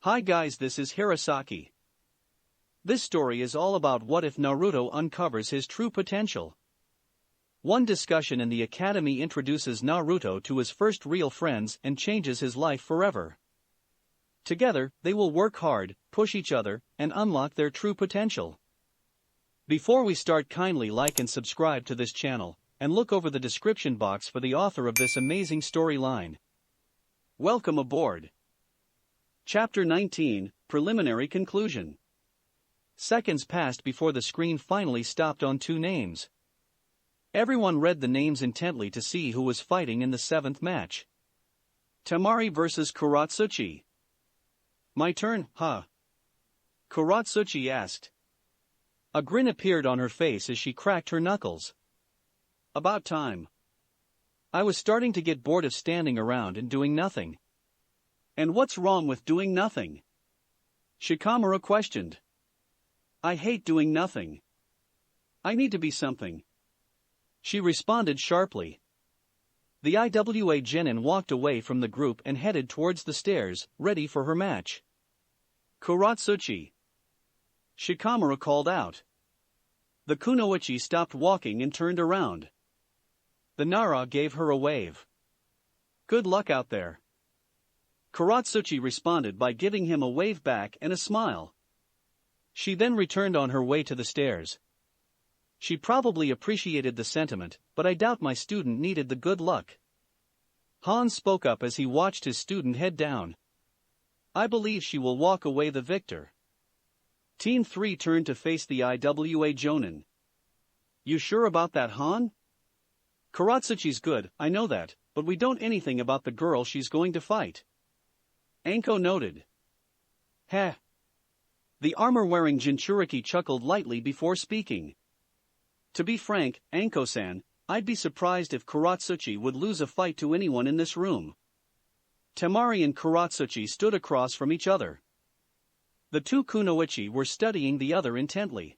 Hi guys, this is Hirosaki. This story is all about what if Naruto uncovers his true potential. One discussion in the academy introduces Naruto to his first real friends and changes his life forever. Together, they will work hard, push each other, and unlock their true potential. Before we start, kindly like and subscribe to this channel, and look over the description box for the author of this amazing storyline. Welcome aboard. Chapter 19, Preliminary Conclusion. Seconds passed before the screen finally stopped on two names. Everyone read the names intently to see who was fighting in the seventh match. Temari versus Karatsuchi. My turn, huh? Karatsuchi asked. A grin appeared on her face as she cracked her knuckles. About time. I was starting to get bored of standing around and doing nothing. And what's wrong with doing nothing? Shikamaru questioned. I hate doing nothing. I need to be something. She responded sharply. The IWA Genin walked away from the group and headed towards the stairs, ready for her match. Karatsuchi. Shikamaru called out. The kunoichi stopped walking and turned around. The Nara gave her a wave. Good luck out there. Karatsuchi responded by giving him a wave back and a smile. She then returned on her way to the stairs. She probably appreciated the sentiment, but I doubt my student needed the good luck. Han spoke up as he watched his student head down. I believe she will walk away the victor. Team 3 turned to face the IWA Jonin. You sure about that, Han? Karatsuchi's good, I know that, but we don't anything about the girl she's going to fight. Anko noted. Heh. The armor-wearing Jinchuriki chuckled lightly before speaking. To be frank, Anko-san, I'd be surprised if Karatsuchi would lose a fight to anyone in this room. Temari and Karatsuchi stood across from each other. The two kunoichi were studying the other intently.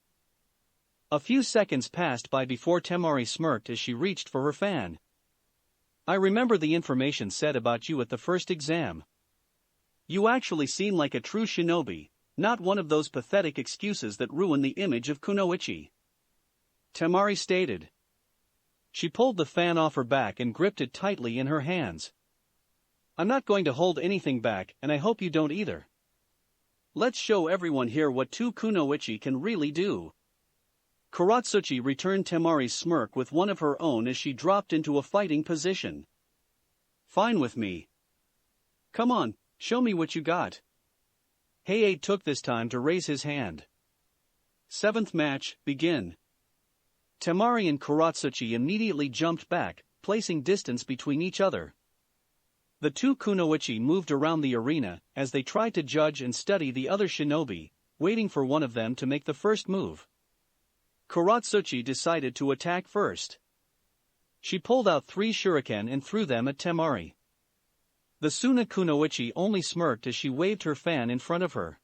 A few seconds passed by before Temari smirked as she reached for her fan. I remember the information said about you at the first exam. You actually seem like a true shinobi, not one of those pathetic excuses that ruin the image of kunoichi. Temari stated. She pulled the fan off her back and gripped it tightly in her hands. I'm not going to hold anything back, and I hope you don't either. Let's show everyone here what two kunoichi can really do. Karatsuchi returned Temari's smirk with one of her own as she dropped into a fighting position. Fine with me. Come on, show me what you got. Hayate took this time to raise his hand. Seventh match, begin. Temari and Karatsuchi immediately jumped back, placing distance between each other. The two kunoichi moved around the arena as they tried to judge and study the other shinobi, waiting for one of them to make the first move. Karatsuchi decided to attack first. She pulled out 3 shuriken and threw them at Temari. The Suna kunoichi only smirked as she waved her fan in front of her.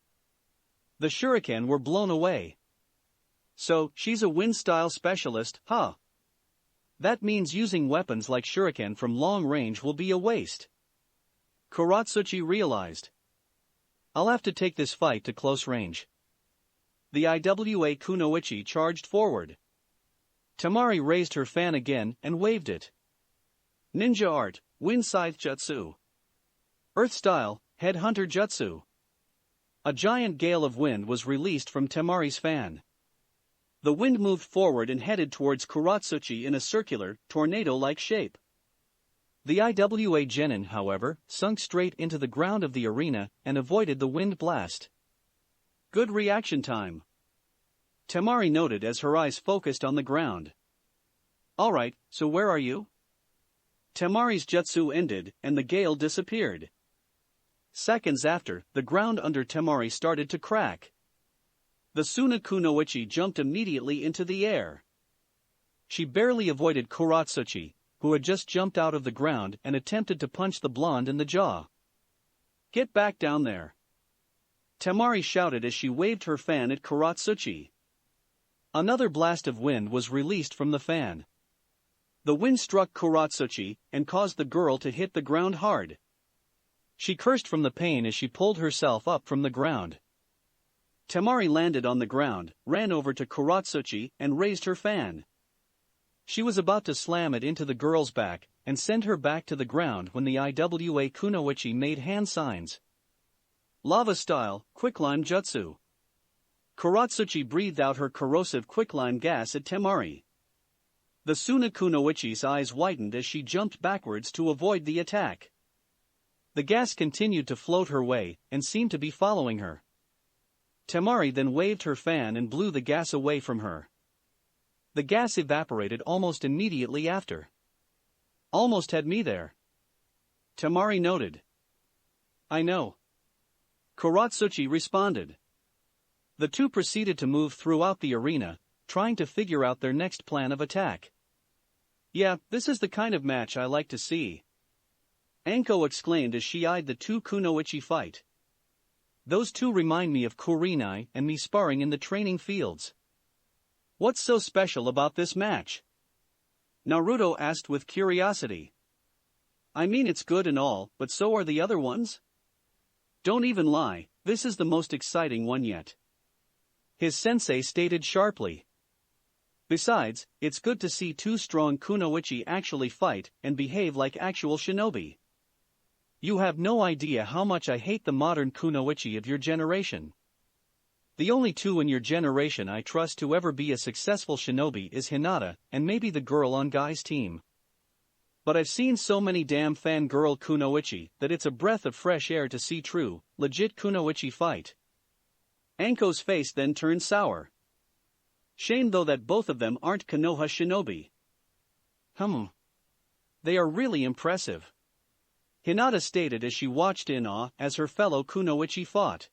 The shuriken were blown away. So, she's a wind-style specialist, huh? That means using weapons like shuriken from long range will be a waste. Karatsuchi realized. I'll have to take this fight to close range. The IWA kunoichi charged forward. Temari raised her fan again and waved it. Ninja art, wind scythe jutsu. Earth style, headhunter jutsu. A giant gale of wind was released from Temari's fan. The wind moved forward and headed towards Karatsuchi in a circular, tornado-like shape. The IWA Genin, however, sunk straight into the ground of the arena and avoided the wind blast. Good reaction time. Temari noted as her eyes focused on the ground. Alright, so where are you? Temari's jutsu ended and the gale disappeared. Seconds after, the ground under Temari started to crack. The Suna kunoichi jumped immediately into the air. She barely avoided Karatsuchi, who had just jumped out of the ground and attempted to punch the blonde in the jaw. Get back down there. Temari shouted as she waved her fan at Karatsuchi. Another blast of wind was released from the fan. The wind struck Karatsuchi and caused the girl to hit the ground hard. She cursed from the pain as she pulled herself up from the ground. Temari landed on the ground, ran over to Karatsuchi and raised her fan. She was about to slam it into the girl's back and send her back to the ground when the IWA Kunoichi made hand signs. Lava style, quicklime jutsu. Karatsuchi breathed out her corrosive quicklime gas at Temari. The Suna Kunoichi's eyes widened as she jumped backwards to avoid the attack. The gas continued to float her way and seemed to be following her. Temari then waved her fan and blew the gas away from her. The gas evaporated almost immediately after. Almost had me there. Temari noted. I know. Karatsuchi responded. The two proceeded to move throughout the arena, trying to figure out their next plan of attack. Yeah, this is the kind of match I like to see. Anko exclaimed as she eyed the two kunoichi fight. Those two remind me of Kurenai and me sparring in the training fields. What's so special about this match? Naruto asked with curiosity. I mean, it's good and all, but so are the other ones? Don't even lie, this is the most exciting one yet. His sensei stated sharply. Besides, it's good to see two strong kunoichi actually fight and behave like actual shinobi. You have no idea how much I hate the modern kunoichi of your generation. The only two in your generation I trust to ever be a successful shinobi is Hinata and maybe the girl on Guy's team. But I've seen so many damn fangirl kunoichi that it's a breath of fresh air to see true, legit kunoichi fight. Anko's face then turned sour. Shame though that both of them aren't Konoha shinobi. They are really impressive. Hinata stated as she watched in awe as her fellow kunoichi fought.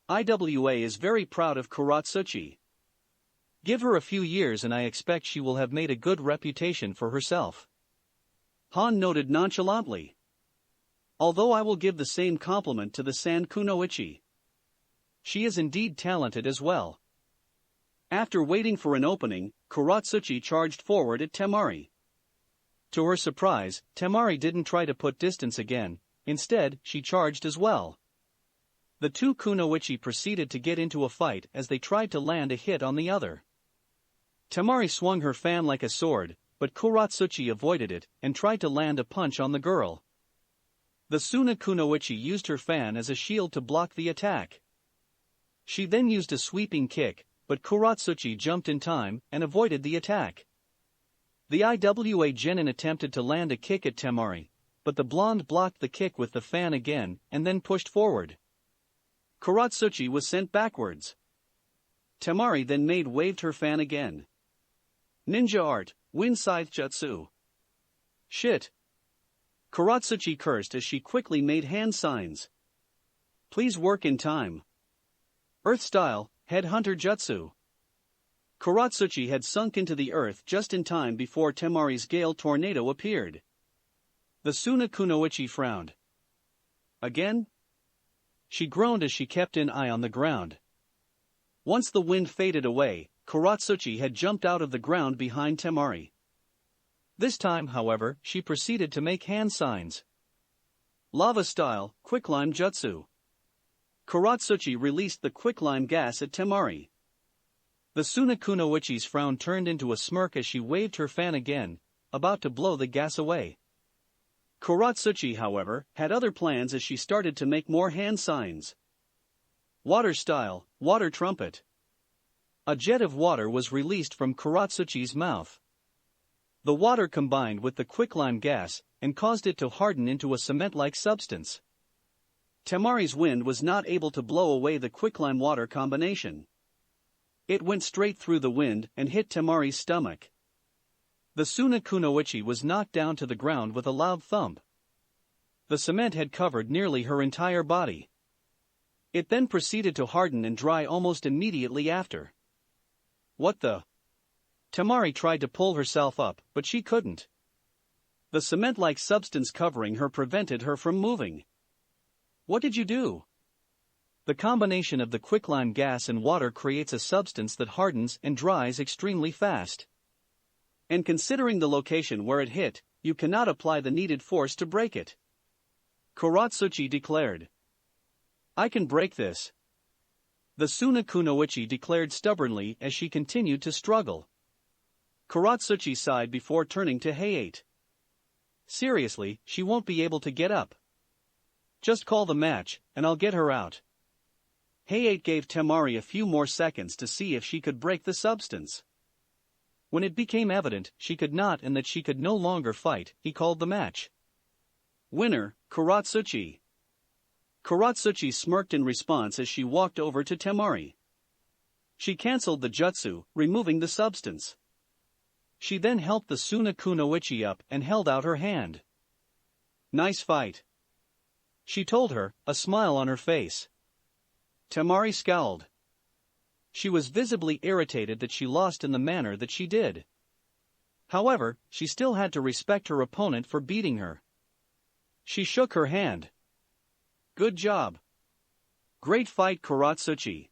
IWA is very proud of Karatsuchi. Give her a few years and I expect she will have made a good reputation for herself. Han noted nonchalantly. Although I will give the same compliment to the San Kunoichi. She is indeed talented as well. After waiting for an opening, Karatsuchi charged forward at Temari. To her surprise, Temari didn't try to put distance again, instead, she charged as well. The two kunoichi proceeded to get into a fight as they tried to land a hit on the other. Temari swung her fan like a sword, but Karatsuchi avoided it and tried to land a punch on the girl. The Suna kunoichi used her fan as a shield to block the attack. She then used a sweeping kick, but Karatsuchi jumped in time and avoided the attack. The IWA genin attempted to land a kick at Temari, but the blonde blocked the kick with the fan again and then pushed forward. Karatsuchi was sent backwards. Temari then waved her fan again. Ninja art, wind scythe jutsu. Shit. Karatsuchi cursed as she quickly made hand signs. Please work in time. Earth style, headhunter jutsu. Karatsuchi had sunk into the earth just in time before Temari's gale tornado appeared. The Suna kunoichi frowned. Again? She groaned as she kept an eye on the ground. Once the wind faded away, Karatsuchi had jumped out of the ground behind Temari. This time, however, she proceeded to make hand signs. Lava style, quicklime jutsu. Karatsuchi released the quicklime gas at Temari. The Suna kunoichi's frown turned into a smirk as she waved her fan again, about to blow the gas away. Karatsuchi, however, had other plans as she started to make more hand signs. Water style, water trumpet. A jet of water was released from Karatsuchi's mouth. The water combined with the quicklime gas and caused it to harden into a cement-like substance. Temari's wind was not able to blow away the quicklime water combination. It went straight through the wind and hit Temari's stomach. The Suna kunoichi was knocked down to the ground with a loud thump. The cement had covered nearly her entire body. It then proceeded to harden and dry almost immediately after. What the? Temari tried to pull herself up, but she couldn't. The cement-like substance covering her prevented her from moving. What did you do? The combination of the quicklime gas and water creates a substance that hardens and dries extremely fast. And considering the location where it hit, you cannot apply the needed force to break it. Karatsuchi declared. I can break this. The Suna Kunoichi declared stubbornly as she continued to struggle. Karatsuchi sighed before turning to Hayate. Seriously, she won't be able to get up. Just call the match, and I'll get her out. Hayate gave Temari a few more seconds to see if she could break the substance. When it became evident she could not and that she could no longer fight, he called the match. Winner, Karatsuchi. Karatsuchi smirked in response as she walked over to Temari. She cancelled the jutsu, removing the substance. She then helped the Suna Kunoichi up and held out her hand. Nice fight. She told her, a smile on her face. Temari scowled. She was visibly irritated that she lost in the manner that she did. However, she still had to respect her opponent for beating her. She shook her hand. Good job. Great fight, Karatsuchi.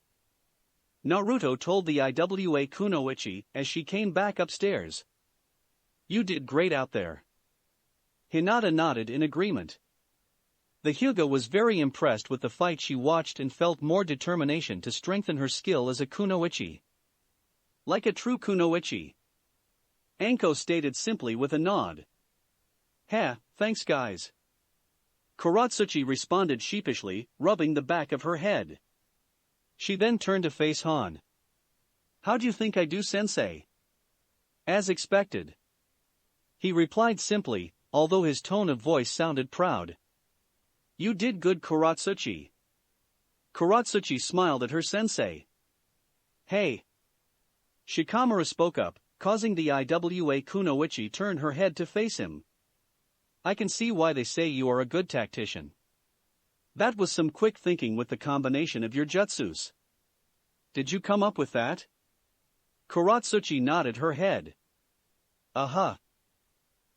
Naruto told the Iwa Kunoichi as she came back upstairs. You did great out there. Hinata nodded in agreement. The Hyuga was very impressed with the fight she watched and felt more determination to strengthen her skill as a kunoichi. Like a true kunoichi. Anko stated simply with a nod. Thanks guys. Karatsuchi responded sheepishly, rubbing the back of her head. She then turned to face Han. How do you think I do, sensei? As expected. He replied simply, although his tone of voice sounded proud. You did good, Karatsuchi. Karatsuchi smiled at her sensei. Hey. Shikamaru spoke up, causing the Iwa Kunoichi turn her head to face him. I can see why they say you are a good tactician. That was some quick thinking with the combination of your jutsus. Did you come up with that? Karatsuchi nodded her head. I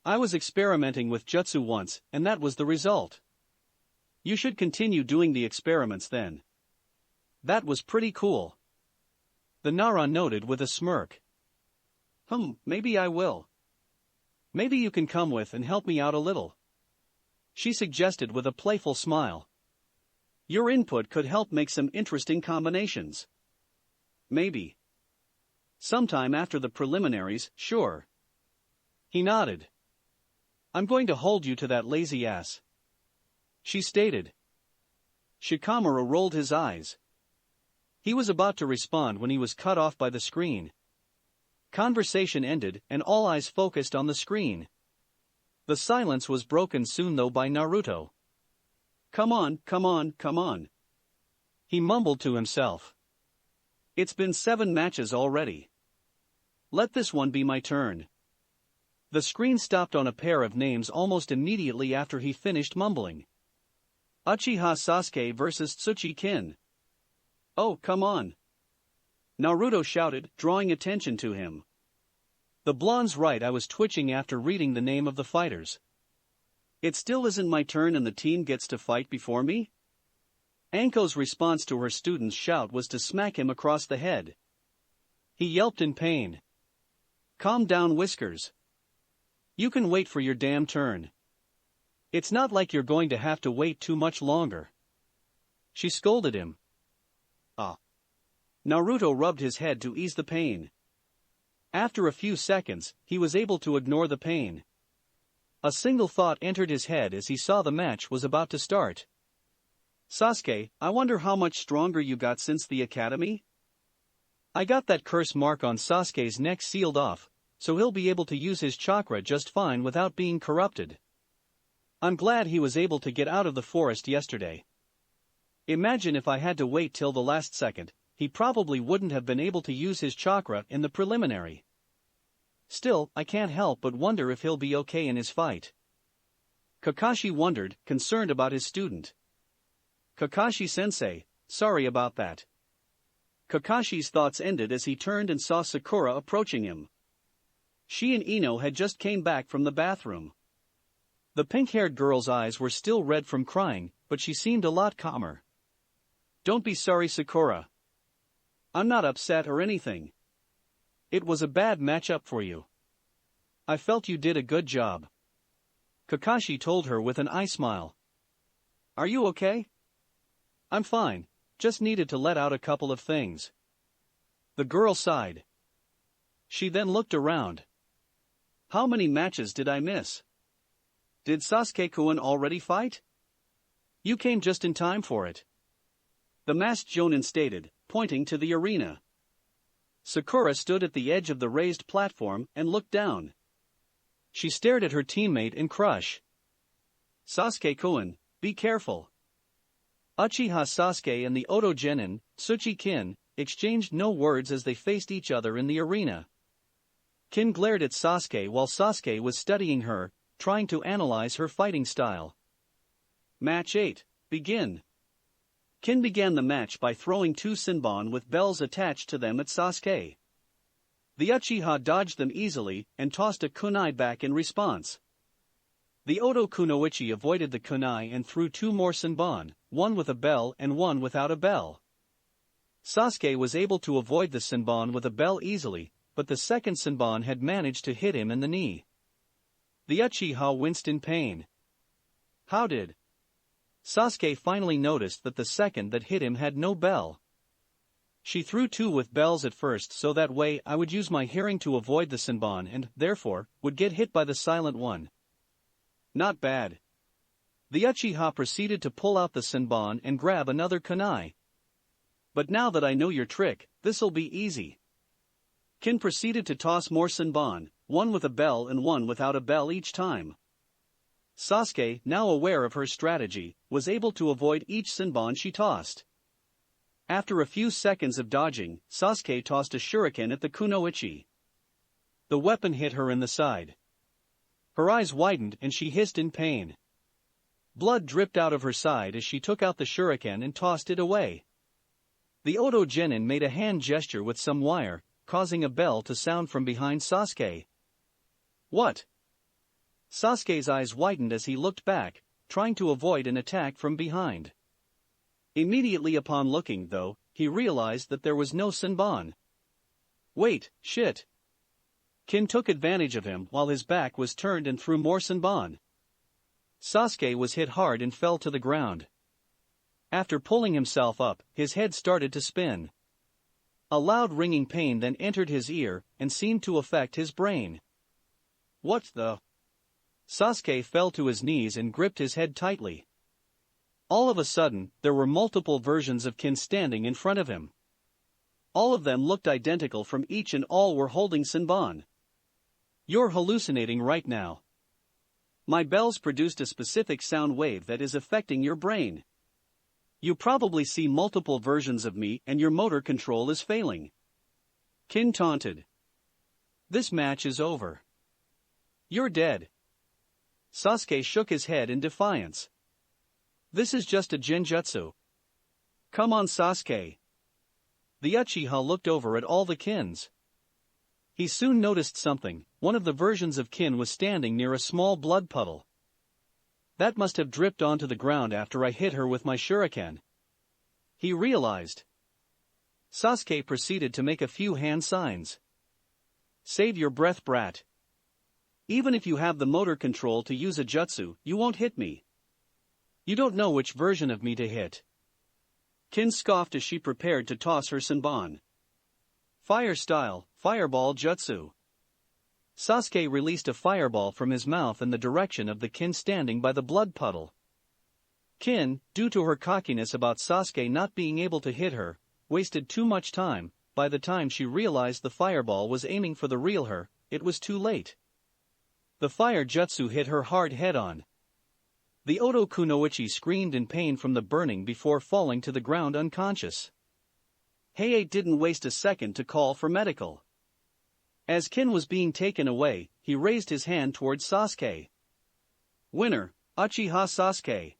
was experimenting with jutsu once, and that was the result. You should continue doing the experiments then. That was pretty cool. The Nara noted with a smirk. Maybe I will. Maybe you can come with and help me out a little. She suggested with a playful smile. Your input could help make some interesting combinations. Maybe. Sometime after the preliminaries, sure. He nodded. I'm going to hold you to that lazy ass. She stated. Shikamaru rolled his eyes. He was about to respond when he was cut off by the screen. Conversation ended and all eyes focused on the screen. The silence was broken soon though by Naruto. Come on. He mumbled to himself. It's been 7 matches already. Let this one be my turn. The screen stopped on a pair of names almost immediately after he finished mumbling. Uchiha Sasuke vs Tsuchi-kin. Oh, come on. Naruto shouted, drawing attention to him. The blonde's right, I was twitching after reading the name of the fighters. It still isn't my turn and the team gets to fight before me? Anko's response to her student's shout was to smack him across the head. He yelped in pain. Calm down, Whiskers. You can wait for your damn turn. It's not like you're going to have to wait too much longer. She scolded him. Naruto rubbed his head to ease the pain. After a few seconds, he was able to ignore the pain. A single thought entered his head as he saw the match was about to start. Sasuke, I wonder how much stronger you got since the academy? I got that curse mark on Sasuke's neck sealed off, so he'll be able to use his chakra just fine without being corrupted. I'm glad he was able to get out of the forest yesterday. Imagine if I had to wait till the last second, he probably wouldn't have been able to use his chakra in the preliminary. Still, I can't help but wonder if he'll be okay in his fight. Kakashi wondered, concerned about his student. Kakashi-sensei, sorry about that. Kakashi's thoughts ended as he turned and saw Sakura approaching him. She and Ino had just came back from the bathroom. The pink-haired girl's eyes were still red from crying, but she seemed a lot calmer. Don't be sorry, Sakura. I'm not upset or anything. It was a bad matchup for you. I felt you did a good job. Kakashi told her with an eye smile. Are you okay? I'm fine, just needed to let out a couple of things. The girl sighed. She then looked around. How many matches did I miss? Did Sasuke-kun already fight? You came just in time for it. The masked Jonin stated, pointing to the arena. Sakura stood at the edge of the raised platform and looked down. She stared at her teammate in crush. Sasuke-kun, be careful. Uchiha Sasuke and the Oto Genin, Tsuchi-kin, exchanged no words as they faced each other in the arena. Kin glared at Sasuke while Sasuke was studying her, trying to analyze her fighting style. Match 8, begin. Kin began the match by throwing 2 Senbon with bells attached to them at Sasuke. The Uchiha dodged them easily and tossed a kunai back in response. The Oto Kunoichi avoided the kunai and threw 2 more Senbon, one with a bell and one without a bell. Sasuke was able to avoid the Senbon with a bell easily, but the second Senbon had managed to hit him in the knee. The Uchiha winced in pain. How did? Sasuke finally noticed that the second that hit him had no bell. She threw 2 with bells at first so that way I would use my hearing to avoid the Senbon and, therefore, would get hit by the silent one. Not bad. The Uchiha proceeded to pull out the Senbon and grab another kunai. But now that I know your trick, this'll be easy. Kin proceeded to toss more Senbon, one with a bell and one without a bell each time. Sasuke, now aware of her strategy, was able to avoid each Senbon she tossed. After a few seconds of dodging, Sasuke tossed a shuriken at the kunoichi. The weapon hit her in the side. Her eyes widened and she hissed in pain. Blood dripped out of her side as she took out the shuriken and tossed it away. The Oto Genin made a hand gesture with some wire, causing a bell to sound from behind Sasuke. What? Sasuke's eyes widened as he looked back, trying to avoid an attack from behind. Immediately upon looking, though, he realized that there was no Senbon. Wait, shit. Kin took advantage of him while his back was turned and threw more Senbon. Sasuke was hit hard and fell to the ground. After pulling himself up, his head started to spin. A loud ringing pain then entered his ear and seemed to affect his brain. What the? Sasuke fell to his knees and gripped his head tightly. All of a sudden, there were multiple versions of Kin standing in front of him. All of them looked identical from each and all were holding Senbon. You're hallucinating right now. My bells produced a specific sound wave that is affecting your brain. You probably see multiple versions of me and your motor control is failing. Kin taunted. This match is over. You're dead. Sasuke shook his head in defiance. This is just a genjutsu. Come on, Sasuke. The Uchiha looked over at all the Kins. He soon noticed something. One of the versions of Kin was standing near a small blood puddle. That must have dripped onto the ground after I hit her with my shuriken. He realized. Sasuke proceeded to make a few hand signs. Save your breath, brat. Even if you have the motor control to use a jutsu, you won't hit me. You don't know which version of me to hit. Kin scoffed as she prepared to toss her Senbon. Fire style, fireball jutsu. Sasuke released a fireball from his mouth in the direction of the Kin standing by the blood puddle. Kin, due to her cockiness about Sasuke not being able to hit her, wasted too much time. By the time she realized the fireball was aiming for the real her, it was too late. The fire jutsu hit her hard head-on. The Oto Kunoichi screamed in pain from the burning before falling to the ground unconscious. Hayate didn't waste a second to call for medical. As Kin was being taken away, he raised his hand towards Sasuke. Winner, Uchiha Sasuke.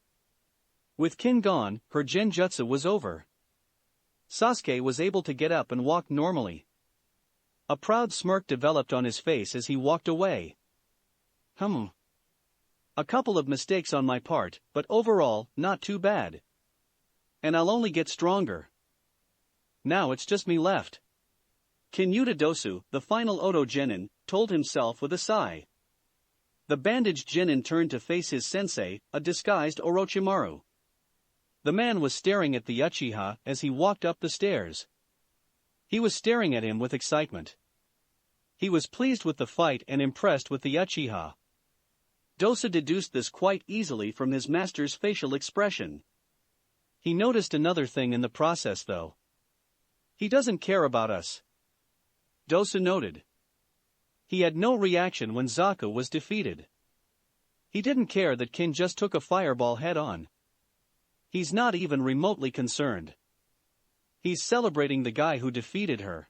With Kin gone, her genjutsu was over. Sasuke was able to get up and walk normally. A proud smirk developed on his face as he walked away. A couple of mistakes on my part, but overall, not too bad. And I'll only get stronger. Now it's just me left. Kinyuta Dosu, the final Oto Genin, told himself with a sigh. The bandaged Genin turned to face his sensei, a disguised Orochimaru. The man was staring at the Uchiha as he walked up the stairs. He was staring at him with excitement. He was pleased with the fight and impressed with the Uchiha. Dosu deduced this quite easily from his master's facial expression. He noticed another thing in the process though. He doesn't care about us. Dosu noted. He had no reaction when Zaku was defeated. He didn't care that Kin just took a fireball head-on. He's not even remotely concerned. He's celebrating the guy who defeated her.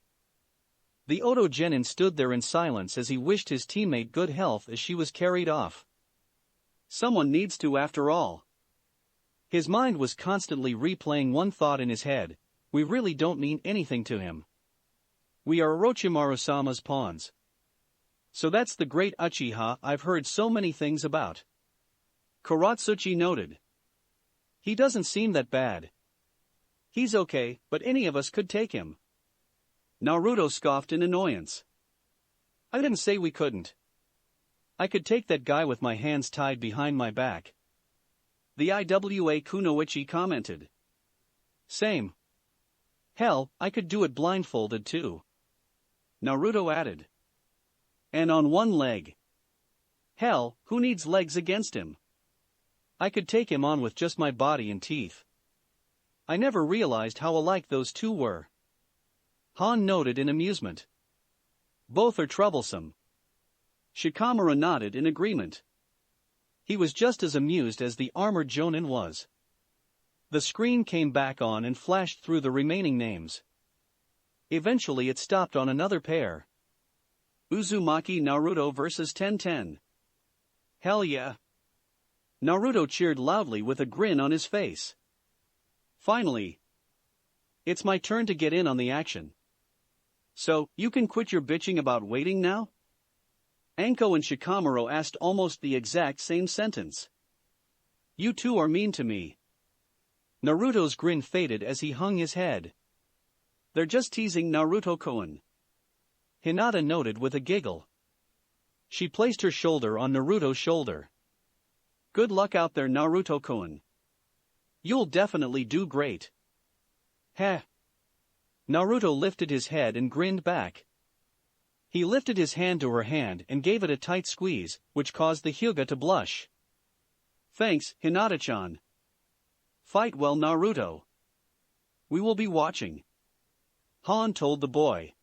The Oto Genin stood there in silence as he wished his teammate good health as she was carried off. Someone needs to after all. His mind was constantly replaying one thought in his head: we really don't mean anything to him. We are Orochimaru-sama's pawns. So that's the great Uchiha I've heard so many things about. Karatsuchi noted. He doesn't seem that bad. He's okay, but any of us could take him. Naruto scoffed in annoyance. I didn't say we couldn't. I could take that guy with my hands tied behind my back. The Iwa Kunoichi commented. Same. Hell, I could do it blindfolded too. Naruto added. And on one leg. Hell, who needs legs against him? I could take him on with just my body and teeth. I never realized how alike those two were. Han noted in amusement. Both are troublesome. Shikamaru nodded in agreement. He was just as amused as the armored Jonin was. The screen came back on and flashed through the remaining names. Eventually it stopped on another pair. Uzumaki Naruto vs Tenten. Hell yeah. Naruto cheered loudly with a grin on his face. Finally. It's my turn to get in on the action. So, you can quit your bitching about waiting now? Anko and Shikamaru asked almost the exact same sentence. You two are mean to me. Naruto's grin faded as he hung his head. They're just teasing Naruto-kun. Hinata noted with a giggle. She placed her shoulder on Naruto's shoulder. Good luck out there, Naruto-kun. You'll definitely do great. Heh. Naruto lifted his head and grinned back. He lifted his hand to her hand and gave it a tight squeeze, which caused the Hyuga to blush. Thanks, Hinata-chan. Fight well, Naruto. We will be watching. Han told the boy.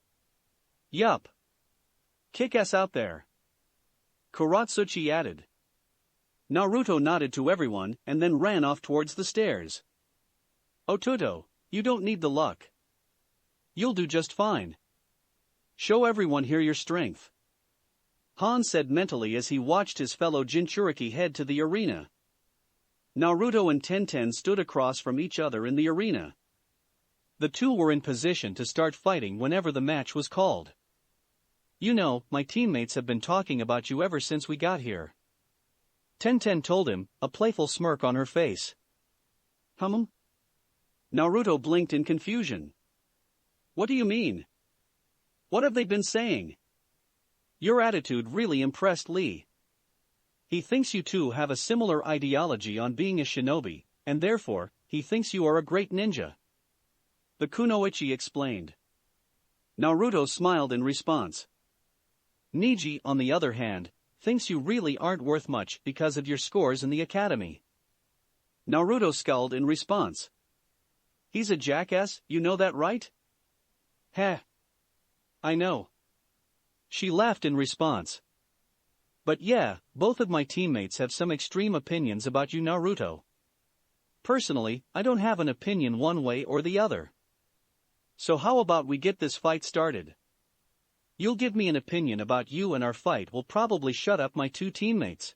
Yup. Kick ass out there. Karatsuchi added. Naruto nodded to everyone and then ran off towards the stairs. Otuto, you don't need the luck. You'll do just fine. Show everyone here your strength. Han said mentally as he watched his fellow Jinchuriki head to the arena. Naruto and Tenten stood across from each other in the arena. The two were in position to start fighting whenever the match was called. You know, my teammates have been talking about you ever since we got here. Tenten told him, a playful smirk on her face. Naruto blinked in confusion. What do you mean? What have they been saying? Your attitude really impressed Lee. He thinks you two have a similar ideology on being a shinobi, and therefore, he thinks you are a great ninja. The kunoichi explained. Naruto smiled in response. Niji, on the other hand, thinks you really aren't worth much because of your scores in the academy. Naruto scowled in response. He's a jackass, you know that, right? Heh. I know. She laughed in response. But yeah, both of my teammates have some extreme opinions about you, Naruto. Personally, I don't have an opinion one way or the other. So how about we get this fight started? You'll give me an opinion about you and our fight will probably shut up my two teammates.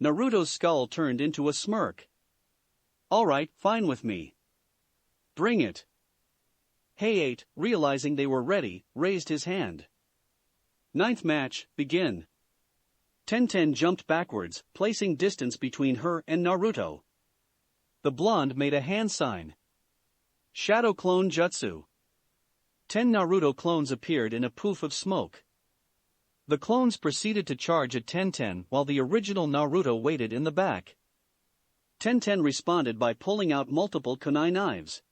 Naruto's skull turned into a smirk. Alright, fine with me. Bring it. Hayate, realizing they were ready, raised his hand. Ninth match, begin. Tenten jumped backwards, placing distance between her and Naruto. The blonde made a hand sign. Shadow Clone Jutsu. 10 Naruto clones appeared in a poof of smoke. The clones proceeded to charge at Tenten while the original Naruto waited in the back. Tenten responded by pulling out multiple kunai knives.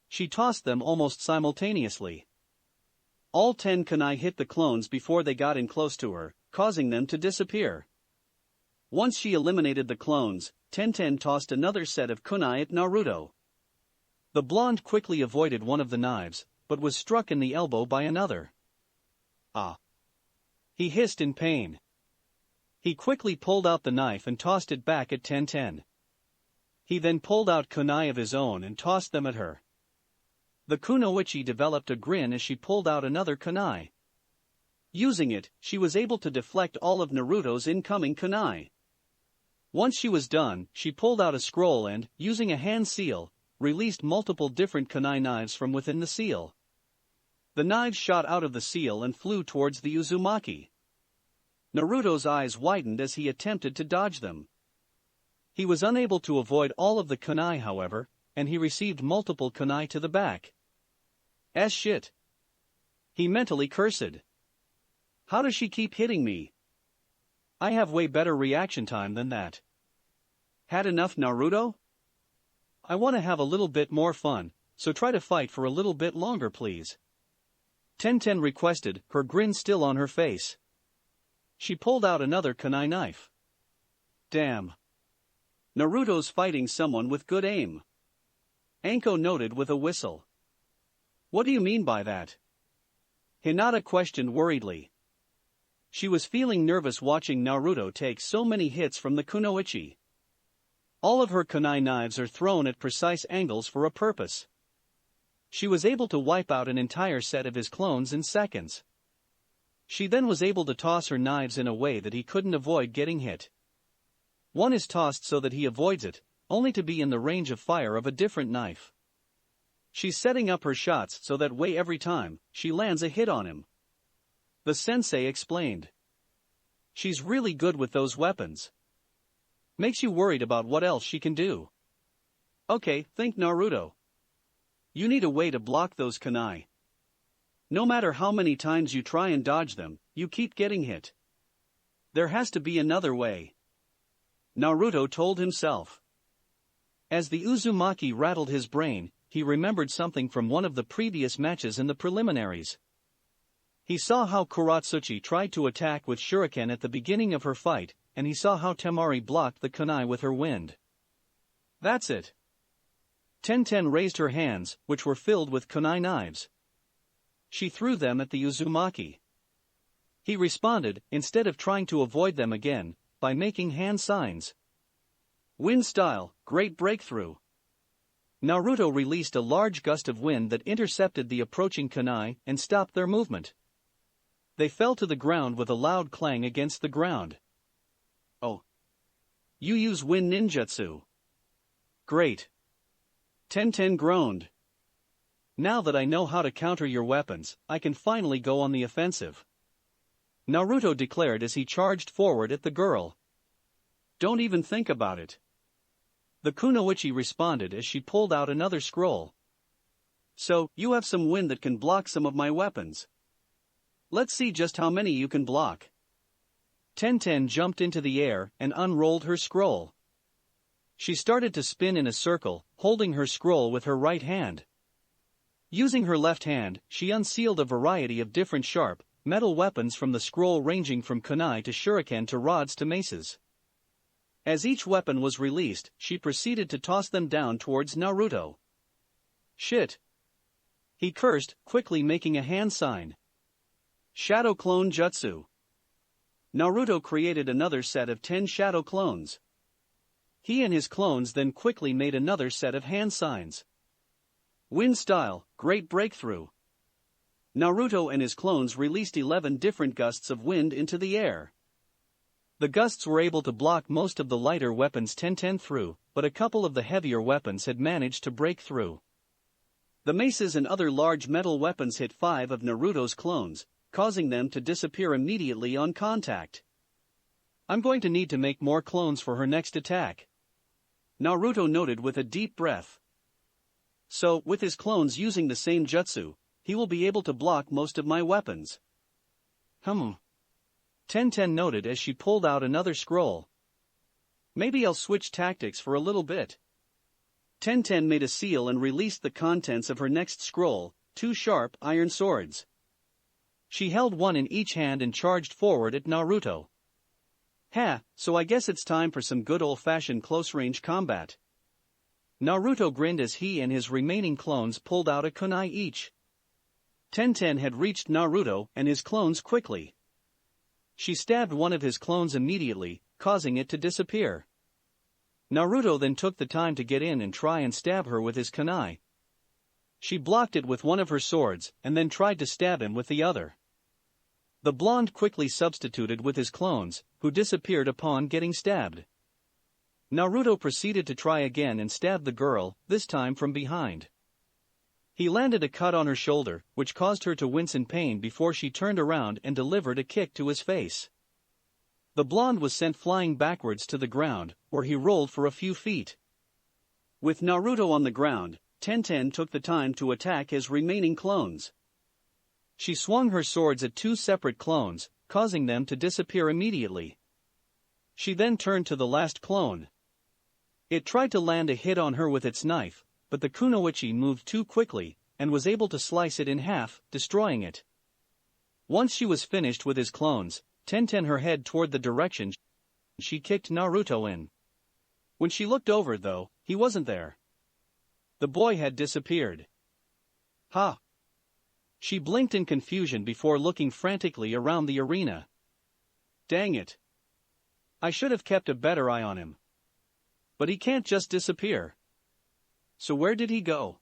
She tossed them almost simultaneously. All 10 kunai hit the clones before they got in close to her, causing them to disappear. Once she eliminated the clones, Tenten tossed another set of kunai at Naruto. The blonde quickly avoided one of the knives, but was struck in the elbow by another. Ah! He hissed in pain. He quickly pulled out the knife and tossed it back at Tenten. He then pulled out kunai of his own and tossed them at her. The kunoichi developed a grin as she pulled out another kunai. Using it, she was able to deflect all of Naruto's incoming kunai. Once she was done, she pulled out a scroll and, using a hand seal, released multiple different kunai knives from within the seal. The knives shot out of the seal and flew towards the Uzumaki. Naruto's eyes widened as he attempted to dodge them. He was unable to avoid all of the kunai, however, and he received multiple kunai to the back. Shit! He mentally cursed. How does she keep hitting me? I have way better reaction time than that. Had enough, Naruto? I want to have a little bit more fun, so try to fight for a little bit longer, please. Tenten requested, her grin still on her face. She pulled out another kunai knife. Damn. Naruto's fighting someone with good aim. Anko noted with a whistle. What do you mean by that? Hinata questioned worriedly. She was feeling nervous watching Naruto take so many hits from the kunoichi. All of her kunai knives are thrown at precise angles for a purpose. She was able to wipe out an entire set of his clones in seconds. She then was able to toss her knives in a way that he couldn't avoid getting hit. One is tossed so that he avoids it, only to be in the range of fire of a different knife. She's setting up her shots so that way every time she lands a hit on him. The sensei explained. She's really good with those weapons. Makes you worried about what else she can do. Okay, think Naruto. You need a way to block those kunai. No matter how many times you try and dodge them, you keep getting hit. There has to be another way. Naruto told himself. As the Uzumaki rattled his brain, he remembered something from one of the previous matches in the preliminaries. He saw how Karatsuchi tried to attack with shuriken at the beginning of her fight, and he saw how Temari blocked the kunai with her wind. That's it. Tenten raised her hands, which were filled with kunai knives. She threw them at the Uzumaki. He responded, instead of trying to avoid them again, by making hand signs. Wind style, great breakthrough. Naruto released a large gust of wind that intercepted the approaching kunai and stopped their movement. They fell to the ground with a loud clang against the ground. Oh. You use wind ninjutsu. Great. Tenten groaned. Now that I know how to counter your weapons, I can finally go on the offensive. Naruto declared as he charged forward at the girl. Don't even think about it. The kunoichi responded as she pulled out another scroll. So, you have some wind that can block some of my weapons. Let's see just how many you can block. Tenten jumped into the air and unrolled her scroll. She started to spin in a circle, holding her scroll with her right hand. Using her left hand, she unsealed a variety of different sharp, metal weapons from the scroll ranging from kunai to shuriken to rods to maces. As each weapon was released, she proceeded to toss them down towards Naruto. Shit! He cursed, quickly making a hand sign. Shadow Clone Jutsu. Naruto created another set of 10 shadow clones. He and his clones then quickly made another set of hand signs. Wind style, great breakthrough. Naruto and his clones released 11 different gusts of wind into the air. The gusts were able to block most of the lighter weapons Tenten threw, but a couple of the heavier weapons had managed to break through. The maces and other large metal weapons hit 5 of Naruto's clones, causing them to disappear immediately on contact. I'm going to need to make more clones for her next attack. Naruto noted with a deep breath. So, with his clones using the same jutsu, he will be able to block most of my weapons. Tenten noted as she pulled out another scroll. Maybe I'll switch tactics for a little bit. Tenten made a seal and released the contents of her next scroll, 2 sharp iron swords. She held one in each hand and charged forward at Naruto. So I guess it's time for some good old-fashioned close-range combat. Naruto grinned as he and his remaining clones pulled out a kunai each. Tenten had reached Naruto and his clones quickly. She stabbed one of his clones immediately, causing it to disappear. Naruto then took the time to get in and try and stab her with his kunai. She blocked it with one of her swords and then tried to stab him with the other. The blonde quickly substituted with his clones, who disappeared upon getting stabbed. Naruto proceeded to try again and stab the girl, this time from behind. He landed a cut on her shoulder, which caused her to wince in pain before she turned around and delivered a kick to his face. The blonde was sent flying backwards to the ground, where he rolled for a few feet. With Naruto on the ground, Tenten took the time to attack his remaining clones. She swung her swords at 2 separate clones, causing them to disappear immediately. She then turned to the last clone. It tried to land a hit on her with its knife, but the kunoichi moved too quickly, and was able to slice it in half, destroying it. Once she was finished with his clones, Tenten her head toward the direction she kicked Naruto in. When she looked over though, he wasn't there. The boy had disappeared. Ha! She blinked in confusion before looking frantically around the arena. Dang it! I should have kept a better eye on him. But he can't just disappear. So where did he go?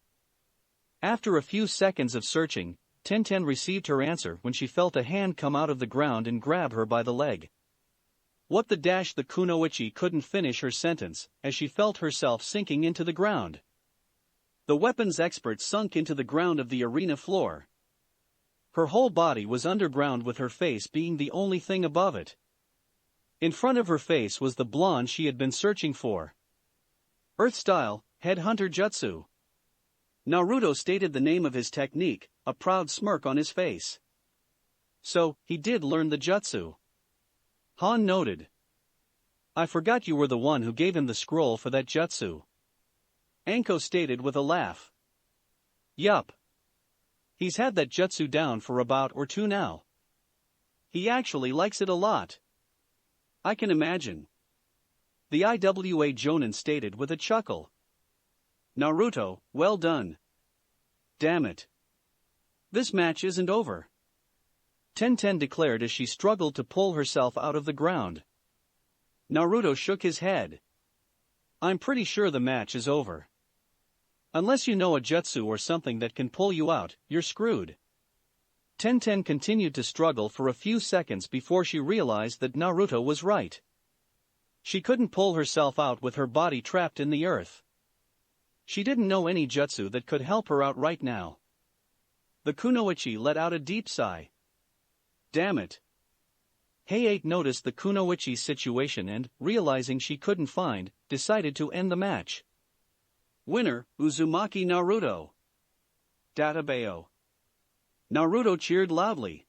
After a few seconds of searching, Tenten received her answer when she felt a hand come out of the ground and grab her by the leg. What the dash, the kunoichi couldn't finish her sentence, as she felt herself sinking into the ground. The weapons expert sunk into the ground of the arena floor. Her whole body was underground with her face being the only thing above it. In front of her face was the blonde she had been searching for. Earth-style, Headhunter Jutsu. Naruto stated the name of his technique, a proud smirk on his face. So, he did learn the jutsu. Han noted. I forgot you were the one who gave him the scroll for that jutsu. Anko stated with a laugh. Yup. He's had that jutsu down for about or 2 now. He actually likes it a lot. I can imagine. The IWA Jonin stated with a chuckle. Naruto, well done. Damn it. This match isn't over. Tenten declared as she struggled to pull herself out of the ground. Naruto shook his head. I'm pretty sure the match is over. Unless you know a jutsu or something that can pull you out, you're screwed. Tenten continued to struggle for a few seconds before she realized that Naruto was right. She couldn't pull herself out with her body trapped in the earth. She didn't know any jutsu that could help her out right now. The kunoichi let out a deep sigh. Damn it. Hayate noticed the kunoichi's situation and, realizing she couldn't find, decided to end the match. Winner, Uzumaki Naruto. Databeo. Naruto cheered loudly.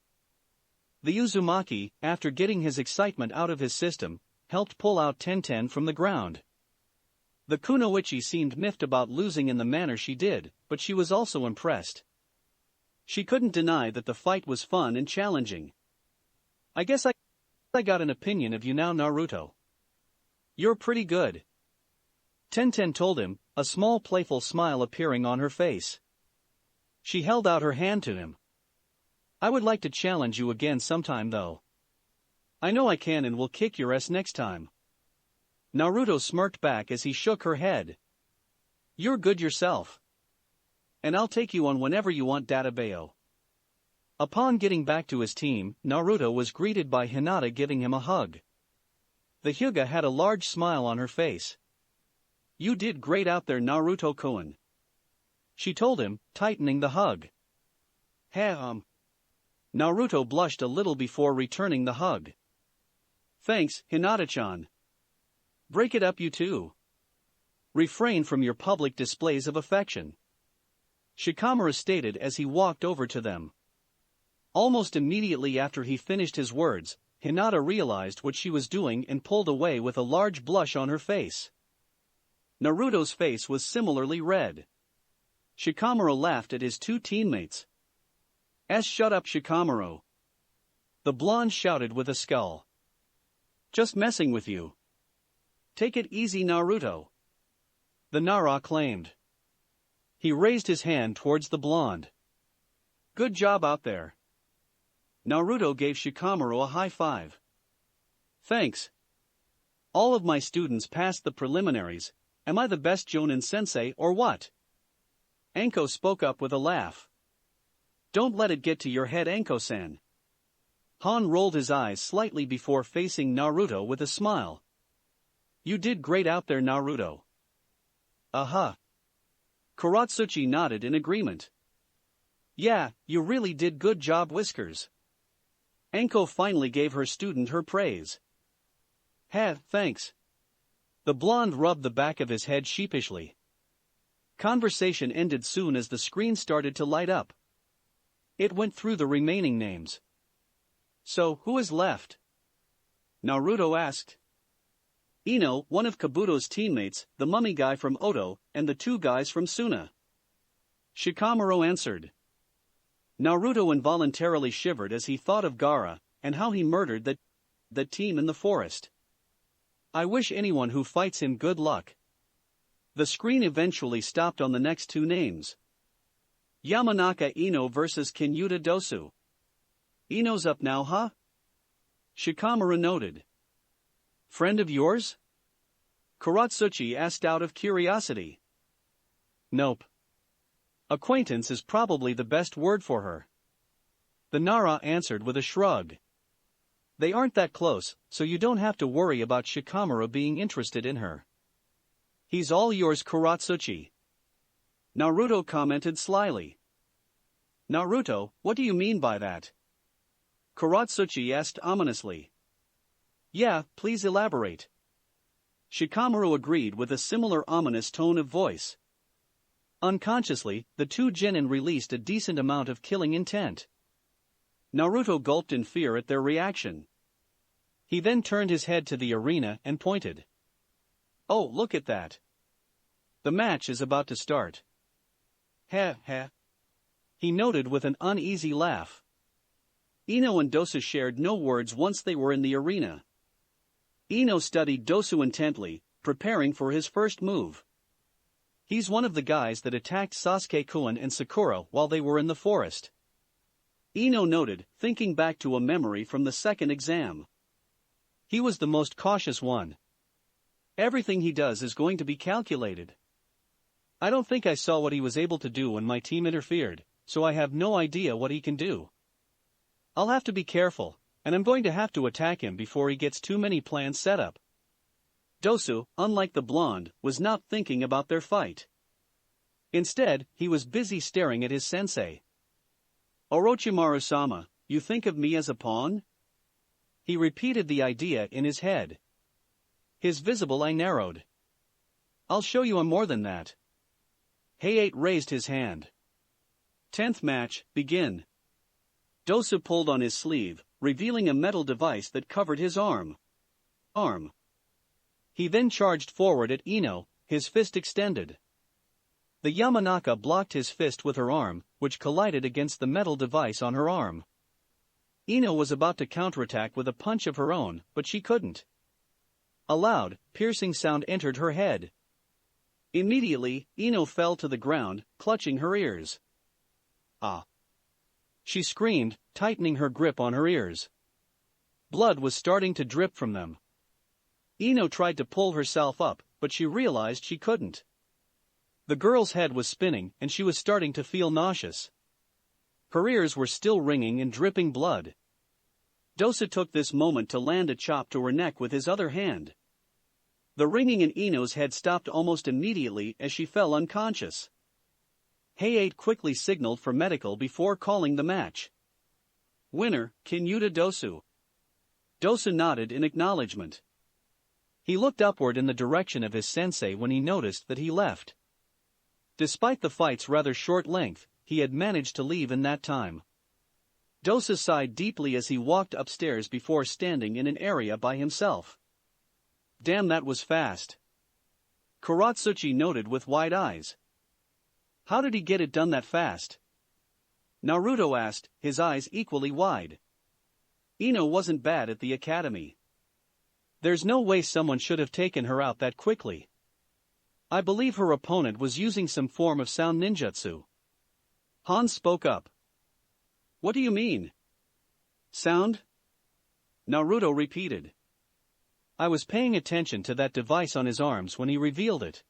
The Uzumaki, after getting his excitement out of his system, helped pull out Tenten from the ground. The kunoichi seemed miffed about losing in the manner she did, but she was also impressed. She couldn't deny that the fight was fun and challenging. I guess I got an opinion of you now, Naruto. You're pretty good. Tenten told him, a small playful smile appearing on her face. She held out her hand to him. I would like to challenge you again sometime though. I know I can and will kick your ass next time. Naruto smirked back as he shook her head. You're good yourself. And I'll take you on whenever you want, Databeo. Upon getting back to his team, Naruto was greeted by Hinata giving him a hug. The Hyuga had a large smile on her face. You did great out there, Naruto-kun. She told him, tightening the hug. Naruto blushed a little before returning the hug. Thanks, Hinata-chan. Break it up, you two. Refrain from your public displays of affection. Shikamaru stated as he walked over to them. Almost immediately after he finished his words, Hinata realized what she was doing and pulled away with a large blush on her face. Naruto's face was similarly red. Shikamaru laughed at his two teammates. Shut up, Shikamaru. The blonde shouted with a scowl. Just messing with you. Take it easy, Naruto. The Nara claimed. He raised his hand towards the blonde. Good job out there. Naruto gave Shikamaru a high five. Thanks. All of my students passed the preliminaries. Am I the best Jonin sensei or what? Anko spoke up with a laugh. Don't let it get to your head, Anko-san. Han rolled his eyes slightly before facing Naruto with a smile. You did great out there, Naruto. Aha. Karatsuchi nodded in agreement. Yeah, you really did good job, Whiskers. Anko finally gave her student her praise. Thanks. The blonde rubbed the back of his head sheepishly. Conversation ended soon as the screen started to light up. It went through the remaining names. So, who is left? Naruto asked. Ino, one of Kabuto's teammates, the mummy guy from Oto, and the two guys from Suna. Shikamaru answered. Naruto involuntarily shivered as he thought of Gaara, and how he murdered that team in the forest. I wish anyone who fights him good luck. The screen eventually stopped on the next two names. Yamanaka Ino versus Kinyuta Dosu. Ino's up now, huh? Shikamaru noted. Friend of yours? Karatsuchi asked out of curiosity. Nope. Acquaintance is probably the best word for her. The Nara answered with a shrug. They aren't that close, so you don't have to worry about Shikamaru being interested in her. He's all yours, Karatsuchi. Naruto commented slyly. Naruto, what do you mean by that? Karatsuchi asked ominously. Yeah, please elaborate. Shikamaru agreed with a similar ominous tone of voice. Unconsciously, the two genin released a decent amount of killing intent. Naruto gulped in fear at their reaction. He then turned his head to the arena and pointed. Oh, look at that. The match is about to start. He noted with an uneasy laugh. Ino and Dosu shared no words once they were in the arena. Ino studied Dosu intently, preparing for his first move. He's one of the guys that attacked Sasuke-kun and Sakura while they were in the forest. Ino noted, thinking back to a memory from the second exam. He was the most cautious one. Everything he does is going to be calculated. I don't think I saw what he was able to do when my team interfered, so I have no idea what he can do. I'll have to be careful, and I'm going to have to attack him before he gets too many plans set up. Dosu, unlike the blonde, was not thinking about their fight. Instead, he was busy staring at his sensei. Orochimaru-sama, you think of me as a pawn? He repeated the idea in his head. His visible eye narrowed. I'll show you I'm more than that. Hayate raised his hand. 10th match, begin. Dosu pulled on his sleeve, revealing a metal device that covered his arm. He then charged forward at Ino, his fist extended. The Yamanaka blocked his fist with her arm, which collided against the metal device on her arm. Ino was about to counterattack with a punch of her own, but she couldn't. A loud, piercing sound entered her head. Immediately, Ino fell to the ground, clutching her ears. Ah! She screamed, tightening her grip on her ears. Blood was starting to drip from them. Ino tried to pull herself up, but she realized she couldn't. The girl's head was spinning, and she was starting to feel nauseous. Her ears were still ringing and dripping blood. Dosu took this moment to land a chop to her neck with his other hand. The ringing in Ino's head stopped almost immediately as she fell unconscious. Hayate quickly signaled for medical before calling the match. Winner, Kinyuta Dosu. Dosu nodded in acknowledgement. He looked upward in the direction of his sensei when he noticed that he left. Despite the fight's rather short length, he had managed to leave in that time. Dosu sighed deeply as he walked upstairs before standing in an area by himself. Damn, that was fast. Karatsuchi noted with wide eyes. How did he get it done that fast? Naruto asked, his eyes equally wide. Ino wasn't bad at the academy. There's no way someone should have taken her out that quickly. I believe her opponent was using some form of sound ninjutsu. Hans spoke up. What do you mean? Sound? Naruto repeated. I was paying attention to that device on his arms when he revealed it.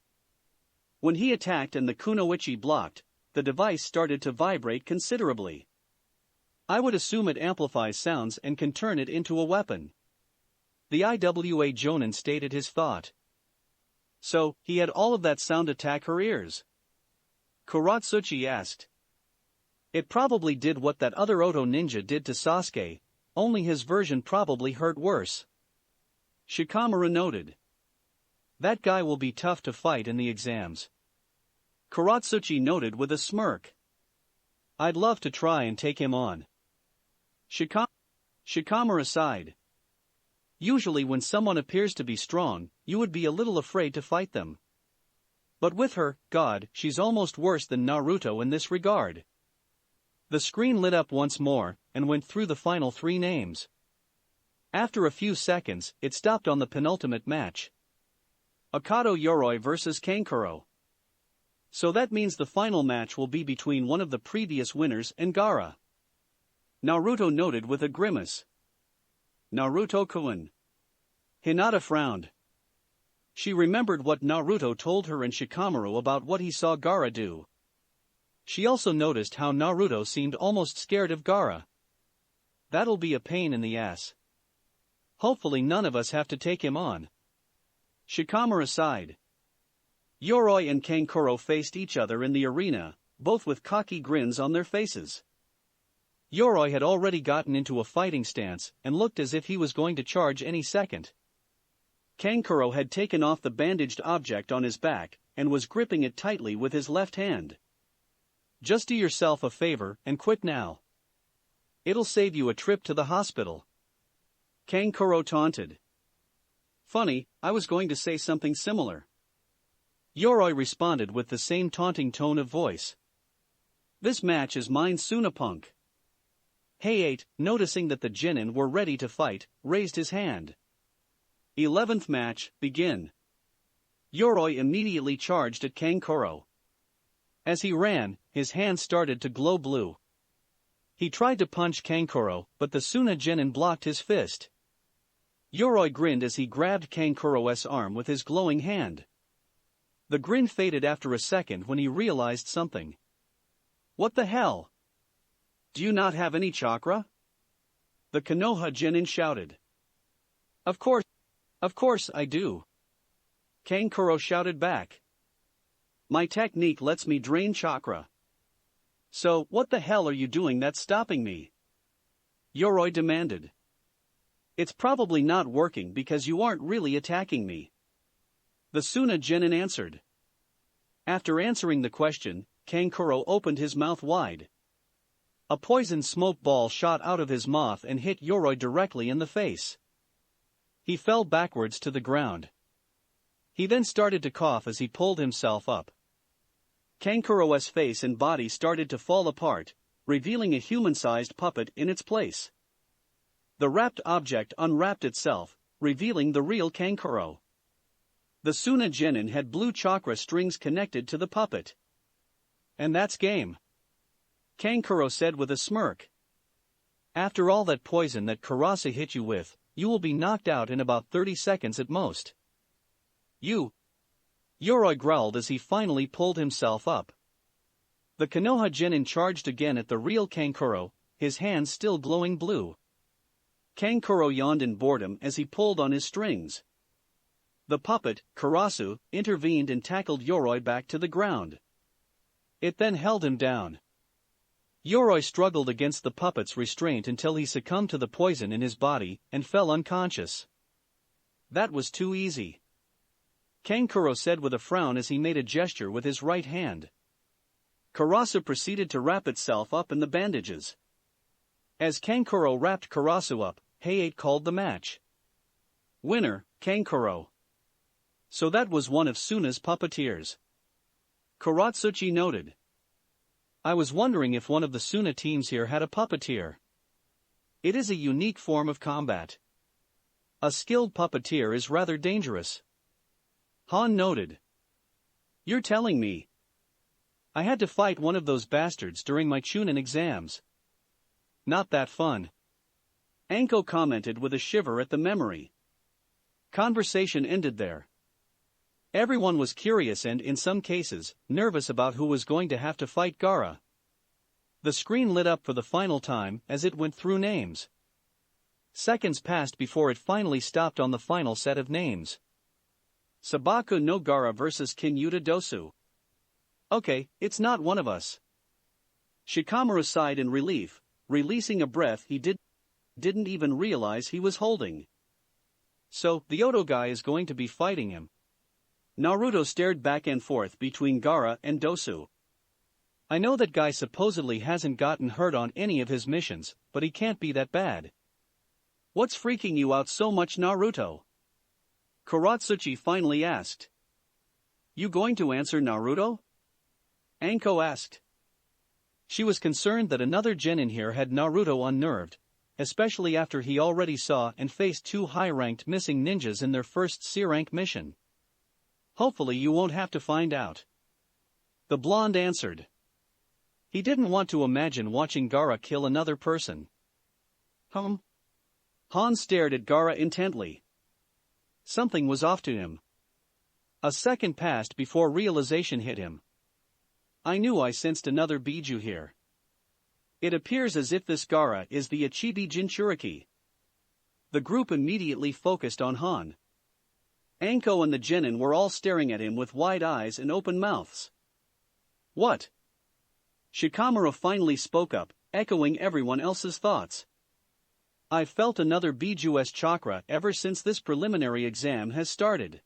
When he attacked and the kunoichi blocked, the device started to vibrate considerably. I would assume it amplifies sounds and can turn it into a weapon. The IWA Jonin stated his thought. So, he had all of that sound attack her ears? Karatsuchi asked. It probably did what that other Oto ninja did to Sasuke, only his version probably hurt worse. Shikamaru noted. That guy will be tough to fight in the exams. Karatsuchi noted with a smirk. I'd love to try and take him on. Shikamaru sighed. Usually when someone appears to be strong, you would be a little afraid to fight them. But with her, God, she's almost worse than Naruto in this regard. The screen lit up once more, and went through the final 3 names. After a few seconds, it stopped on the penultimate match. Akato Yoroi vs Kankuro. So that means the final match will be between one of the previous winners and Gaara. Naruto noted with a grimace. Naruto-kun. Hinata frowned. She remembered what Naruto told her and Shikamaru about what he saw Gaara do. She also noticed how Naruto seemed almost scared of Gaara. That'll be a pain in the ass. Hopefully none of us have to take him on. Shikamaru sighed. Yoroi and Kankuro faced each other in the arena, both with cocky grins on their faces. Yoroi had already gotten into a fighting stance and looked as if he was going to charge any second. Kankuro had taken off the bandaged object on his back and was gripping it tightly with his left hand. Just do yourself a favor and quit now. It'll save you a trip to the hospital. Kankuro taunted. Funny, I was going to say something similar. Yoroi responded with the same taunting tone of voice. This match is mine, Sunapunk. Hayate, noticing that the genin were ready to fight, raised his hand. 11th match, begin. Yoroi immediately charged at Kankuro. As he ran, his hand started to glow blue. He tried to punch Kankuro, but the Suna genin blocked his fist. Yoroi grinned as he grabbed Kankuro's arm with his glowing hand. The grin faded after a second when he realized something. What the hell? Do you not have any chakra? The Konoha genin shouted. Of course I do. Kankuro shouted back. My technique lets me drain chakra. So, what the hell are you doing that's stopping me? Yoroi demanded. It's probably not working because you aren't really attacking me. The Suna genin answered. After answering the question, Kankuro opened his mouth wide. A poison smoke ball shot out of his mouth and hit Yoroi directly in the face. He fell backwards to the ground. He then started to cough as he pulled himself up. Kankuro's face and body started to fall apart, revealing a human-sized puppet in its place. The wrapped object unwrapped itself, revealing the real Kankuro. The Suna genin had blue chakra strings connected to the puppet. And that's game. Kankuro said with a smirk. After all that poison that Karasa hit you with, you will be knocked out in about 30 seconds at most. Yoroi growled as he finally pulled himself up. The Konoha genin charged again at the real Kankuro, his hands still glowing blue. Kankuro yawned in boredom as he pulled on his strings. The puppet, Karasu, intervened and tackled Yoroi back to the ground. It then held him down. Yoroi struggled against the puppet's restraint until he succumbed to the poison in his body and fell unconscious. That was too easy. Kankuro said with a frown as he made a gesture with his right hand. Karasu proceeded to wrap itself up in the bandages. As Kankuro wrapped Karasu up, Hayate called the match. Winner, Kankuro. So that was one of Suna's puppeteers. Karatsuchi noted. I was wondering if one of the Suna teams here had a puppeteer. It is a unique form of combat. A skilled puppeteer is rather dangerous. Han noted. You're telling me. I had to fight one of those bastards during my Chunin exams. Not that fun. Anko commented with a shiver at the memory. Conversation ended there. Everyone was curious and, in some cases, nervous about who was going to have to fight Gaara. The screen lit up for the final time as it went through names. Seconds passed before it finally stopped on the final set of names. Sabaku no Gaara vs Kinyuta Dosu. Okay, it's not one of us. Shikamaru sighed in relief, releasing a breath he didn't even realize he was holding. So, the Oto guy is going to be fighting him. Naruto stared back and forth between Gaara and Dosu. I know that guy supposedly hasn't gotten hurt on any of his missions, but he can't be that bad. What's freaking you out so much, Naruto? Karatsuchi finally asked. You going to answer, Naruto? Anko asked. She was concerned that another genin here had Naruto unnerved, especially after he already saw and faced two high-ranked missing ninjas in their first C-rank mission. Hopefully you won't have to find out. The blonde answered. He didn't want to imagine watching Gaara kill another person. Han stared at Gaara intently. Something was off to him. A second passed before realization hit him. I knew I sensed another Biju here. It appears as if this Gaara is the Ichibi Jinchuriki. The group immediately focused on Han. Anko and the genin were all staring at him with wide eyes and open mouths. What? Shikamaru finally spoke up, echoing everyone else's thoughts. I've felt another Biju's chakra ever since this preliminary exam has started.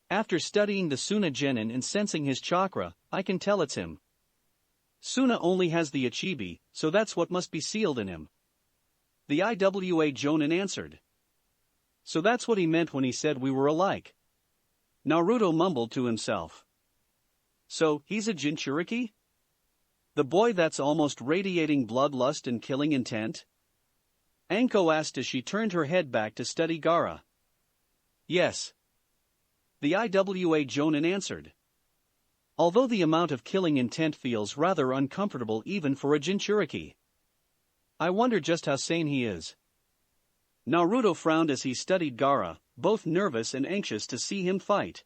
After studying the Suna genin and sensing his chakra, I can tell it's him. Suna only has the Ichibi, so that's what must be sealed in him. The Iwa Jonin answered. So that's what he meant when he said we were alike. Naruto mumbled to himself. So, he's a Jinchuriki? The boy that's almost radiating bloodlust and killing intent? Anko asked as she turned her head back to study Gaara. Yes. The Iwa Jonin answered. Although the amount of killing intent feels rather uncomfortable even for a Jinchuriki. I wonder just how sane he is. Naruto frowned as he studied Gaara, both nervous and anxious to see him fight.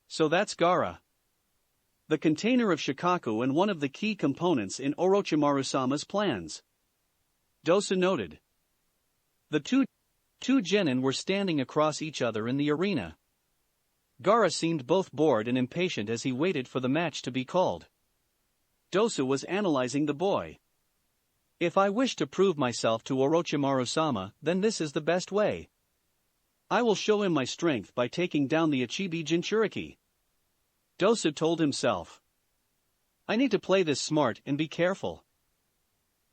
So that's Gaara. The container of Shikaku and one of the key components in Orochimaru-sama's plans. Dosu noted. The two genin were standing across each other in the arena. Gaara seemed both bored and impatient as he waited for the match to be called. Dosu was analyzing the boy. If I wish to prove myself to Orochimaru-sama, then this is the best way. I will show him my strength by taking down the Ichibi Jinchuriki. Dosu told himself. I need to play this smart and be careful.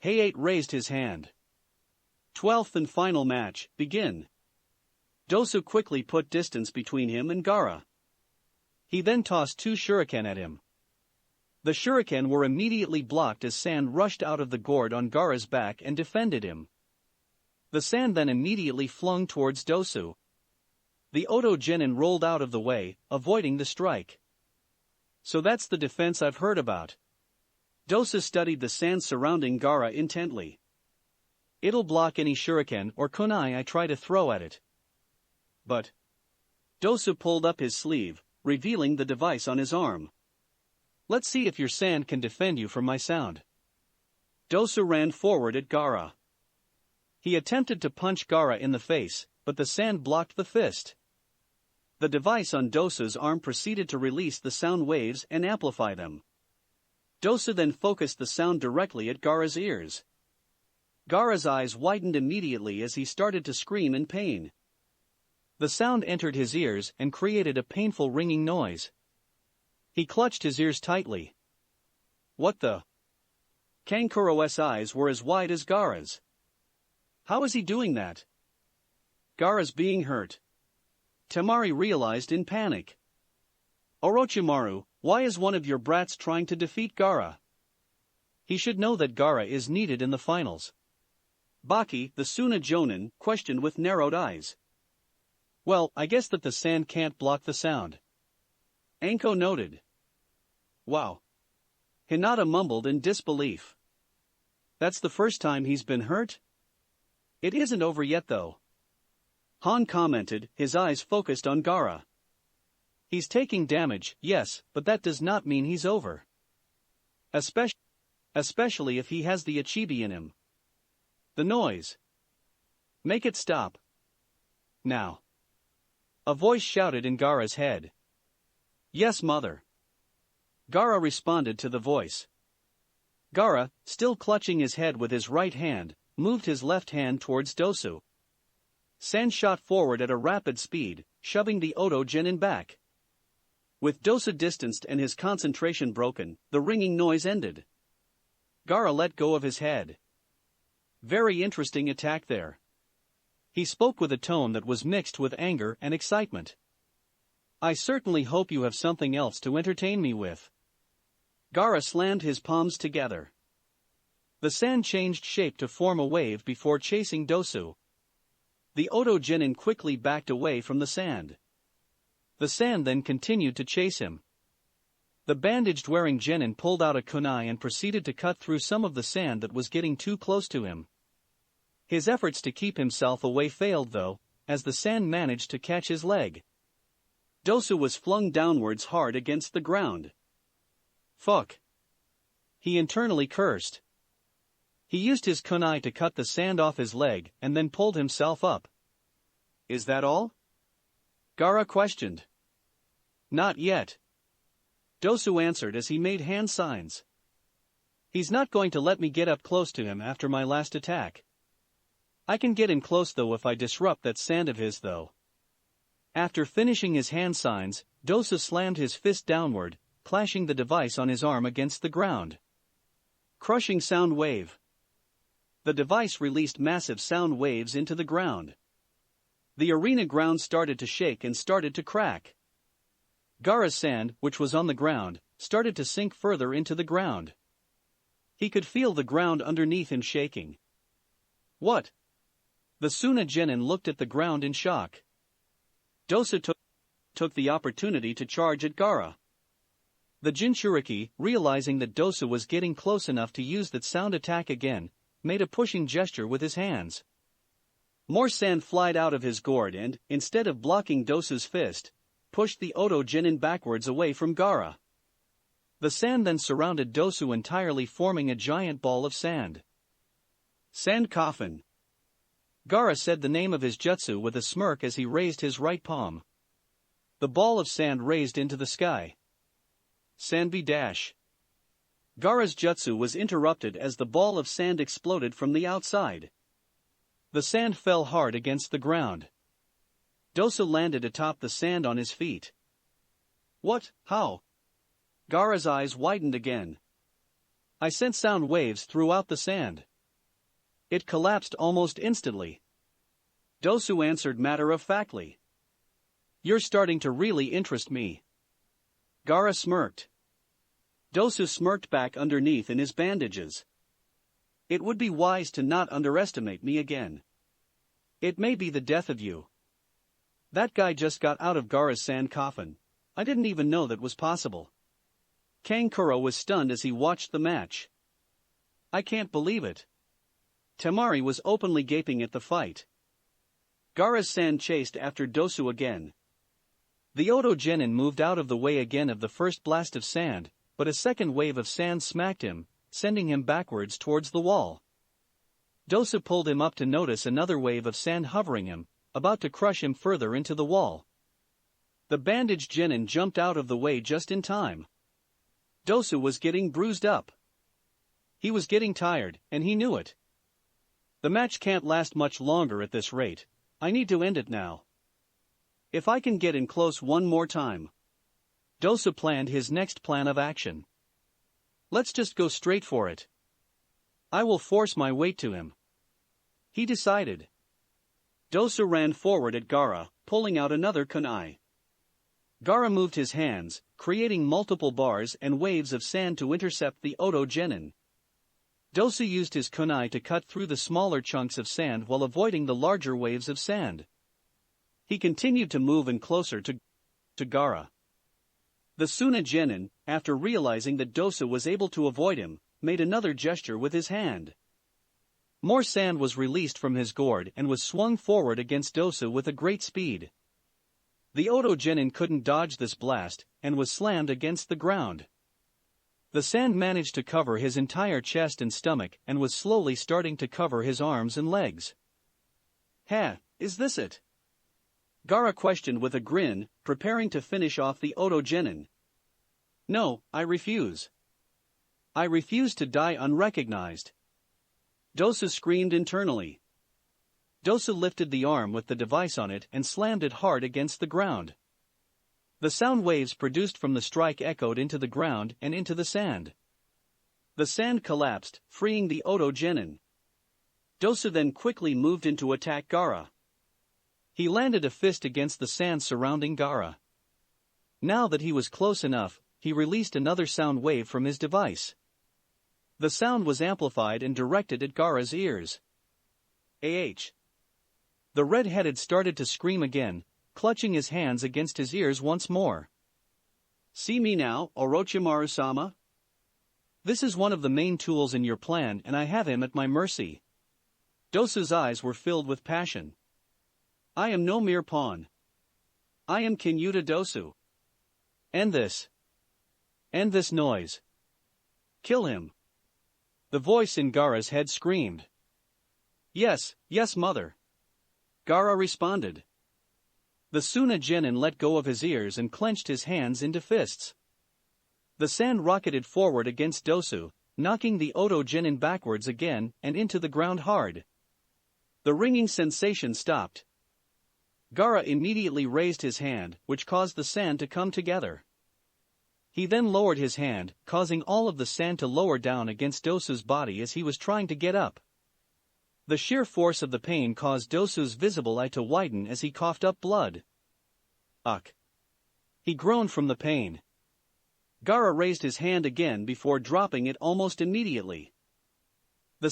Hayate raised his hand. 12th and final match, begin. Dosu quickly put distance between him and Gaara. He then tossed two shuriken at him. The shuriken were immediately blocked as sand rushed out of the gourd on Gaara's back and defended him. The sand then immediately flung towards Dosu. The Oto genin rolled out of the way, avoiding the strike. So that's the defense I've heard about. Dosu studied the sand surrounding Gaara intently. It'll block any shuriken or kunai I try to throw at it. But Dosu pulled up his sleeve, revealing the device on his arm. Let's see if your sand can defend you from my sound. Dosu ran forward at Gaara. He attempted to punch Gaara in the face, but the sand blocked the fist. The device on Dosu's arm proceeded to release the sound waves and amplify them. Dosu then focused the sound directly at Gaara's ears. Gaara's eyes widened immediately as he started to scream in pain. The sound entered his ears and created a painful ringing noise. He clutched his ears tightly. What the? Kankuro's eyes were as wide as Gaara's. How is he doing that? Gaara's being hurt. Temari realized in panic. Orochimaru, why is one of your brats trying to defeat Gaara? He should know that Gaara is needed in the finals. Baki, the Suna Jonin, questioned with narrowed eyes. Well, I guess that the sand can't block the sound. Anko noted. Wow. Hinata mumbled in disbelief. That's the first time he's been hurt? It isn't over yet though. Han commented, his eyes focused on Gaara. He's taking damage, yes, but that does not mean he's over. Especially if he has the Ichibi in him. The noise. Make it stop. Now. A voice shouted in Gaara's head. Yes, mother. Gaara responded to the voice. Gaara, still clutching his head with his right hand, moved his left hand towards Dosu. Sand shot forward at a rapid speed, shoving the Oto Genin back. With Dosu distanced and his concentration broken, the ringing noise ended. Gaara let go of his head. Very interesting attack there. He spoke with a tone that was mixed with anger and excitement. I certainly hope you have something else to entertain me with. Gaara slammed his palms together. The sand changed shape to form a wave before chasing Dosu. The Oto Genin quickly backed away from the sand. The sand then continued to chase him. The bandaged-wearing Genin pulled out a kunai and proceeded to cut through some of the sand that was getting too close to him. His efforts to keep himself away failed though, as the sand managed to catch his leg. Dosu was flung downwards hard against the ground. Fuck. He internally cursed. He used his kunai to cut the sand off his leg and then pulled himself up. Is that all? Gaara questioned. Not yet. Dosu answered as he made hand signs. He's not going to let me get up close to him after my last attack. I can get in close though if I disrupt that sand of his though. After finishing his hand signs, Dosu slammed his fist downward, clashing the device on his arm against the ground. Crushing sound wave. The device released massive sound waves into the ground. The arena ground started to shake and started to crack. Gaara's sand, which was on the ground, started to sink further into the ground. He could feel the ground underneath him shaking. What? The Suna Genin looked at the ground in shock. Dosu took the opportunity to charge at Gaara. The Jinchuriki, realizing that Dosu was getting close enough to use that sound attack again, made a pushing gesture with his hands. More sand flied out of his gourd and, instead of blocking Dosu's fist, pushed the Oto Genin backwards away from Gaara. The sand then surrounded Dosu entirely, forming a giant ball of sand. Sand coffin. Gaara said the name of his jutsu with a smirk as he raised his right palm. The ball of sand raised into the sky. Sandby dash. Gaara's jutsu was interrupted as the ball of sand exploded from the outside. The sand fell hard against the ground. Dosu landed atop the sand on his feet. What? How? Gaara's eyes widened again. I sent sound waves throughout the sand. It collapsed almost instantly. Dosu answered matter-of-factly. You're starting to really interest me. Gaara smirked. Dosu smirked back underneath in his bandages. It would be wise to not underestimate me again. It may be the death of you. That guy just got out of Gaara's sand coffin. I didn't even know that was possible. Kankuro was stunned as he watched the match. I can't believe it. Temari was openly gaping at the fight. Gaara's sand chased after Dosu again. The Oto Genin moved out of the way again of the first blast of sand, but a second wave of sand smacked him, sending him backwards towards the wall. Dosu pulled him up to notice another wave of sand hovering him, about to crush him further into the wall. The bandaged Genin jumped out of the way just in time. Dosu was getting bruised up. He was getting tired, and he knew it. The match can't last much longer at this rate. I need to end it now. If I can get in close one more time. Dosu planned his next plan of action. Let's just go straight for it. I will force my weight to him," he decided. Dosu ran forward at Gaara, pulling out another kunai. Gaara moved his hands, creating multiple bars and waves of sand to intercept the Oto Genin. Dosu used his kunai to cut through the smaller chunks of sand while avoiding the larger waves of sand. He continued to move in closer to Gaara. The Suna Genin, after realizing that Dosu was able to avoid him, made another gesture with his hand. More sand was released from his gourd and was swung forward against Dosu with a great speed. The Oto Genin couldn't dodge this blast, and was slammed against the ground. The sand managed to cover his entire chest and stomach and was slowly starting to cover his arms and legs. "Huh, is this it?" Gaara questioned with a grin, preparing to finish off the Oto Genin. "No, I refuse. I refuse to die unrecognized," Dosu screamed internally. Dosu lifted the arm with the device on it and slammed it hard against the ground. The sound waves produced from the strike echoed into the ground and into the sand. The sand collapsed, freeing the Oto Genin. Dosu then quickly moved in to attack Gaara. He landed a fist against the sand surrounding Gaara. Now that he was close enough, he released another sound wave from his device. The sound was amplified and directed at Gaara's ears. "Ah!" The red-headed started to scream again, clutching his hands against his ears once more. "See me now, Orochimaru-sama? This is one of the main tools in your plan and I have him at my mercy." Dosu's eyes were filled with passion. "I am no mere pawn. I am Kinyuta Dosu. End this. End this noise. Kill him." The voice in Gaara's head screamed. "Yes, yes, mother," Gaara responded. The Suna Genin let go of his ears and clenched his hands into fists. The sand rocketed forward against Dosu, knocking the Oto Genin backwards again and into the ground hard. The ringing sensation stopped. Gaara immediately raised his hand, which caused the sand to come together. He then lowered his hand, causing all of the sand to lower down against Dosu's body as he was trying to get up. The sheer force of the pain caused Dosu's visible eye to widen as he coughed up blood. "Ugh!" He groaned from the pain. Gaara raised his hand again before dropping it almost immediately. The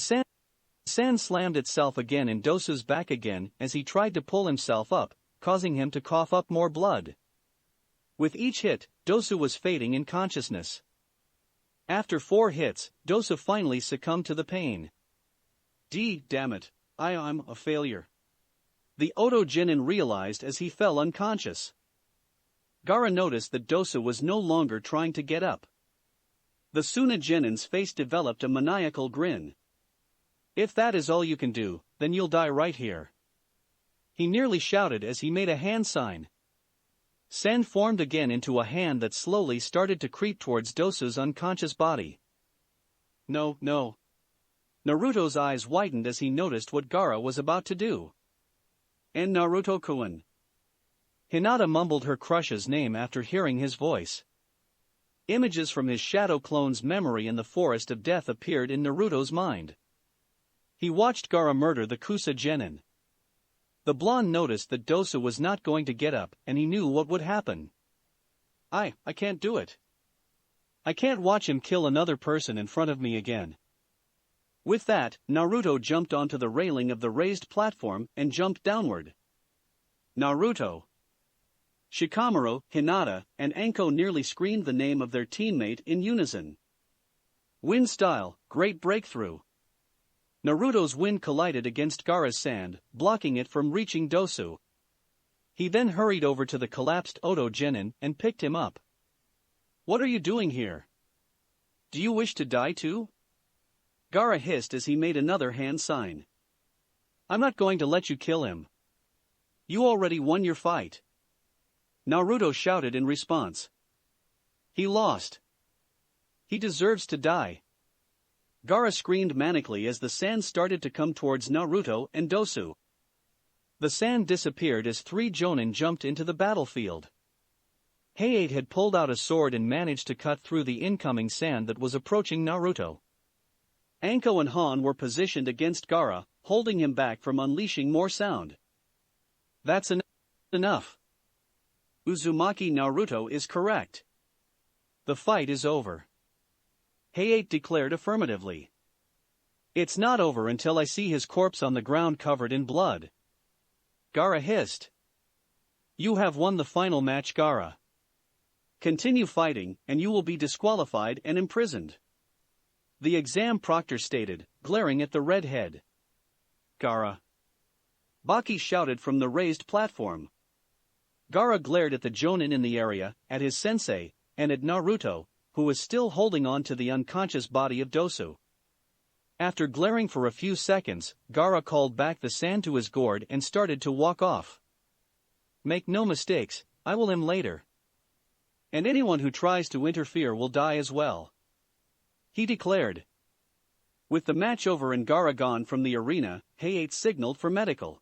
sand slammed itself again in Dosu's back again as he tried to pull himself up, causing him to cough up more blood. With each hit, Dosu was fading in consciousness. After 4 hits, Dosu finally succumbed to the pain. Damn it, I'm a failure," the Oto Genin realized as he fell unconscious. Gaara noticed that Dosu was no longer trying to get up. The Suna Genin's face developed a maniacal grin. "If that is all you can do, then you'll die right here," he nearly shouted as he made a hand sign. Sand formed again into a hand that slowly started to creep towards Dosu's unconscious body. No. Naruto's eyes widened as he noticed what Gaara was about to do. "And Naruto-kun." Hinata mumbled her crush's name after hearing his voice. Images from his shadow clone's memory in the forest of death appeared in Naruto's mind. He watched Gaara murder the Kusa Genin. The blonde noticed that Dosu was not going to get up and he knew what would happen. I can't do it. I can't watch him kill another person in front of me again." With that, Naruto jumped onto the railing of the raised platform and jumped downward. Naruto, Shikamaru, Hinata, and Anko nearly screamed the name of their teammate in unison. Wind style, great breakthrough. Naruto's wind collided against Gaara's sand, blocking it from reaching Dosu. He then hurried over to the collapsed Oto Genin and picked him up. "What are you doing here? Do you wish to die too?" Gaara hissed as he made another hand sign. "I'm not going to let you kill him. You already won your fight," Naruto shouted in response. "He lost. He deserves to die." Gaara screamed manically as the sand started to come towards Naruto and Dosu. The sand disappeared as 3 Jonin jumped into the battlefield. Hayate had pulled out a sword and managed to cut through the incoming sand that was approaching Naruto. Anko and Han were positioned against Gaara, holding him back from unleashing more sound. That's enough. Uzumaki Naruto is correct. The fight is over. Hayate declared affirmatively. It's not over until I see his corpse on the ground covered in blood. Gaara hissed. You have won the final match, Gaara. Continue fighting, and you will be disqualified and imprisoned. The exam proctor stated, glaring at the redhead. Gaara. Baki shouted from the raised platform. Gaara glared at the jonin in the area, at his sensei, and at Naruto, who was still holding on to the unconscious body of Dosu. After glaring for a few seconds, Gaara called back the sand to his gourd and started to walk off. Make no mistakes, I will him later. And anyone who tries to interfere will die as well. He declared. With the match over and Gaara gone from the arena, Hayate signaled for medical.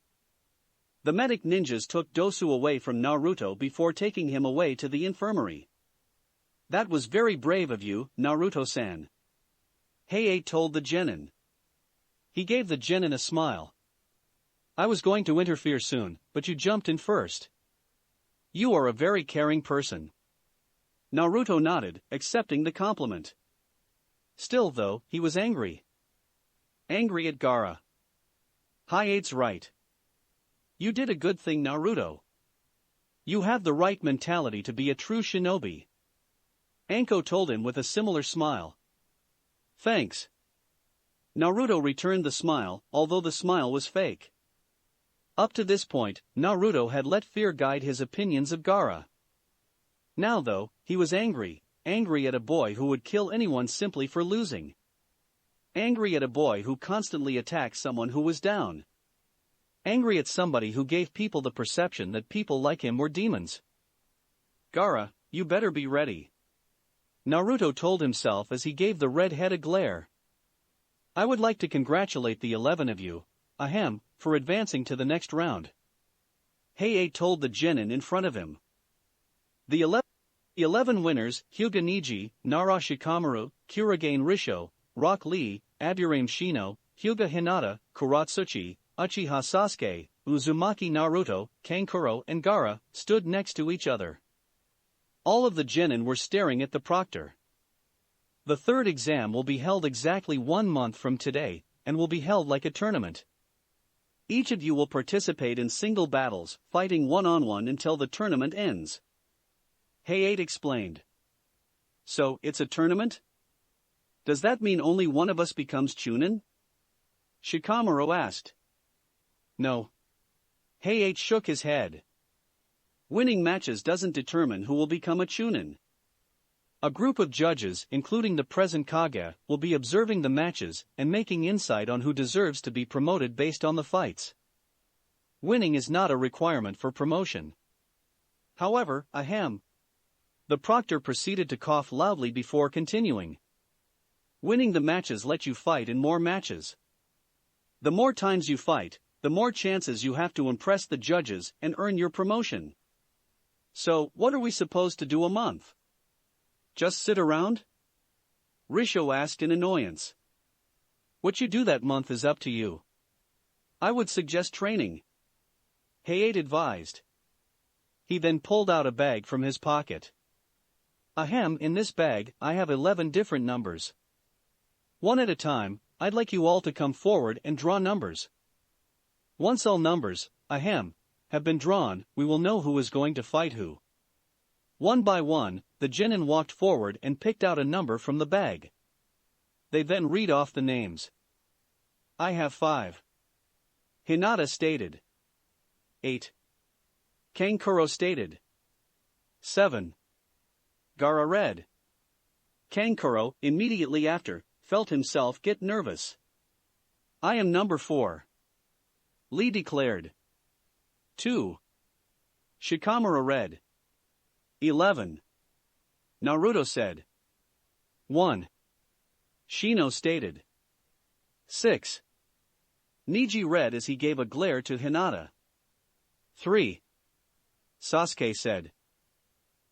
The medic ninjas took Dosu away from Naruto before taking him away to the infirmary. That was very brave of you, Naruto-san. Hayate told the genin. He gave the genin a smile. I was going to interfere soon, but you jumped in first. You are a very caring person. Naruto nodded, accepting the compliment. Still though, he was angry. Angry at Gaara. Hayate's right. You did a good thing, Naruto. You have the right mentality to be a true shinobi. Anko told him with a similar smile. Thanks. Naruto returned the smile, although the smile was fake. Up to this point, Naruto had let fear guide his opinions of Gaara. Now though, he was angry at a boy who would kill anyone simply for losing. Angry at a boy who constantly attacked someone who was down. Angry at somebody who gave people the perception that people like him were demons. Gaara, you better be ready. Naruto told himself as he gave the redhead a glare. I would like to congratulate the 11 of you, ahem, for advancing to the next round. Hayate told the genin in front of him. The 11 winners, Hyuga Niji, Nara Shikamaru, Kuragain Risho, Rock Lee, Aburame Shino, Hyuga Hinata, Karatsuchi, Uchiha Sasuke, Uzumaki Naruto, Kankuro and Gaara, stood next to each other. All of the genin were staring at the proctor. The third exam will be held exactly 1 month from today, and will be held like a tournament. Each of you will participate in single battles, fighting one-on-one until the tournament ends. Hayate explained. So, it's a tournament? Does that mean only one of us becomes Chunin? Shikamaru asked. No. Hayate shook his head. Winning matches doesn't determine who will become a Chunin. A group of judges, including the present Kage, will be observing the matches and making insight on who deserves to be promoted based on the fights. Winning is not a requirement for promotion. However, ahem. The proctor proceeded to cough loudly before continuing. Winning the matches let you fight in more matches. The more times you fight, the more chances you have to impress the judges and earn your promotion. So, what are we supposed to do a month? Just sit around? Risho asked in annoyance. What you do that month is up to you. I would suggest training. Hayate advised. He then pulled out a bag from his pocket. Ahem, in this bag, I have 11 different numbers. One at a time, I'd like you all to come forward and draw numbers. Once all numbers, ahem, have been drawn, we will know who is going to fight who. One by one, the genin walked forward and picked out a number from the bag. They then read off the names. I have 5. Hinata stated. 8. Kankuro stated. 7. Gaara read. Kankuro, immediately after, felt himself get nervous. I am number 4. Lee declared. 2. Shikamaru read. 11. Naruto said. 1. Shino stated. 6. Niji read as he gave a glare to Hinata. 3. Sasuke said.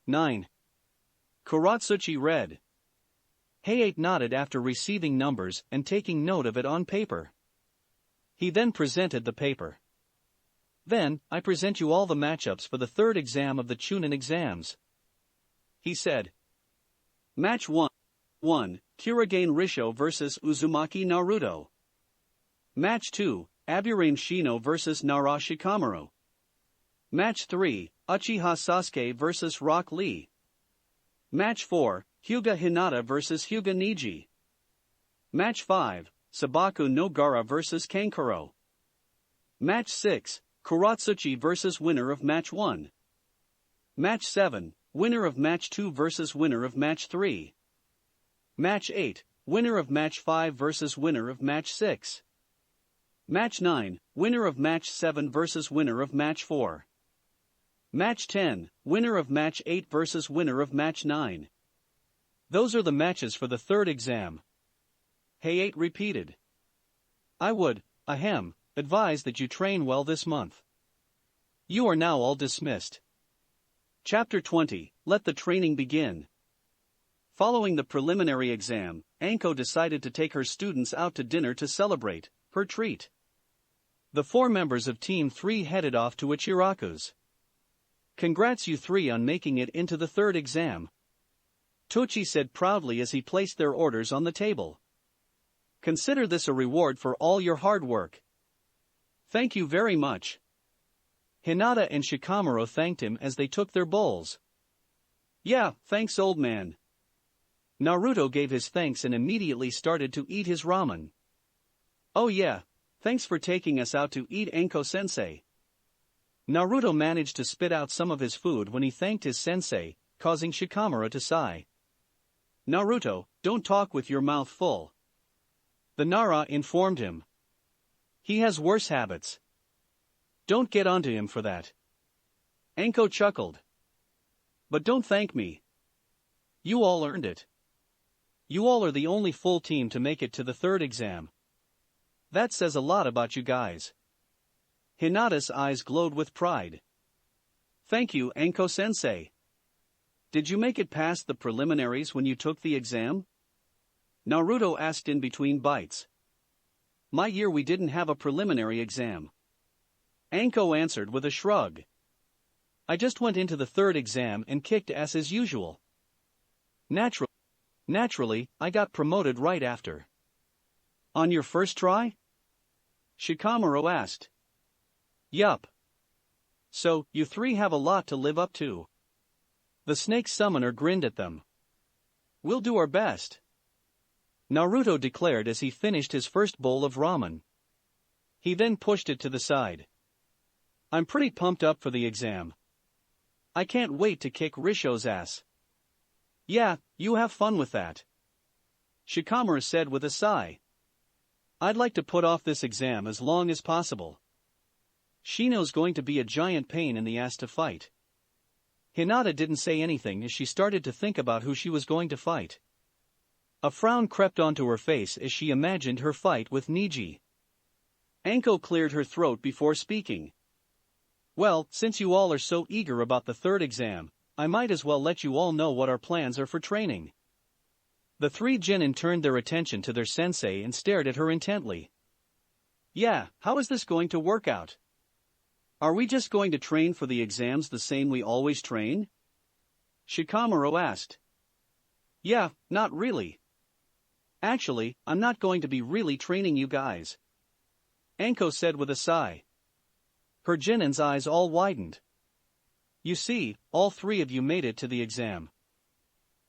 9. Karatsuchi read. Hayate nodded after receiving numbers and taking note of it on paper. He then presented the paper. Then, I present you all the matchups for the third exam of the Chunin exams. He said. Match 1. 1. Kurogane Risho vs Uzumaki Naruto. Match 2. Aburame Shino vs Nara Shikamaru. Match 3. Uchiha Sasuke vs Rock Lee. Match 4. Hyuga Hinata vs Hyuga Neji. Match 5. Sabaku no Gaara vs Kankuro. Match 6. Karatsuchi vs winner of Match 1. Match 7. Winner of Match 2 vs winner of Match 3. Match 8. Winner of Match 5 vs winner of Match 6. Match 9. Winner of Match 7 vs winner of Match 4. Match 10. Winner of Match 8 vs winner of Match 9. Those are the matches for the third exam. Hayate repeated. I would, advise that you train well this month. You are now all dismissed. Chapter 20, Let the Training Begin. Following the preliminary exam, Anko decided to take her students out to dinner to celebrate her treat. The 4 members of Team 3 headed off to Ichiraku's. Congrats you 3 on making it into the third exam. Tochi said proudly as he placed their orders on the table. Consider this a reward for all your hard work. Thank you very much. Hinata and Shikamaru thanked him as they took their bowls. Yeah, thanks old man. Naruto gave his thanks and immediately started to eat his ramen. Oh yeah, thanks for taking us out to eat Anko-sensei. Naruto managed to spit out some of his food when he thanked his sensei, causing Shikamaru to sigh. Naruto, don't talk with your mouth full. The Nara informed him. He has worse habits. Don't get onto him for that. Anko chuckled. But don't thank me. You all earned it. You all are the only full team to make it to the third exam. That says a lot about you guys. Hinata's eyes glowed with pride. Thank you, Anko-sensei. Did you make it past the preliminaries when you took the exam? Naruto asked in between bites. My year we didn't have a preliminary exam. Anko answered with a shrug. I just went into the third exam and kicked ass as usual. Naturally, I got promoted right after. On your first try? Shikamaru asked. Yup. So, you 3 have a lot to live up to. The snake summoner grinned at them. We'll do our best. Naruto declared as he finished his first bowl of ramen. He then pushed it to the side. I'm pretty pumped up for the exam. I can't wait to kick Risho's ass. Yeah, you have fun with that. Shikamaru said with a sigh. I'd like to put off this exam as long as possible. Shino's going to be a giant pain in the ass to fight. Hinata didn't say anything as she started to think about who she was going to fight. A frown crept onto her face as she imagined her fight with Neji. Anko cleared her throat before speaking. Well, since you all are so eager about the third exam, I might as well let you all know what our plans are for training. The 3 genin turned their attention to their sensei and stared at her intently. Yeah, how is this going to work out? Are we just going to train for the exams the same we always train? Shikamaru asked. Yeah, not really. Actually, I'm not going to be really training you guys. Anko said with a sigh. Her genin's eyes all widened. You see, all 3 of you made it to the exam.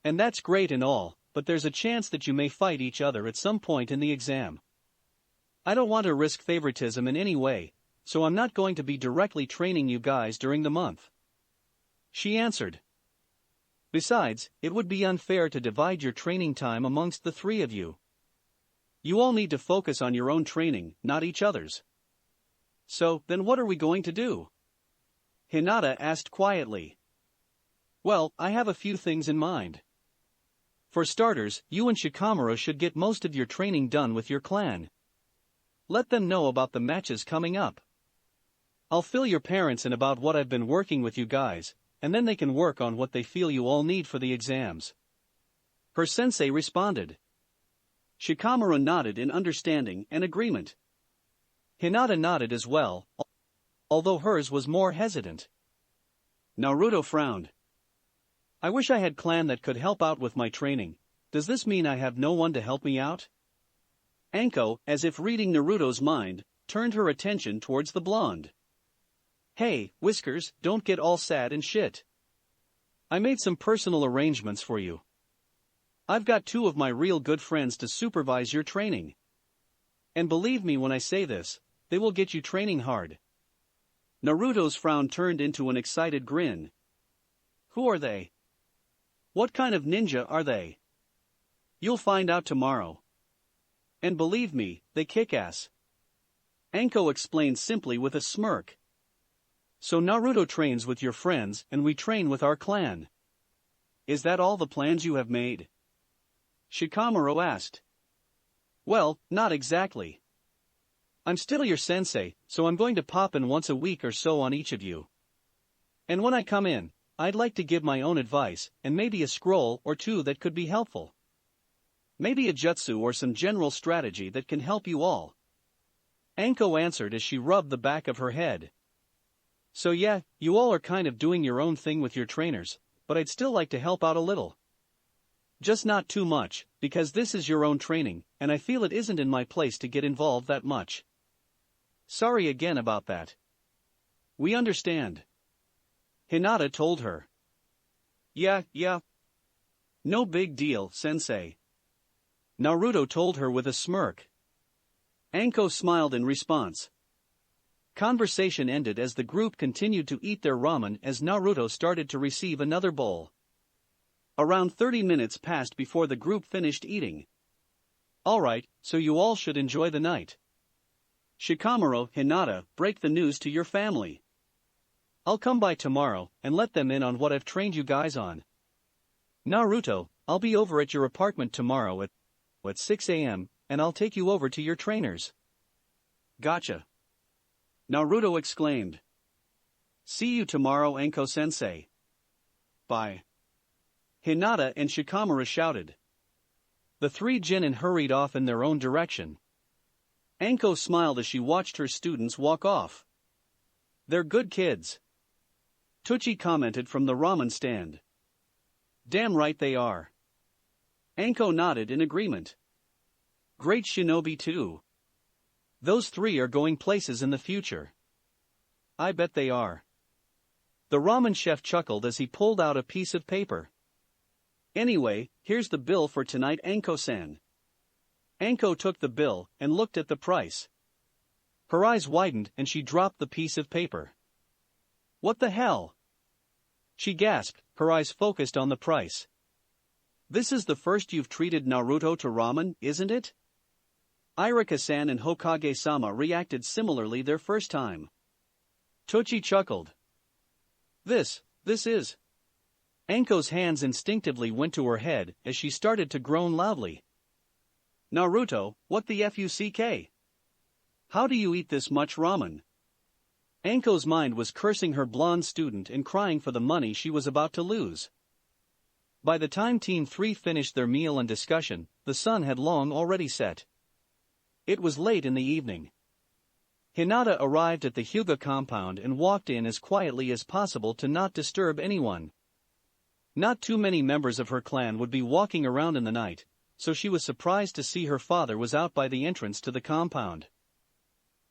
And that's great and all, but there's a chance that you may fight each other at some point in the exam. I don't want to risk favoritism in any way, so I'm not going to be directly training you guys during the month. She answered. Besides, it would be unfair to divide your training time amongst the 3 of you. You all need to focus on your own training, not each other's. So, then what are we going to do? Hinata asked quietly. Well, I have a few things in mind. For starters, you and Shikamaru should get most of your training done with your clan. Let them know about the matches coming up. I'll fill your parents in about what I've been working with you guys, and then they can work on what they feel you all need for the exams. her sensei responded. Shikamaru nodded in understanding and agreement. Hinata nodded as well, although hers was more hesitant. Naruto frowned. I wish I had clan that could help out with my training. Does this mean I have no one to help me out? Anko, as if reading Naruto's mind, turned her attention towards the blonde. Hey, Whiskers, don't get all sad and shit. I made some personal arrangements for you. I've got 2 of my real good friends to supervise your training. And believe me when I say this, they will get you training hard. Naruto's frown turned into an excited grin. Who are they? What kind of ninja are they? You'll find out tomorrow. And believe me, they kick ass. Anko explained simply with a smirk. So Naruto trains with your friends and we train with our clan. Is that all the plans you have made? Shikamaru asked. Well, not exactly. I'm still your sensei, so I'm going to pop in once a week or so on each of you. And when I come in, I'd like to give my own advice, and maybe a scroll or 2 that could be helpful. Maybe a jutsu or some general strategy that can help you all. Anko answered as she rubbed the back of her head. So yeah, you all are kind of doing your own thing with your trainers, but I'd still like to help out a little. Just not too much, because this is your own training, and I feel it isn't in my place to get involved that much. Sorry again about that. We understand. Hinata told her. Yeah. No big deal, sensei. Naruto told her with a smirk. Anko smiled in response. Conversation ended as the group continued to eat their ramen as Naruto started to receive another bowl. Around 30 minutes passed before the group finished eating. Alright, so you all should enjoy the night. Shikamaru, Hinata, break the news to your family. I'll come by tomorrow and let them in on what I've trained you guys on. Naruto, I'll be over at your apartment tomorrow at 6 a.m., and I'll take you over to your trainers. Gotcha. Naruto exclaimed. See you tomorrow, Anko-sensei. Bye. Hinata and Shikamaru shouted. The 3 genin hurried off in their own direction. Anko smiled as she watched her students walk off. They're good kids. Tucci commented from the ramen stand. Damn right they are. Anko nodded in agreement. Great Shinobi too. Those 3 are going places in the future. I bet they are. The ramen chef chuckled as he pulled out a piece of paper. Anyway, here's the bill for tonight, Anko-san. Anko took the bill and looked at the price. Her eyes widened and she dropped the piece of paper. What the hell? She gasped, her eyes focused on the price. This is the first you've treated Naruto to ramen, isn't it? Irika-san and Hokage-sama reacted similarly their first time. Tochi chuckled. This is... Anko's hands instinctively went to her head as she started to groan loudly. Naruto, what the fuck? How do you eat this much ramen? Anko's mind was cursing her blonde student and crying for the money she was about to lose. By the time Team 3 finished their meal and discussion, the sun had long already set. It was late in the evening. Hinata arrived at the Hyuga compound and walked in as quietly as possible to not disturb anyone. Not too many members of her clan would be walking around in the night, so she was surprised to see her father was out by the entrance to the compound.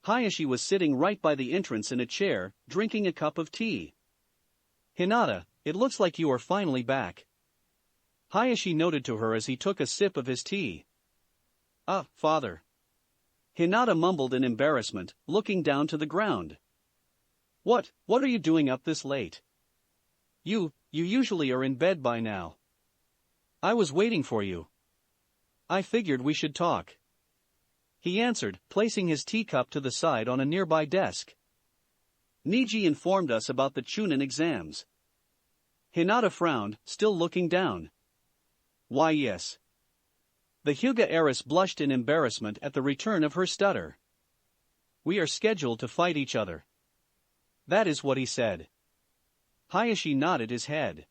Hayashi was sitting right by the entrance in a chair, drinking a cup of tea. Hinata, it looks like you are finally back. Hayashi noted to her as he took a sip of his tea. Father. Hinata mumbled in embarrassment, looking down to the ground. What are you doing up this late? You usually are in bed by now. I was waiting for you. I figured we should talk. He answered, placing his teacup to the side on a nearby desk. Niji informed us about the Chunin exams. Hinata frowned, still looking down. Why yes. The Hyuga heiress blushed in embarrassment at the return of her stutter. We are scheduled to fight each other. That is what he said. Hayashi nodded his head.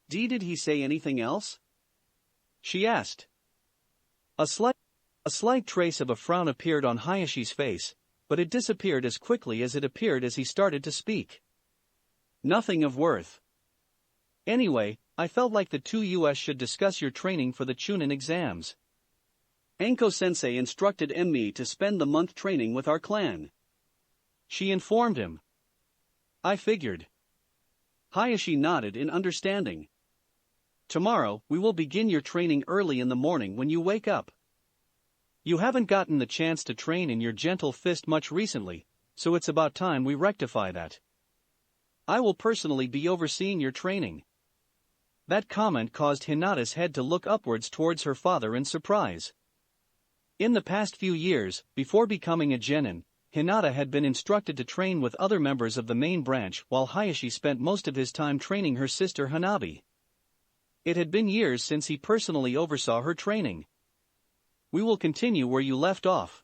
Did he say anything else? she asked. A slight trace of a frown appeared on Hayashi's face, but it disappeared as quickly as it appeared as he started to speak. Nothing of worth. Anyway, I felt like the two US should discuss your training for the Chunin exams. Anko-sensei instructed me to spend the month training with our clan. She informed him. I figured. Hayashi nodded in understanding. Tomorrow, we will begin your training early in the morning when you wake up. You haven't gotten the chance to train in your gentle fist much recently, so it's about time we rectify that. I will personally be overseeing your training. That comment caused Hinata's head to look upwards towards her father in surprise. In the past few years, before becoming a genin, Hinata had been instructed to train with other members of the main branch while Hayashi spent most of his time training her sister Hanabi. It had been years since he personally oversaw her training. We will continue where you left off.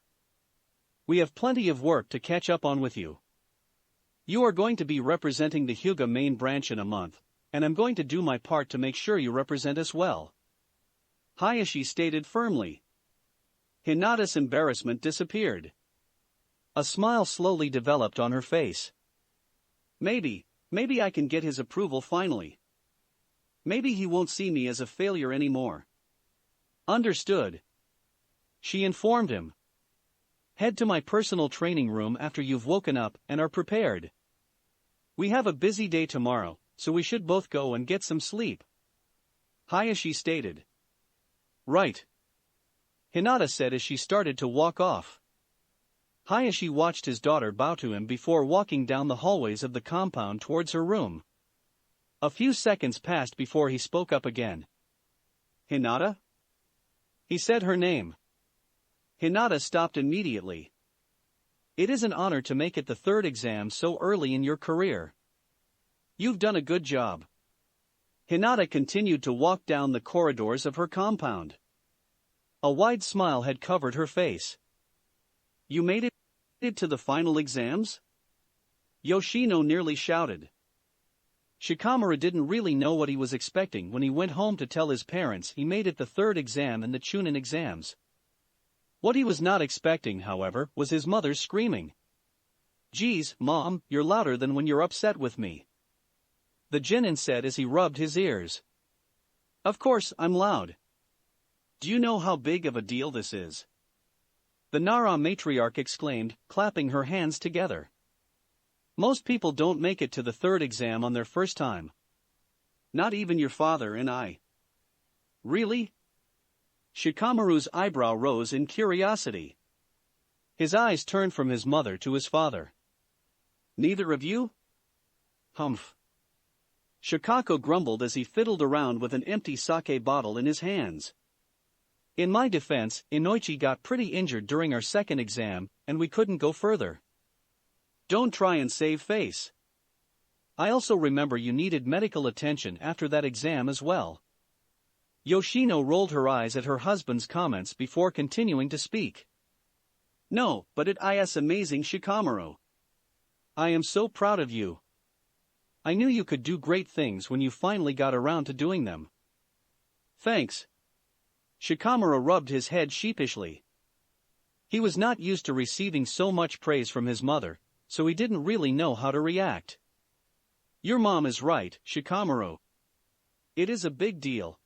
We have plenty of work to catch up on with you. You are going to be representing the Hyuga main branch in a month, and I'm going to do my part to make sure you represent us well. Hayashi stated firmly. Hinata's embarrassment disappeared. A smile slowly developed on her face. Maybe I can get his approval finally. Maybe he won't see me as a failure anymore. Understood. She informed him. Head to my personal training room after you've woken up and are prepared. We have a busy day tomorrow, so we should both go and get some sleep. Hayashi stated. Right. Hinata said as she started to walk off. Hayashi watched his daughter bow to him before walking down the hallways of the compound towards her room. A few seconds passed before he spoke up again. Hinata? He said her name. Hinata stopped immediately. It is an honor to make it the third exam so early in your career. You've done a good job. Hinata continued to walk down the corridors of her compound. A wide smile had covered her face. You made it to the final exams? Yoshino nearly shouted. Shikamaru didn't really know what he was expecting when he went home to tell his parents he made it the third exam in the Chunin exams. What he was not expecting, however, was his mother's screaming. Geez, Mom, you're louder than when you're upset with me. The genin said as he rubbed his ears. Of course, I'm loud. Do you know how big of a deal this is? The Nara matriarch exclaimed, clapping her hands together. Most people don't make it to the third exam on their first time. Not even your father and I. Really? Shikamaru's eyebrow rose in curiosity. His eyes turned from his mother to his father. Neither of you? Humph. Shikako grumbled as he fiddled around with an empty sake bottle in his hands. In my defense, Inoichi got pretty injured during our second exam, and we couldn't go further. Don't try and save face. I also remember you needed medical attention after that exam as well. Yoshino rolled her eyes at her husband's comments before continuing to speak. No, but it is amazing, Shikamaru. I am so proud of you. I knew you could do great things when you finally got around to doing them. Thanks. Shikamaru rubbed his head sheepishly. He was not used to receiving so much praise from his mother, so he didn't really know how to react. Your mom is right, Shikamaru. It is a big deal.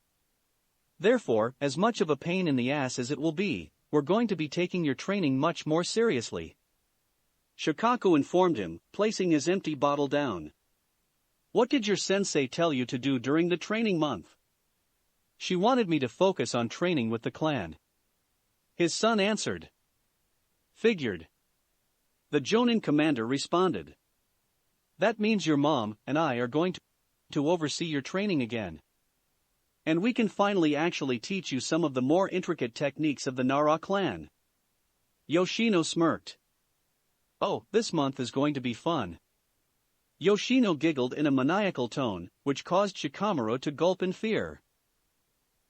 Therefore, as much of a pain in the ass as it will be, we're going to be taking your training much more seriously. Shikako informed him, placing his empty bottle down. What did your sensei tell you to do during the training month? She wanted me to focus on training with the clan. His son answered. Figured. The Jonin commander responded. That means your mom and I are going to oversee your training again. And we can finally actually teach you some of the more intricate techniques of the Nara clan. Yoshino smirked. Oh, this month is going to be fun. Yoshino giggled in a maniacal tone, which caused Shikamaru to gulp in fear.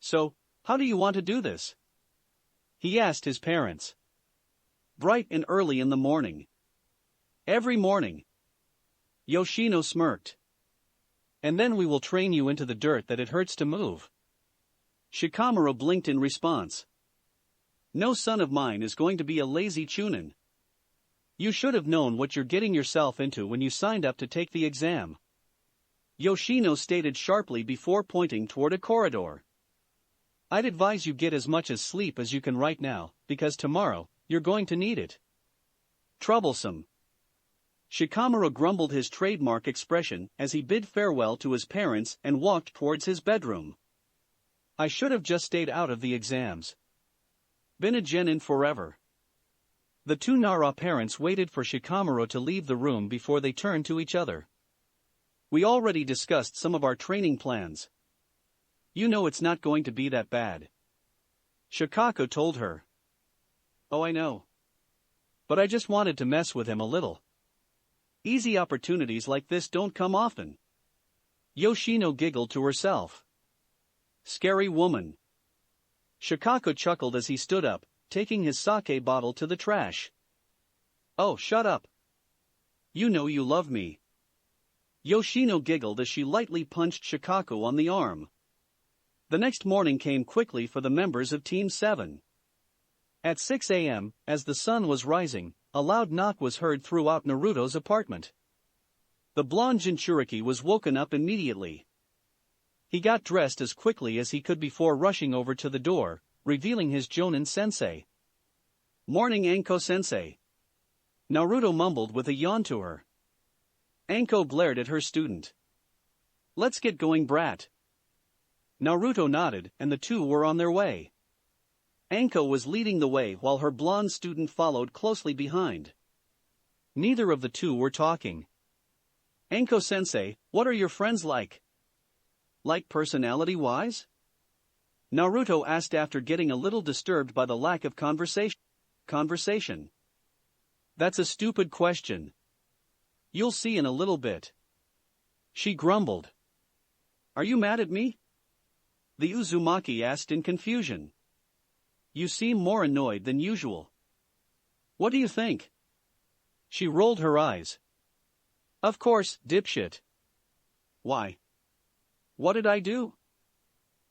So, how do you want to do this? He asked his parents. Bright and early in the morning. Every morning. Yoshino smirked. And then we will train you into the dirt that it hurts to move. Shikamaru blinked in response. No son of mine is going to be a lazy Chunin. You should have known what you're getting yourself into when you signed up to take the exam. Yoshino stated sharply before pointing toward a corridor. I'd advise you get as much as sleep as you can right now, because tomorrow, you're going to need it. Troublesome. Shikamaru grumbled his trademark expression as he bid farewell to his parents and walked towards his bedroom. I should have just stayed out of the exams. Been a genin forever. The two Nara parents waited for Shikamaru to leave the room before they turned to each other. We already discussed some of our training plans. You know it's not going to be that bad. Shikako told her. Oh, I know. But I just wanted to mess with him a little. Easy opportunities like this don't come often. Yoshino giggled to herself. Scary woman. Shikako chuckled as he stood up, taking his sake bottle to the trash. Oh, shut up. You know you love me. Yoshino giggled as she lightly punched Shikako on the arm. The next morning came quickly for the members of Team 7. At 6 a.m., as the sun was rising, a loud knock was heard throughout Naruto's apartment. The blonde Jinchuriki was woken up immediately. He got dressed as quickly as he could before rushing over to the door, revealing his Jonin sensei. Morning, Anko sensei. Naruto mumbled with a yawn to her. Anko glared at her student. Let's get going, brat. Naruto nodded, and the two were on their way. Anko was leading the way while her blonde student followed closely behind. Neither of the two were talking. Anko sensei, what are your friends like? Like personality-wise? Naruto asked after getting a little disturbed by the lack of conversation. That's a stupid question. You'll see in a little bit. She grumbled. Are you mad at me? The Uzumaki asked in confusion. You seem more annoyed than usual. What do you think? She rolled her eyes. Of course, dipshit. Why? What did I do?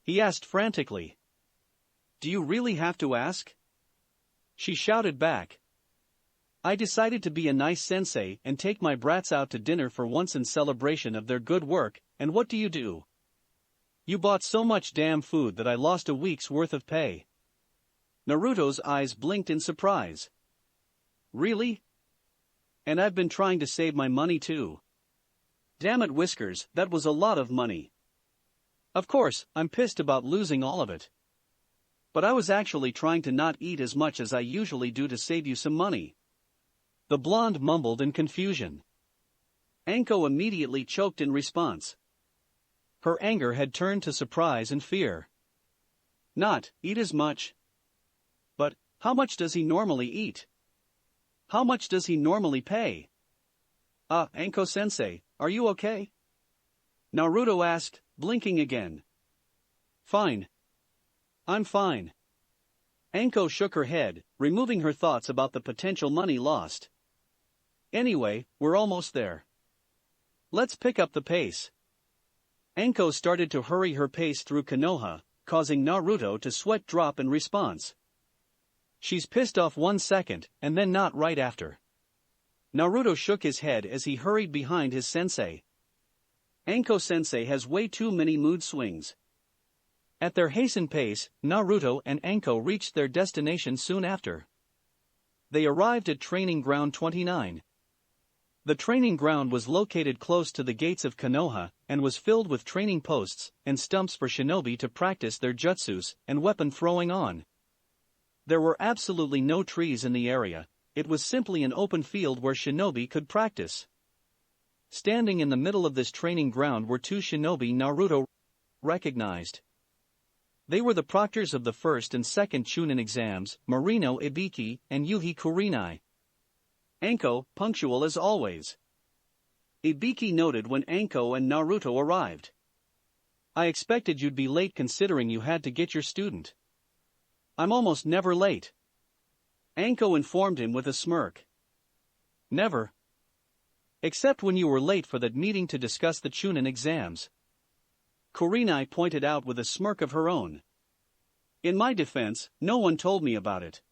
He asked frantically. Do you really have to ask? She shouted back. I decided to be a nice sensei and take my brats out to dinner for once in celebration of their good work, and what do? You bought so much damn food that I lost a week's worth of pay. Naruto's eyes blinked in surprise. Really? And I've been trying to save my money too. Damn it, Whiskers, that was a lot of money. Of course, I'm pissed about losing all of it. But I was actually trying to not eat as much as I usually do to save you some money. The blonde mumbled in confusion. Anko immediately choked in response. Her anger had turned to surprise and fear. Not eat as much. But how much does he normally eat? How much does he normally pay? Anko sensei, are you okay? Naruto asked, blinking again. Fine. I'm fine. Anko shook her head, removing her thoughts about the potential money lost. Anyway, we're almost there. Let's pick up the pace. Anko started to hurry her pace through Konoha, causing Naruto to sweat drop in response. She's pissed off 1 second, and then not right after. Naruto shook his head as he hurried behind his sensei. Anko sensei has way too many mood swings. At their hastened pace, Naruto and Anko reached their destination soon after. They arrived at Training Ground 29. The training ground was located close to the gates of Konoha, and was filled with training posts and stumps for shinobi to practice their jutsus and weapon throwing on. There were absolutely no trees in the area, it was simply an open field where shinobi could practice. Standing in the middle of this training ground were two shinobi Naruto recognized. They were the proctors of the first and second Chunin exams, Marino Ibiki and Yuhi Kurenai. Anko, punctual as always. Ibiki noted when Anko and Naruto arrived. I expected you'd be late considering you had to get your student. I'm almost never late. Anko informed him with a smirk. Never. Except when you were late for that meeting to discuss the Chunin exams. Kurenai pointed out with a smirk of her own. In my defense, no one told me about it.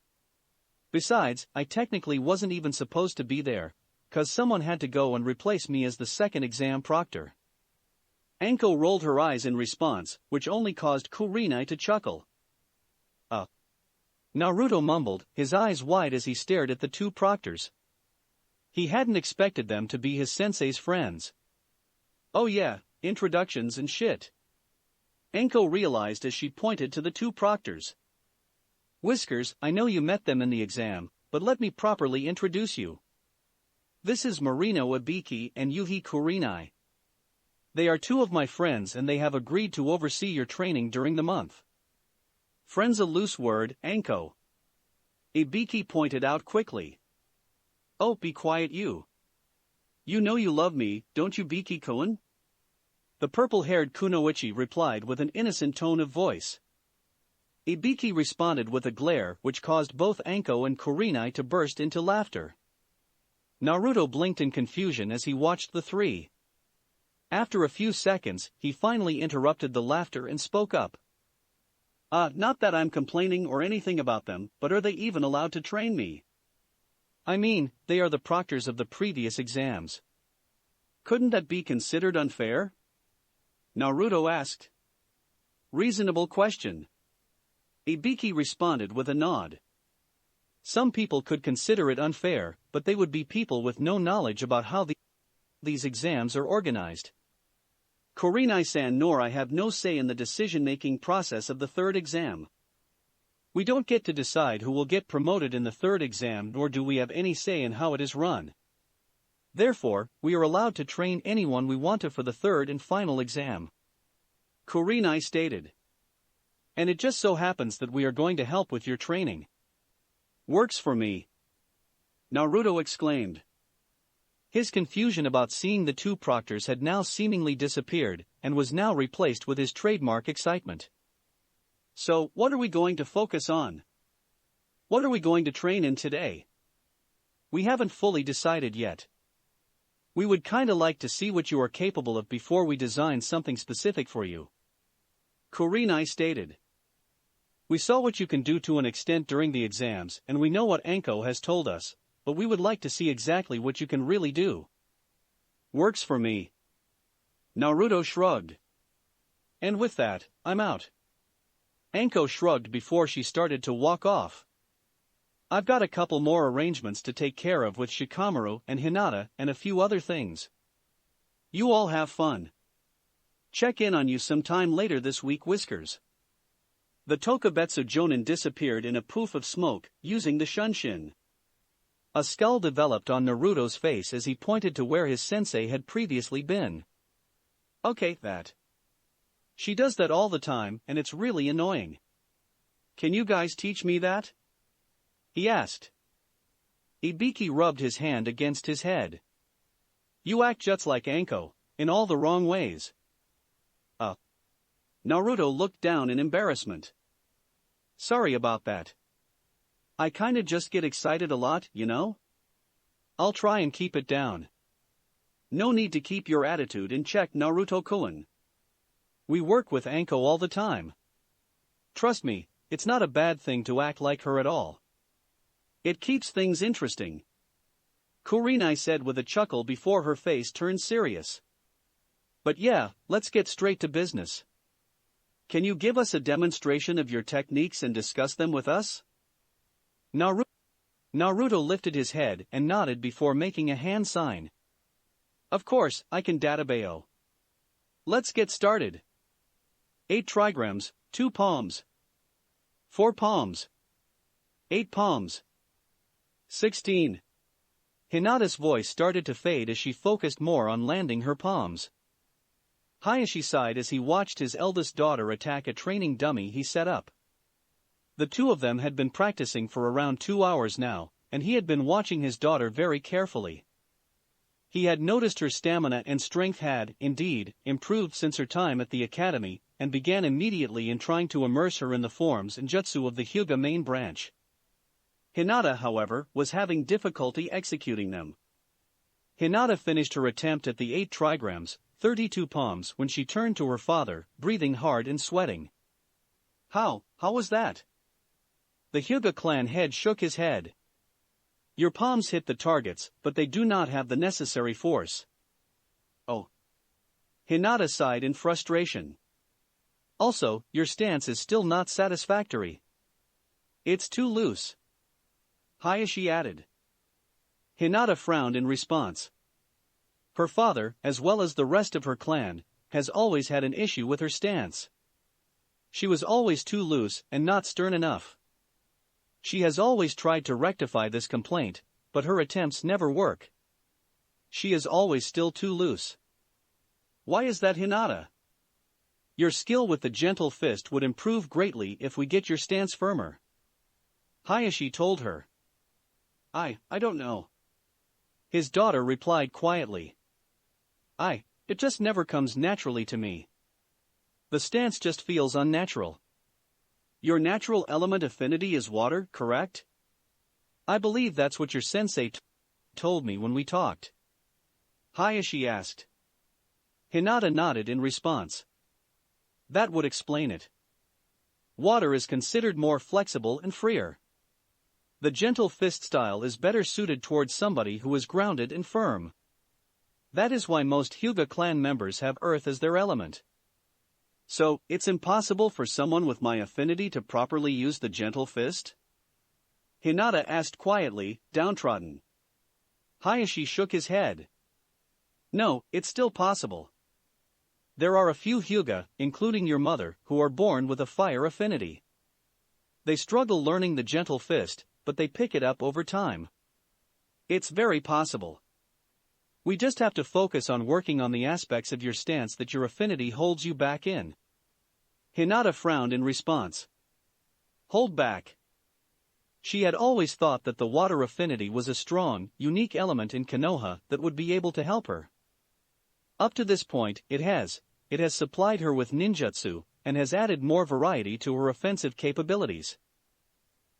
Besides, I technically wasn't even supposed to be there, 'cause someone had to go and replace me as the second exam proctor. Anko rolled her eyes in response, which only caused Kurenai to chuckle. Naruto mumbled, his eyes wide as he stared at the two proctors. He hadn't expected them to be his sensei's friends. Oh yeah, introductions and shit. Anko realized as she pointed to the two proctors. Whiskers, I know you met them in the exam, but let me properly introduce you. This is Marino Ibiki and Yuhi Kurenai. They are two of my friends and they have agreed to oversee your training during the month. Friend's a loose word, Anko. Ibiki pointed out quickly. Oh, be quiet you. You know you love me, don't you, Ibiki-kun? The purple-haired Kunoichi replied with an innocent tone of voice. Ibiki responded with a glare which caused both Anko and Kurenai to burst into laughter. Naruto blinked in confusion as he watched the three. After a few seconds, he finally interrupted the laughter and spoke up. Not that I'm complaining or anything about them, but are they even allowed to train me? I mean, they are the proctors of the previous exams. Couldn't that be considered unfair? Naruto asked. Reasonable question. Ibiki responded with a nod. Some people could consider it unfair, but they would be people with no knowledge about how these exams are organized. Kurenai-san nor I have no say in the decision-making process of the third exam. We don't get to decide who will get promoted in the third exam, nor do we have any say in how it is run. Therefore, we are allowed to train anyone we want to for the third and final exam. Kurenai stated. And it just so happens that we are going to help with your training. Works for me. Naruto exclaimed. His confusion about seeing the two proctors had now seemingly disappeared, and was now replaced with his trademark excitement. So, what are we going to focus on? What are we going to train in today? We haven't fully decided yet. We would kinda like to see what you are capable of before we design something specific for you. Kurenai stated. We saw what you can do to an extent during the exams, and we know what Anko has told us, but we would like to see exactly what you can really do. Works for me. Naruto shrugged. And with that, I'm out. Anko shrugged before she started to walk off. I've got a couple more arrangements to take care of with Shikamaru and Hinata and a few other things. You all have fun. Check in on you sometime later this week, Whiskers. The Tokubetsu Jonin disappeared in a poof of smoke, using the shunshin. A skull developed on Naruto's face as he pointed to where his sensei had previously been. Okay, that. She does that all the time, and it's really annoying. Can you guys teach me that? He asked. Ibiki rubbed his hand against his head. You act just like Anko, in all the wrong ways. Naruto looked down in embarrassment. Sorry about that. I kinda just get excited a lot, you know? I'll try and keep it down. No need to keep your attitude in check, Naruto-kun. We work with Anko all the time. Trust me, it's not a bad thing to act like her at all. It keeps things interesting. Kurenai said with a chuckle before her face turned serious. But yeah, let's get straight to business. Can you give us a demonstration of your techniques and discuss them with us? Naruto lifted his head and nodded before making a hand sign. Of course, I can databao. Let's get started. 8 trigrams, 2 palms. 4 palms. 8 palms. 16. Hinata's voice started to fade as she focused more on landing her palms. Hayashi sighed as he watched his eldest daughter attack a training dummy he set up. The two of them had been practicing for around 2 hours now, and he had been watching his daughter very carefully. He had noticed her stamina and strength had, indeed, improved since her time at the academy, and began immediately in trying to immerse her in the forms and jutsu of the Hyuga main branch. Hinata, however, was having difficulty executing them. Hinata finished her attempt at the 8 trigrams, 32 palms when she turned to her father, breathing hard and sweating. How was that? The Hyuga clan head shook his head. Your palms hit the targets, but they do not have the necessary force. Oh. Hinata sighed in frustration. Also, your stance is still not satisfactory. It's too loose. Hayashi added. Hinata frowned in response. Her father, as well as the rest of her clan, has always had an issue with her stance. She was always too loose and not stern enough. She has always tried to rectify this complaint, but her attempts never work. She is always still too loose. Why is that, Hinata? Your skill with the gentle fist would improve greatly if we get your stance firmer. Hayashi told her. I don't know. His daughter replied quietly. It just never comes naturally to me. The stance just feels unnatural. Your natural element affinity is water, correct? I believe that's what your sensei told me when we talked. Hayashi asked. Hinata nodded in response. That would explain it. Water is considered more flexible and freer. The gentle fist style is better suited towards somebody who is grounded and firm. That is why most Hyuga clan members have earth as their element. So, it's impossible for someone with my affinity to properly use the gentle fist? Hinata asked quietly, downtrodden. Hayashi shook his head. No, it's still possible. There are a few Hyuga, including your mother, who are born with a fire affinity. They struggle learning the gentle fist, but they pick it up over time. It's very possible. We just have to focus on working on the aspects of your stance that your affinity holds you back in. Hinata frowned in response. Hold back. She had always thought that the water affinity was a strong, unique element in Konoha that would be able to help her. Up to this point, it has supplied her with ninjutsu, and has added more variety to her offensive capabilities.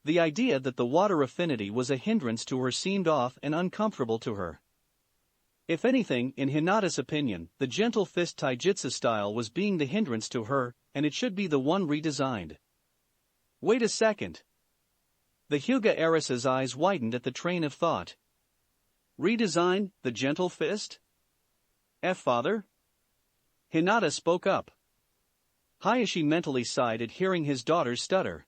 The idea that the water affinity was a hindrance to her seemed off and uncomfortable to her. If anything, in Hinata's opinion, the gentle fist taijutsu style was being the hindrance to her, and it should be the one redesigned. Wait a second. The Hyuga heiress's eyes widened at the train of thought. Redesign the gentle fist? Father? Hinata spoke up. Hayashi mentally sighed at hearing his daughter's stutter.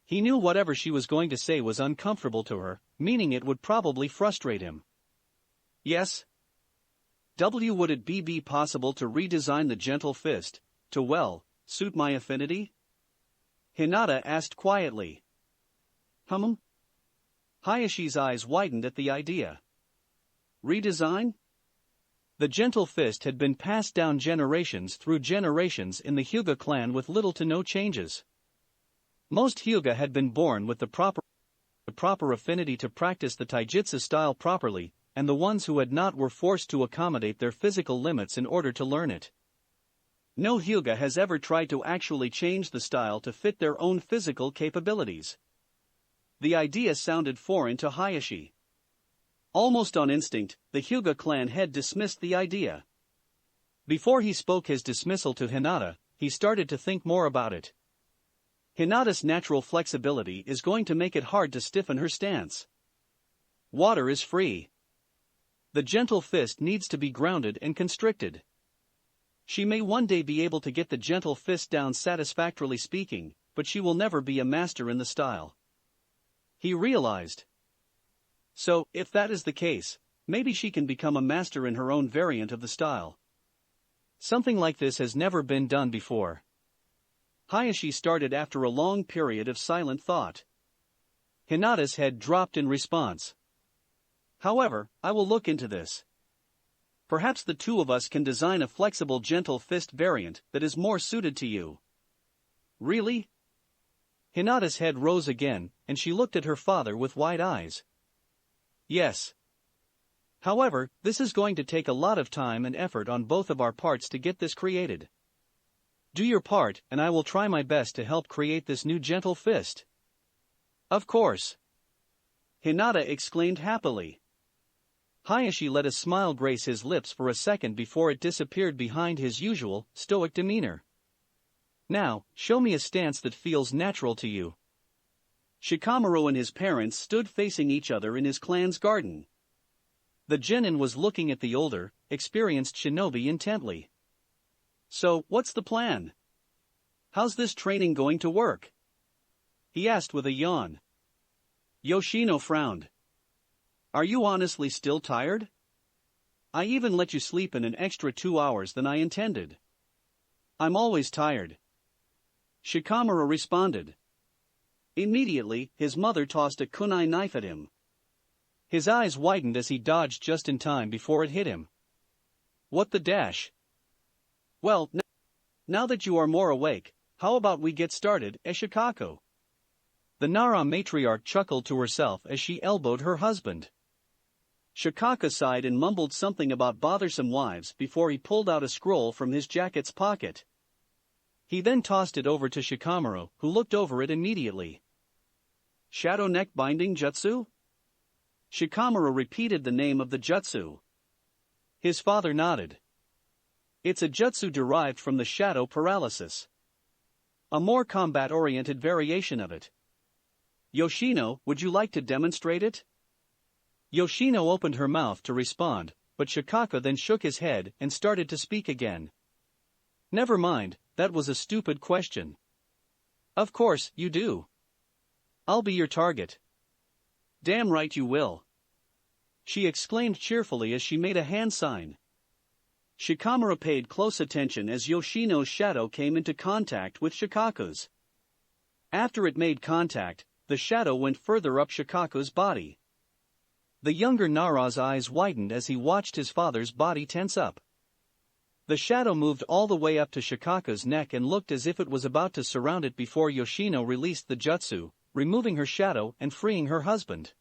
He knew whatever she was going to say was uncomfortable to her, meaning it would probably frustrate him. Yes. Would it be possible to redesign the gentle fist, to suit my affinity? Hinata asked quietly. Hayashi's eyes widened at the idea. Redesign? The gentle fist had been passed down generations through generations in the Hyuga clan with little to no changes. Most Hyuga had been born with the proper affinity to practice the taijutsu style properly, and the ones who had not were forced to accommodate their physical limits in order to learn it. No Hyuga has ever tried to actually change the style to fit their own physical capabilities. The idea sounded foreign to Hayashi. Almost on instinct, the Hyuga clan head dismissed the idea. Before he spoke his dismissal to Hinata, he started to think more about it. Hinata's natural flexibility is going to make it hard to stiffen her stance. Water is free. The gentle fist needs to be grounded and constricted. She may one day be able to get the gentle fist down satisfactorily speaking, but she will never be a master in the style. He realized. So, if that is the case, maybe she can become a master in her own variant of the style. Something like this has never been done before. Hayashi started after a long period of silent thought. Hinata's head dropped in response. However, I will look into this. Perhaps the two of us can design a flexible gentle fist variant that is more suited to you. Really? Hinata's head rose again, and she looked at her father with wide eyes. Yes. However, this is going to take a lot of time and effort on both of our parts to get this created. Do your part, and I will try my best to help create this new gentle fist. Of course. Hinata exclaimed happily. Hayashi let a smile grace his lips for a second before it disappeared behind his usual, stoic demeanor. Now, show me a stance that feels natural to you. Shikamaru and his parents stood facing each other in his clan's garden. The genin was looking at the older, experienced shinobi intently. So, what's the plan? How's this training going to work? He asked with a yawn. Yoshino frowned. Are you honestly still tired? I even let you sleep in an extra 2 hours than I intended. I'm always tired. Shikamaru responded. Immediately, his mother tossed a kunai knife at him. His eyes widened as he dodged just in time before it hit him. What the dash? Well, now that you are more awake, how about we get started, Shikaku? The Nara matriarch chuckled to herself as she elbowed her husband. Shikaka sighed and mumbled something about bothersome wives before he pulled out a scroll from his jacket's pocket. He then tossed it over to Shikamaru, who looked over it immediately. Shadow Neck Binding Jutsu? Shikamaru repeated the name of the jutsu. His father nodded. It's a jutsu derived from the shadow paralysis. A more combat-oriented variation of it. Yoshino, would you like to demonstrate it? Yoshino opened her mouth to respond, but Shikaka then shook his head and started to speak again. Never mind, that was a stupid question. Of course, you do. I'll be your target. Damn right you will. She exclaimed cheerfully as she made a hand sign. Shikamaru paid close attention as Yoshino's shadow came into contact with Shikaku's. After it made contact, the shadow went further up Shikaku's body. The younger Nara's eyes widened as he watched his father's body tense up. The shadow moved all the way up to Shikaku's neck and looked as if it was about to surround it before Yoshino released the jutsu, removing her shadow and freeing her husband.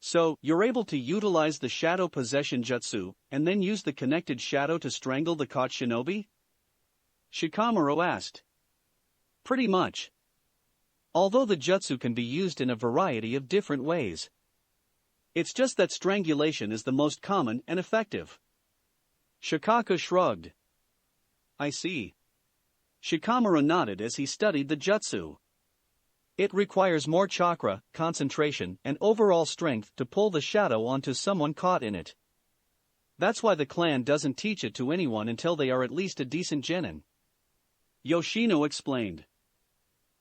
So, you're able to utilize the shadow possession jutsu, and then use the connected shadow to strangle the caught shinobi? Shikamaru asked. Pretty much. Although the jutsu can be used in a variety of different ways. It's just that strangulation is the most common and effective. Shikaka shrugged. I see. Shikamaru nodded as he studied the jutsu. It requires more chakra, concentration, and overall strength to pull the shadow onto someone caught in it. That's why the clan doesn't teach it to anyone until they are at least a decent genin. Yoshino explained.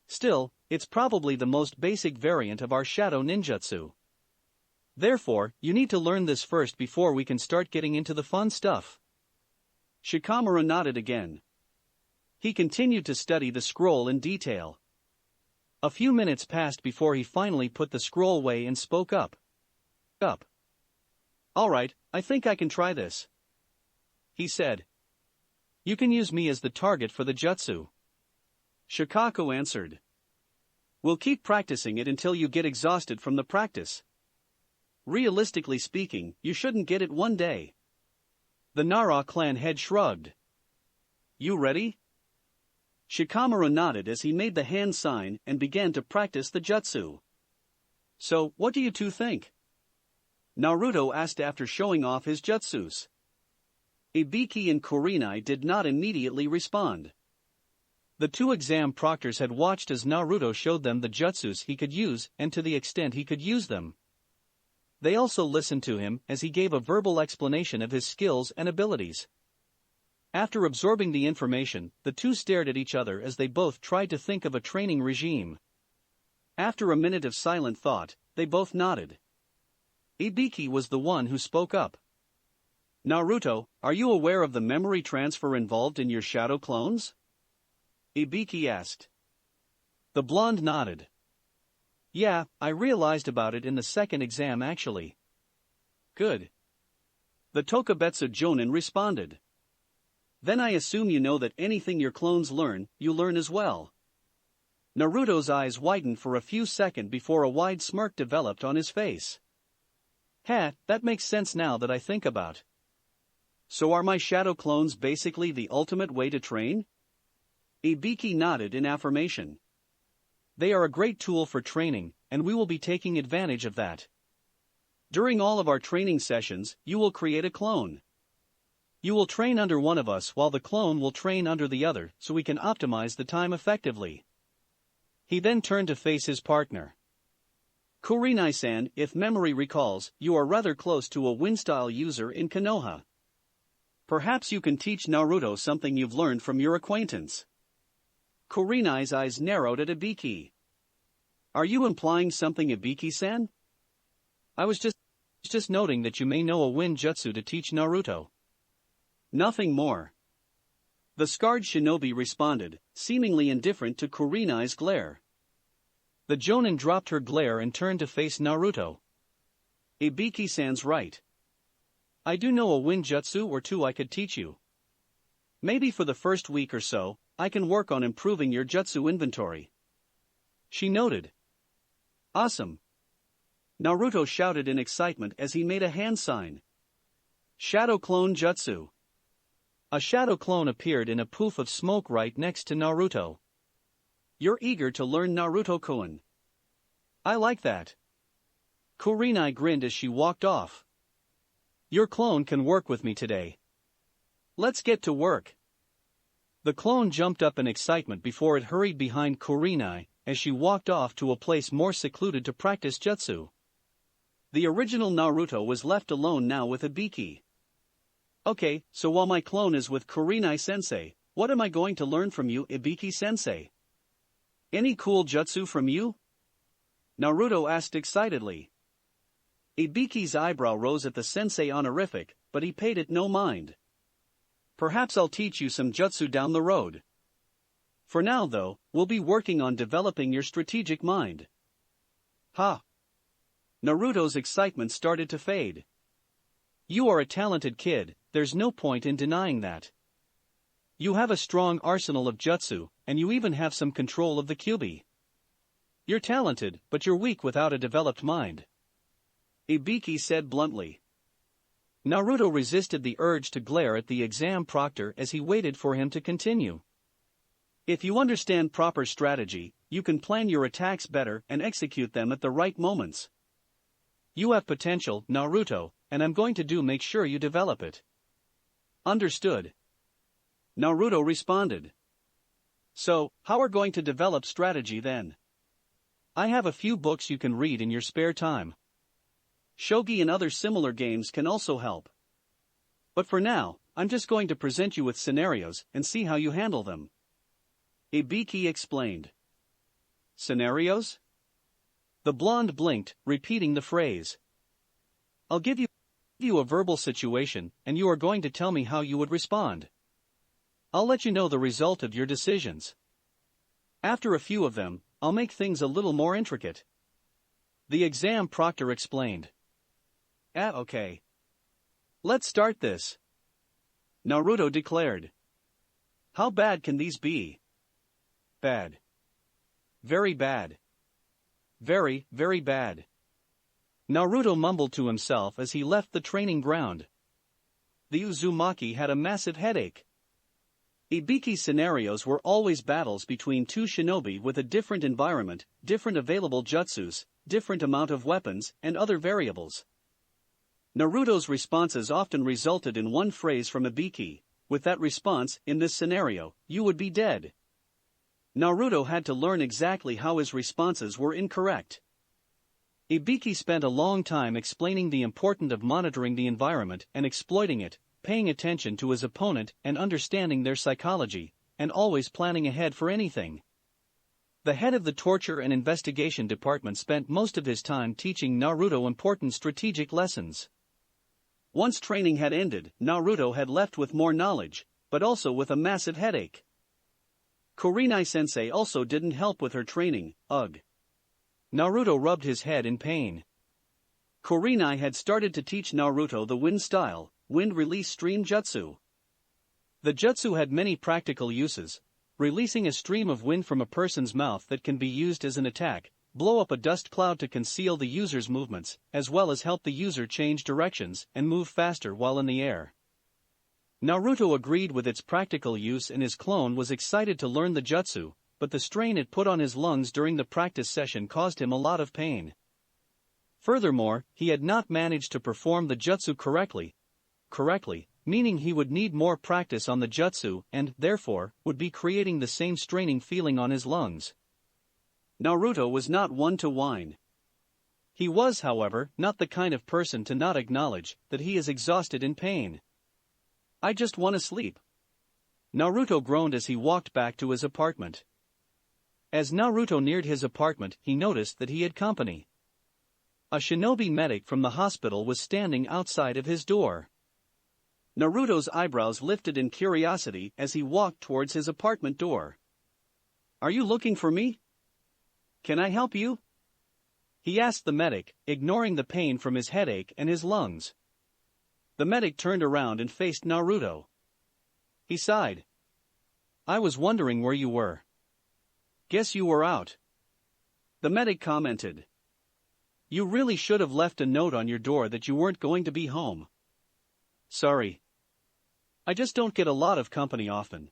Still, it's probably the most basic variant of our shadow ninjutsu. Therefore, you need to learn this first before we can start getting into the fun stuff. Shikamaru nodded again. He continued to study the scroll in detail. A few minutes passed before he finally put the scroll away and spoke up. Alright, I think I can try this. He said. You can use me as the target for the jutsu. Shikaku answered. We'll keep practicing it until you get exhausted from the practice. Realistically speaking, you shouldn't get it one day. The Nara clan head shrugged. You ready? Shikamaru nodded as he made the hand sign and began to practice the jutsu. So, what do you two think? Naruto asked after showing off his jutsus. Ibiki and Kurenai did not immediately respond. The two exam proctors had watched as Naruto showed them the jutsus he could use and to the extent he could use them. They also listened to him as he gave a verbal explanation of his skills and abilities. After absorbing the information, the two stared at each other as they both tried to think of a training regime. After a minute of silent thought, they both nodded. Ibiki was the one who spoke up. Naruto, are you aware of the memory transfer involved in your shadow clones? Ibiki asked. The blonde nodded. Yeah, I realized about it in the second exam actually. Good. The Tokubetsu Jonin responded. Then I assume you know that anything your clones learn, you learn as well. Naruto's eyes widened for a few seconds before a wide smirk developed on his face. That makes sense now that I think about. So are my shadow clones basically the ultimate way to train? Ibiki nodded in affirmation. They are a great tool for training, and we will be taking advantage of that. During all of our training sessions, you will create a clone. You will train under one of us while the clone will train under the other so we can optimize the time effectively. He then turned to face his partner. Kurenai-san, if memory recalls, you are rather close to a wind-style user in Konoha. Perhaps you can teach Naruto something you've learned from your acquaintance. Kurenai's eyes narrowed at Ibiki. Are you implying something, Ibiki-san? I was just noting that you may know a wind jutsu to teach Naruto. Nothing more. The scarred shinobi responded, seemingly indifferent to Kurenai's glare. The jonin dropped her glare and turned to face Naruto. Ibiki-san's right. I do know a wind jutsu or two I could teach you. Maybe for the first week or so, I can work on improving your jutsu inventory. She noted. Awesome. Naruto shouted in excitement as he made a hand sign. Shadow Clone Jutsu. A shadow clone appeared in a poof of smoke right next to Naruto. You're eager to learn, Naruto-kun. I like that. Kurenai grinned as she walked off. Your clone can work with me today. Let's get to work. The clone jumped up in excitement before it hurried behind Kurenai as she walked off to a place more secluded to practice jutsu. The original Naruto was left alone now with Ibiki. Okay, so while my clone is with Kurenai-sensei, what am I going to learn from you, Ibiki-sensei? Any cool jutsu from you? Naruto asked excitedly. Ibiki's eyebrow rose at the sensei honorific, but he paid it no mind. Perhaps I'll teach you some jutsu down the road. For now though, we'll be working on developing your strategic mind. Ha! Naruto's excitement started to fade. You are a talented kid, there's no point in denying that. You have a strong arsenal of jutsu, and you even have some control of the kyubi. You're talented, but you're weak without a developed mind. Ibiki said bluntly. Naruto resisted the urge to glare at the exam proctor as he waited for him to continue. If you understand proper strategy, you can plan your attacks better and execute them at the right moments. You have potential, Naruto, and I'm going to make sure you develop it. Understood. Naruto responded. So, how are going to develop strategy then? I have a few books you can read in your spare time. Shogi and other similar games can also help. But for now, I'm just going to present you with scenarios and see how you handle them. Ibiki explained. Scenarios? The blonde blinked, repeating the phrase. I'll give you a verbal situation, and you are going to tell me how you would respond. I'll let you know the result of your decisions. After a few of them, I'll make things a little more intricate. The exam proctor explained. Okay. Let's start this. Naruto declared. How bad can these be? Bad. Very bad. Very, very bad. Naruto mumbled to himself as he left the training ground. The Uzumaki had a massive headache. Ibiki's scenarios were always battles between two shinobi with a different environment, different available jutsus, different amount of weapons, and other variables. Naruto's responses often resulted in one phrase from Ibiki. With that response, in this scenario, you would be dead. Naruto had to learn exactly how his responses were incorrect. Ibiki spent a long time explaining the importance of monitoring the environment and exploiting it, paying attention to his opponent and understanding their psychology, and always planning ahead for anything. The head of the torture and investigation department spent most of his time teaching Naruto important strategic lessons. Once training had ended, Naruto had left with more knowledge, but also with a massive headache. Kurenai-sensei also didn't help with her training, ugh. Naruto rubbed his head in pain. Kurenai had started to teach Naruto the wind style, wind release stream jutsu. The jutsu had many practical uses, releasing a stream of wind from a person's mouth that can be used as an attack, blow up a dust cloud to conceal the user's movements, as well as help the user change directions and move faster while in the air. Naruto agreed with its practical use and his clone was excited to learn the jutsu, but the strain it put on his lungs during the practice session caused him a lot of pain. Furthermore, he had not managed to perform the jutsu correctly, meaning he would need more practice on the jutsu and, therefore, would be creating the same straining feeling on his lungs. Naruto was not one to whine. He was, however, not the kind of person to not acknowledge that he is exhausted in pain. "I just want to sleep." Naruto groaned as he walked back to his apartment. As Naruto neared his apartment, he noticed that he had company. A shinobi medic from the hospital was standing outside of his door. Naruto's eyebrows lifted in curiosity as he walked towards his apartment door. "Are you looking for me? Can I help you?" he asked the medic, ignoring the pain from his headache and his lungs. The medic turned around and faced Naruto. He sighed. "I was wondering where you were. Guess you were out." The medic commented. "You really should have left a note on your door that you weren't going to be home." "Sorry. I just don't get a lot of company often,"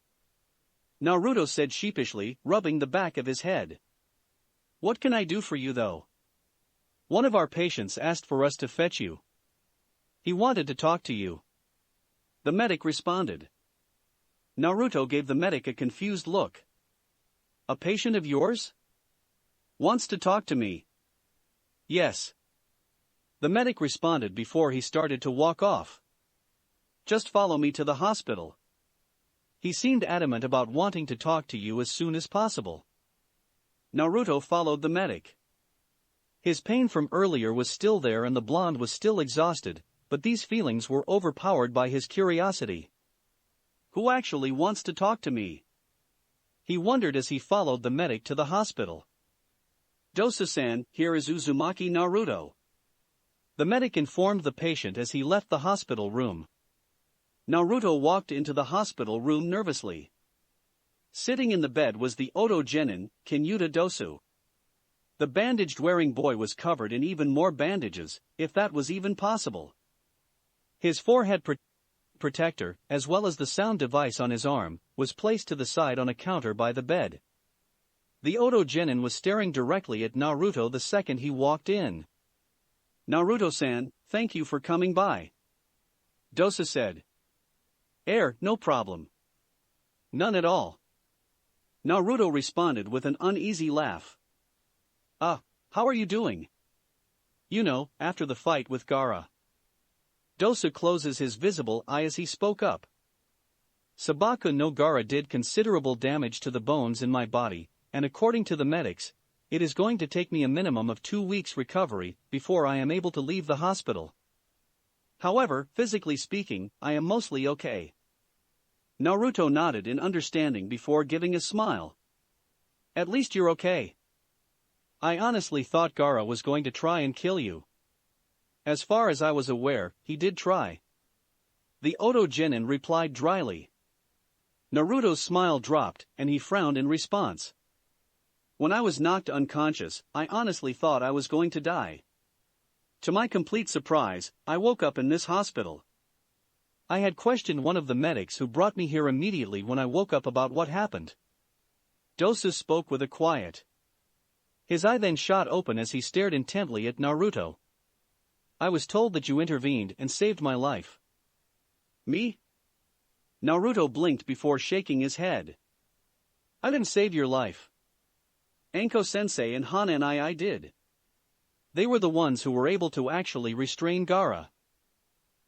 Naruto said sheepishly, rubbing the back of his head. "What can I do for you though? One of our patients asked for us to fetch you. He wanted to talk to you." The medic responded. Naruto gave the medic a confused look. "A patient of yours? Wants to talk to me?" "Yes." The medic responded before he started to walk off. "Just follow me to the hospital. He seemed adamant about wanting to talk to you as soon as possible." Naruto followed the medic. His pain from earlier was still there and the blonde was still exhausted, but these feelings were overpowered by his curiosity. "Who actually wants to talk to me?" he wondered as he followed the medic to the hospital. "Dosu-san, here is Uzumaki Naruto," the medic informed the patient as he left the hospital room. Naruto walked into the hospital room nervously. Sitting in the bed was the Oto Genin, Kinyuta Dosu. The bandaged-wearing boy was covered in even more bandages, if that was even possible. His forehead protector, as well as the sound device on his arm, was placed to the side on a counter by the bed. The Oto Genin was staring directly at Naruto the second he walked in. "Naruto-san, thank you for coming by," Dosu said. No problem." "None at all." Naruto responded with an uneasy laugh. How are you doing?" "You know, after the fight with Gaara." Dosu closes his visible eye as he spoke up. "Sabaku no Gaara did considerable damage to the bones in my body, and according to the medics, it is going to take me a minimum of 2 weeks recovery before I am able to leave the hospital. However, physically speaking, I am mostly okay." Naruto nodded in understanding before giving a smile. "At least you're okay. I honestly thought Gaara was going to try and kill you. As far as I was aware, he did try." The Oto Genin replied dryly. Naruto's smile dropped, and he frowned in response. "When I was knocked unconscious, I honestly thought I was going to die. To my complete surprise, I woke up in this hospital. I had questioned one of the medics who brought me here immediately when I woke up about what happened." Dosu spoke with a quiet. His eye then shot open as he stared intently at Naruto. "I was told that you intervened and saved my life." "Me?" Naruto blinked before shaking his head. "I didn't save your life. Anko-sensei and Hana and I did. They were the ones who were able to actually restrain Gaara."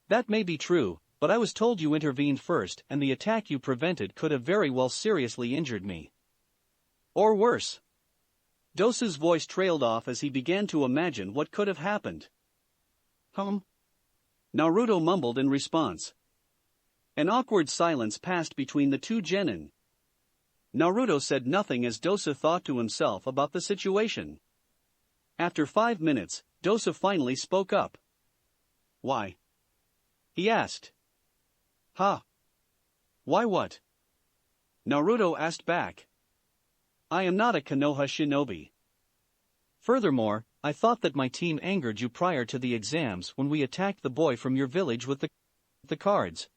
"That may be true, but I was told you intervened first and the attack you prevented could have very well seriously injured me. Or worse." Dosu's voice trailed off as he began to imagine what could have happened. Naruto mumbled in response. An awkward silence passed between the two genin. Naruto said nothing as Dosu thought to himself about the situation. After 5 minutes, Dosu finally spoke up. "Why?" he asked. Why what?" Naruto asked back. "I am not a Konoha shinobi. Furthermore, I thought that my team angered you prior to the exams when we attacked the boy from your village with the cards.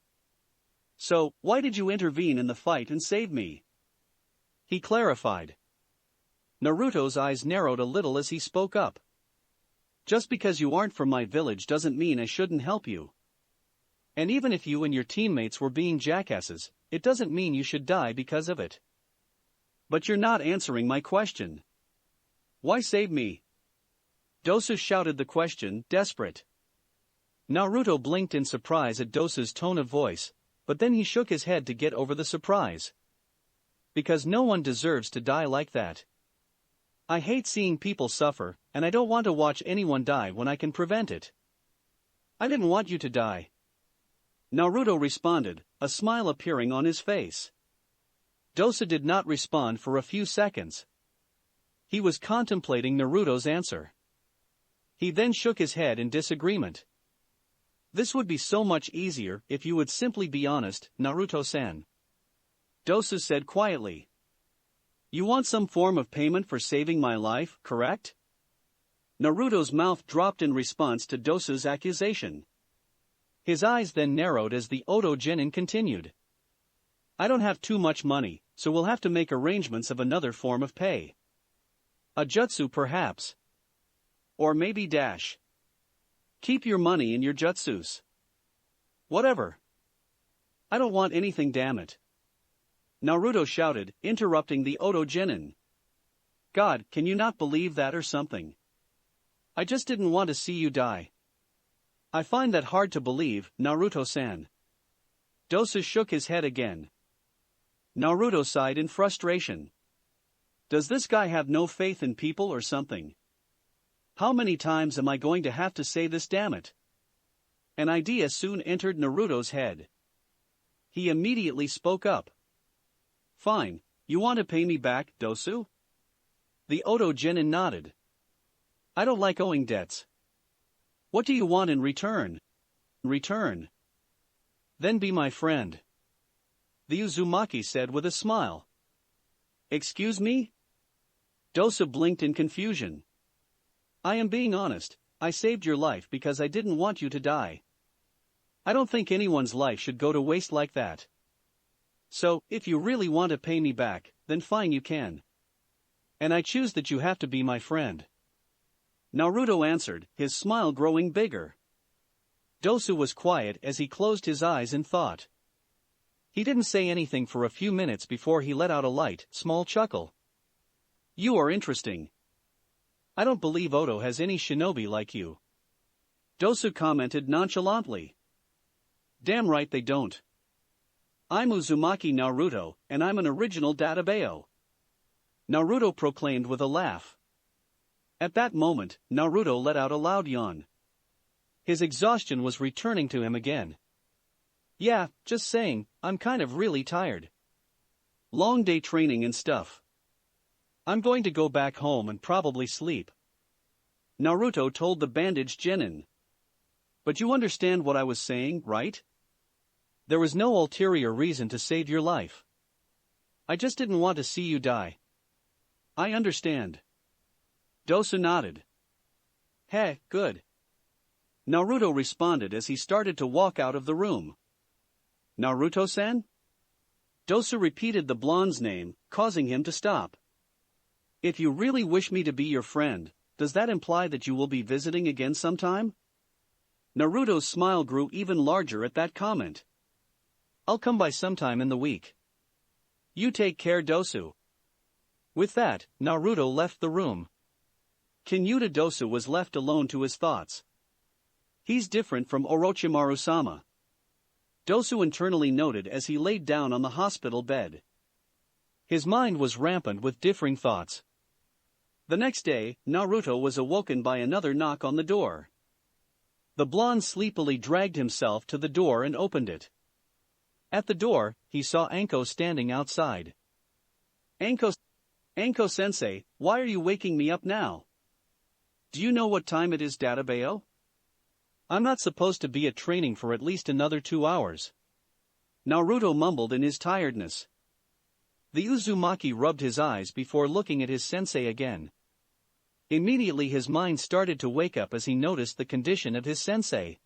So, why did you intervene in the fight and save me?" he clarified. Naruto's eyes narrowed a little as he spoke up. "Just because you aren't from my village doesn't mean I shouldn't help you. And even if you and your teammates were being jackasses, it doesn't mean you should die because of it. But you're not answering my question. Why save me? Dosu shouted the question, desperate. Naruto blinked in surprise at Dosu's tone of voice, but then he shook his head to get over the surprise. Because no one deserves to die like that. I hate seeing people suffer, and I don't want to watch anyone die when I can prevent it. I didn't want you to die. Naruto responded, a smile appearing on his face. Dosu did not respond for a few seconds. He was contemplating Naruto's answer. He then shook his head in disagreement. This would be so much easier if you would simply be honest, Naruto-san. Dosu said quietly. You want some form of payment for saving my life, correct? Naruto's mouth dropped in response to Dosu's accusation. His eyes then narrowed as the Oto Genin continued. I don't have too much money, so we'll have to make arrangements of another form of pay. A jutsu perhaps. Or maybe dash. Keep your money in your jutsus. Whatever. I don't want anything, damn it. Naruto shouted, interrupting the Oto Genin. God, can you not believe that or something? I just didn't want to see you die. I find that hard to believe, Naruto-san. Dosu shook his head again. Naruto sighed in frustration. Does this guy have no faith in people or something? How many times am I going to have to say this, damn it? An idea soon entered Naruto's head. He immediately spoke up. Fine, you want to pay me back, Dosu? The Oto Genin nodded. I don't like owing debts. What do you want in return? Return. Then be my friend. The Uzumaki said with a smile. Excuse me? Dosu blinked in confusion. I am being honest, I saved your life because I didn't want you to die. I don't think anyone's life should go to waste like that. So, if you really want to pay me back, then fine, you can. And I choose that you have to be my friend. Naruto answered, his smile growing bigger. Dosu was quiet as he closed his eyes in thought. He didn't say anything for a few minutes before he let out a light, small chuckle. You are interesting. I don't believe Oto has any shinobi like you. Dosu commented nonchalantly. Damn right they don't. I'm Uzumaki Naruto, and I'm an original Databeo. Naruto proclaimed with a laugh. At that moment, Naruto let out a loud yawn. His exhaustion was returning to him again. Yeah, just saying, I'm kind of really tired. Long day training and stuff. I'm going to go back home and probably sleep. Naruto told the bandaged genin. But you understand what I was saying, right? There was no ulterior reason to save your life. I just didn't want to see you die. I understand. Dosu nodded. Heh, good. Naruto responded as he started to walk out of the room. Naruto-san? Dosu repeated the blonde's name, causing him to stop. If you really wish me to be your friend, does that imply that you will be visiting again sometime? Naruto's smile grew even larger at that comment. I'll come by sometime in the week. You take care, Dosu. With that, Naruto left the room. Kyuta Dosu was left alone to his thoughts. He's different from Orochimaru-sama. Dosu internally noted as he laid down on the hospital bed. His mind was rampant with differing thoughts. The next day, Naruto was awoken by another knock on the door. The blonde sleepily dragged himself to the door and opened it. At the door, he saw Anko standing outside. Anko-sensei, why are you waking me up now? Do you know what time it is, Databeo? I'm not supposed to be at training for at least another 2 hours. Naruto mumbled in his tiredness. The Uzumaki rubbed his eyes before looking at his sensei again. Immediately his mind started to wake up as he noticed the condition of his sensei.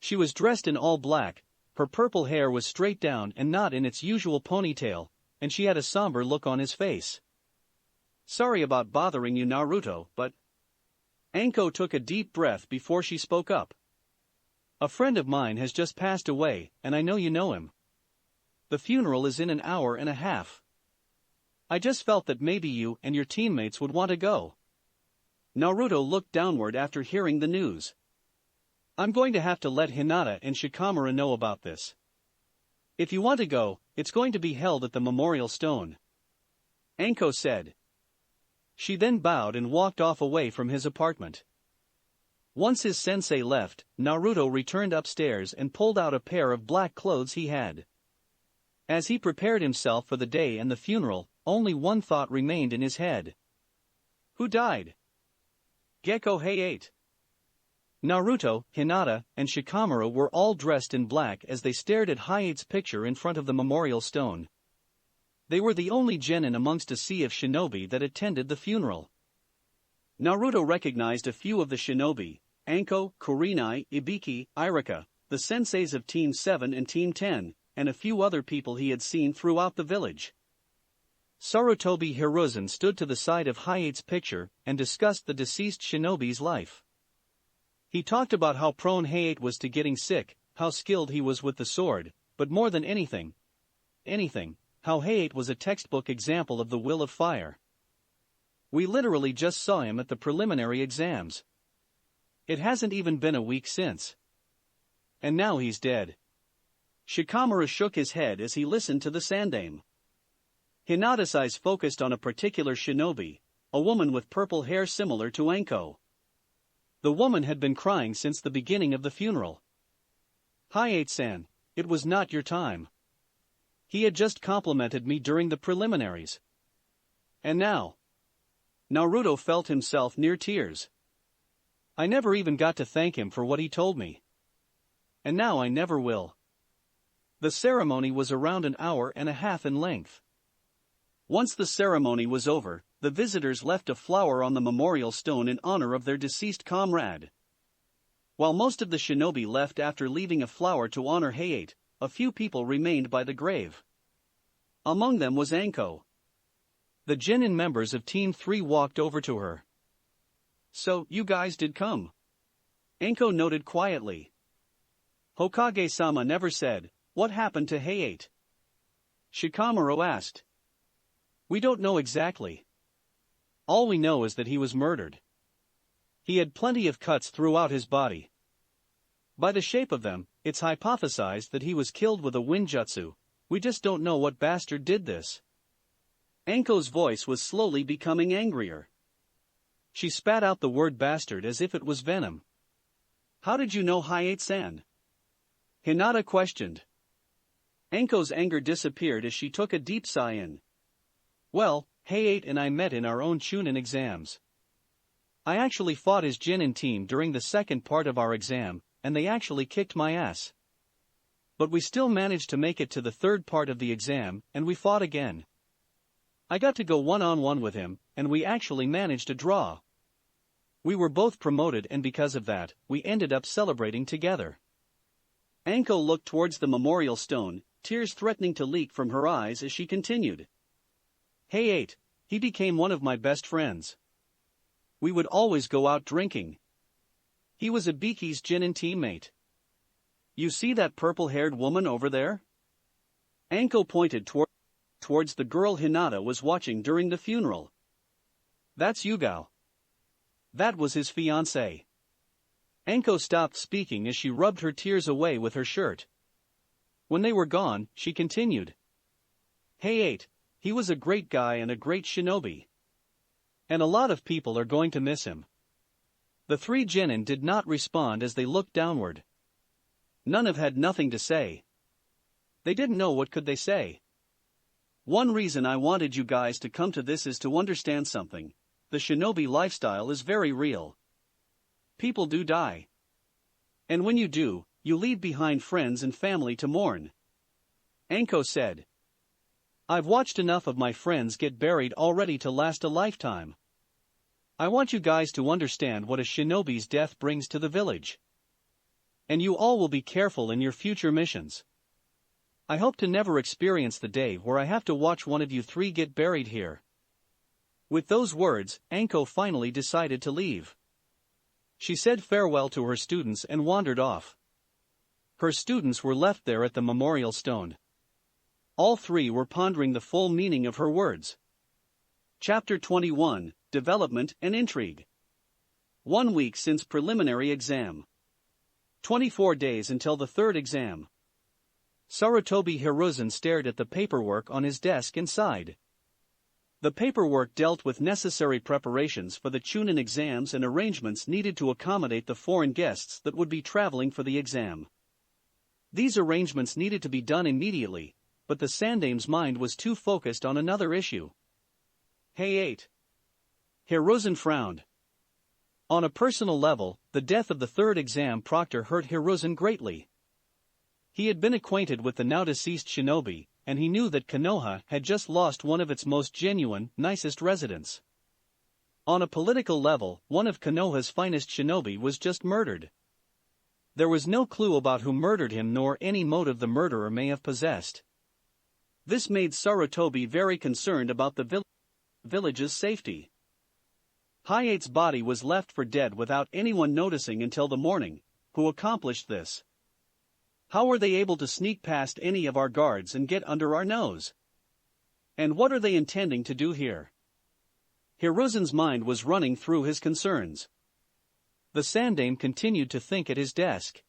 She was dressed in all black, her purple hair was straight down and not in its usual ponytail, and she had a somber look on his face. Sorry about bothering you, Naruto, but... Anko took a deep breath before she spoke up. A friend of mine has just passed away, and I know you know him. The funeral is in an hour and a half. I just felt that maybe you and your teammates would want to go. Naruto looked downward after hearing the news. I'm going to have to let Hinata and Shikamaru know about this. If you want to go, it's going to be held at the Memorial Stone. Anko said. She then bowed and walked off away from his apartment. Once his sensei left, Naruto returned upstairs and pulled out a pair of black clothes he had. As he prepared himself for the day and the funeral, only one thought remained in his head. Who died? Gekko Hayate. Naruto, Hinata, and Shikamaru were all dressed in black as they stared at Hayate's picture in front of the memorial stone. They were the only genin amongst a sea of shinobi that attended the funeral. Naruto recognized a few of the shinobi, Anko, Kurenai, Ibiki, Irika, the senseis of Team 7 and Team 10, and a few other people he had seen throughout the village. Sarutobi Hiruzen stood to the side of Hayate's picture and discussed the deceased shinobi's life. He talked about how prone Hayate was to getting sick, how skilled he was with the sword, but more than anything, how Hayate was a textbook example of the will of fire. We literally just saw him at the preliminary exams. It hasn't even been a week since. And now he's dead. Shikamaru shook his head as he listened to the sandame. Hinata's eyes focused on a particular shinobi, a woman with purple hair similar to Anko. The woman had been crying since the beginning of the funeral. Hayate-san, it was not your time. He had just complimented me during the preliminaries. And now? Naruto felt himself near tears. I never even got to thank him for what he told me. And now I never will. The ceremony was around an hour and a half in length. Once the ceremony was over, the visitors left a flower on the memorial stone in honor of their deceased comrade. While most of the shinobi left after leaving a flower to honor Hayate, a few people remained by the grave. Among them was Anko. The genin members of Team 3 walked over to her. So, you guys did come. Anko noted quietly. Hokage-sama never said, what happened to Hayate? Shikamaru asked. We don't know exactly. All we know is that he was murdered. He had plenty of cuts throughout his body. By the shape of them, it's hypothesized that he was killed with a winjutsu. We just don't know what bastard did this. Anko's voice was slowly becoming angrier. She spat out the word bastard as if it was venom. How did you know Hayate-san? Hinata questioned. Anko's anger disappeared as she took a deep sigh in. Well, Hayate and I met in our own Chunin exams. I actually fought his genin team during the second part of our exam, and they actually kicked my ass. But we still managed to make it to the third part of the exam, and we fought again. I got to go one-on-one with him, and we actually managed to draw. We were both promoted, and because of that, we ended up celebrating together. Anko looked towards the memorial stone, tears threatening to leak from her eyes as she continued. Hayate, he became one of my best friends. We would always go out drinking. He was Ibiki's genin teammate. You see that purple-haired woman over there? Anko pointed towards the girl Hinata was watching during the funeral. That's Hyuga. That was his fiancée. Anko stopped speaking as she rubbed her tears away with her shirt. When they were gone, she continued. Hayate, he was a great guy and a great shinobi. And a lot of people are going to miss him. The three genin did not respond as they looked downward. None of had nothing to say. They didn't know what could they say. One reason I wanted you guys to come to this is to understand something. The shinobi lifestyle is very real. People do die. And when you do, you leave behind friends and family to mourn. Anko said. I've watched enough of my friends get buried already to last a lifetime. I want you guys to understand what a shinobi's death brings to the village. And you all will be careful in your future missions. I hope to never experience the day where I have to watch one of you three get buried here. With those words, Anko finally decided to leave. She said farewell to her students and wandered off. Her students were left there at the memorial stone. All three were pondering the full meaning of her words. Chapter 21, Development and Intrigue. 1 week since preliminary exam. 24 days until the third exam. Sarutobi Hiruzen stared at the paperwork on his desk and sighed. The paperwork dealt with necessary preparations for the Chunin exams and arrangements needed to accommodate the foreign guests that would be traveling for the exam. These arrangements needed to be done immediately, but the Sandame's mind was too focused on another issue. Hayate. Hiruzen frowned. On a personal level, the death of the third exam proctor hurt Hiruzen greatly. He had been acquainted with the now-deceased Shinobi, and he knew that Konoha had just lost one of its most genuine, nicest residents. On a political level, one of Konoha's finest Shinobi was just murdered. There was no clue about who murdered him nor any motive the murderer may have possessed. This made Sarutobi very concerned about the village's safety. Hayate's body was left for dead without anyone noticing until the morning. Who accomplished this? How were they able to sneak past any of our guards and get under our nose? And what are they intending to do here? Hiruzen's mind was running through his concerns. The Sandame continued to think at his desk.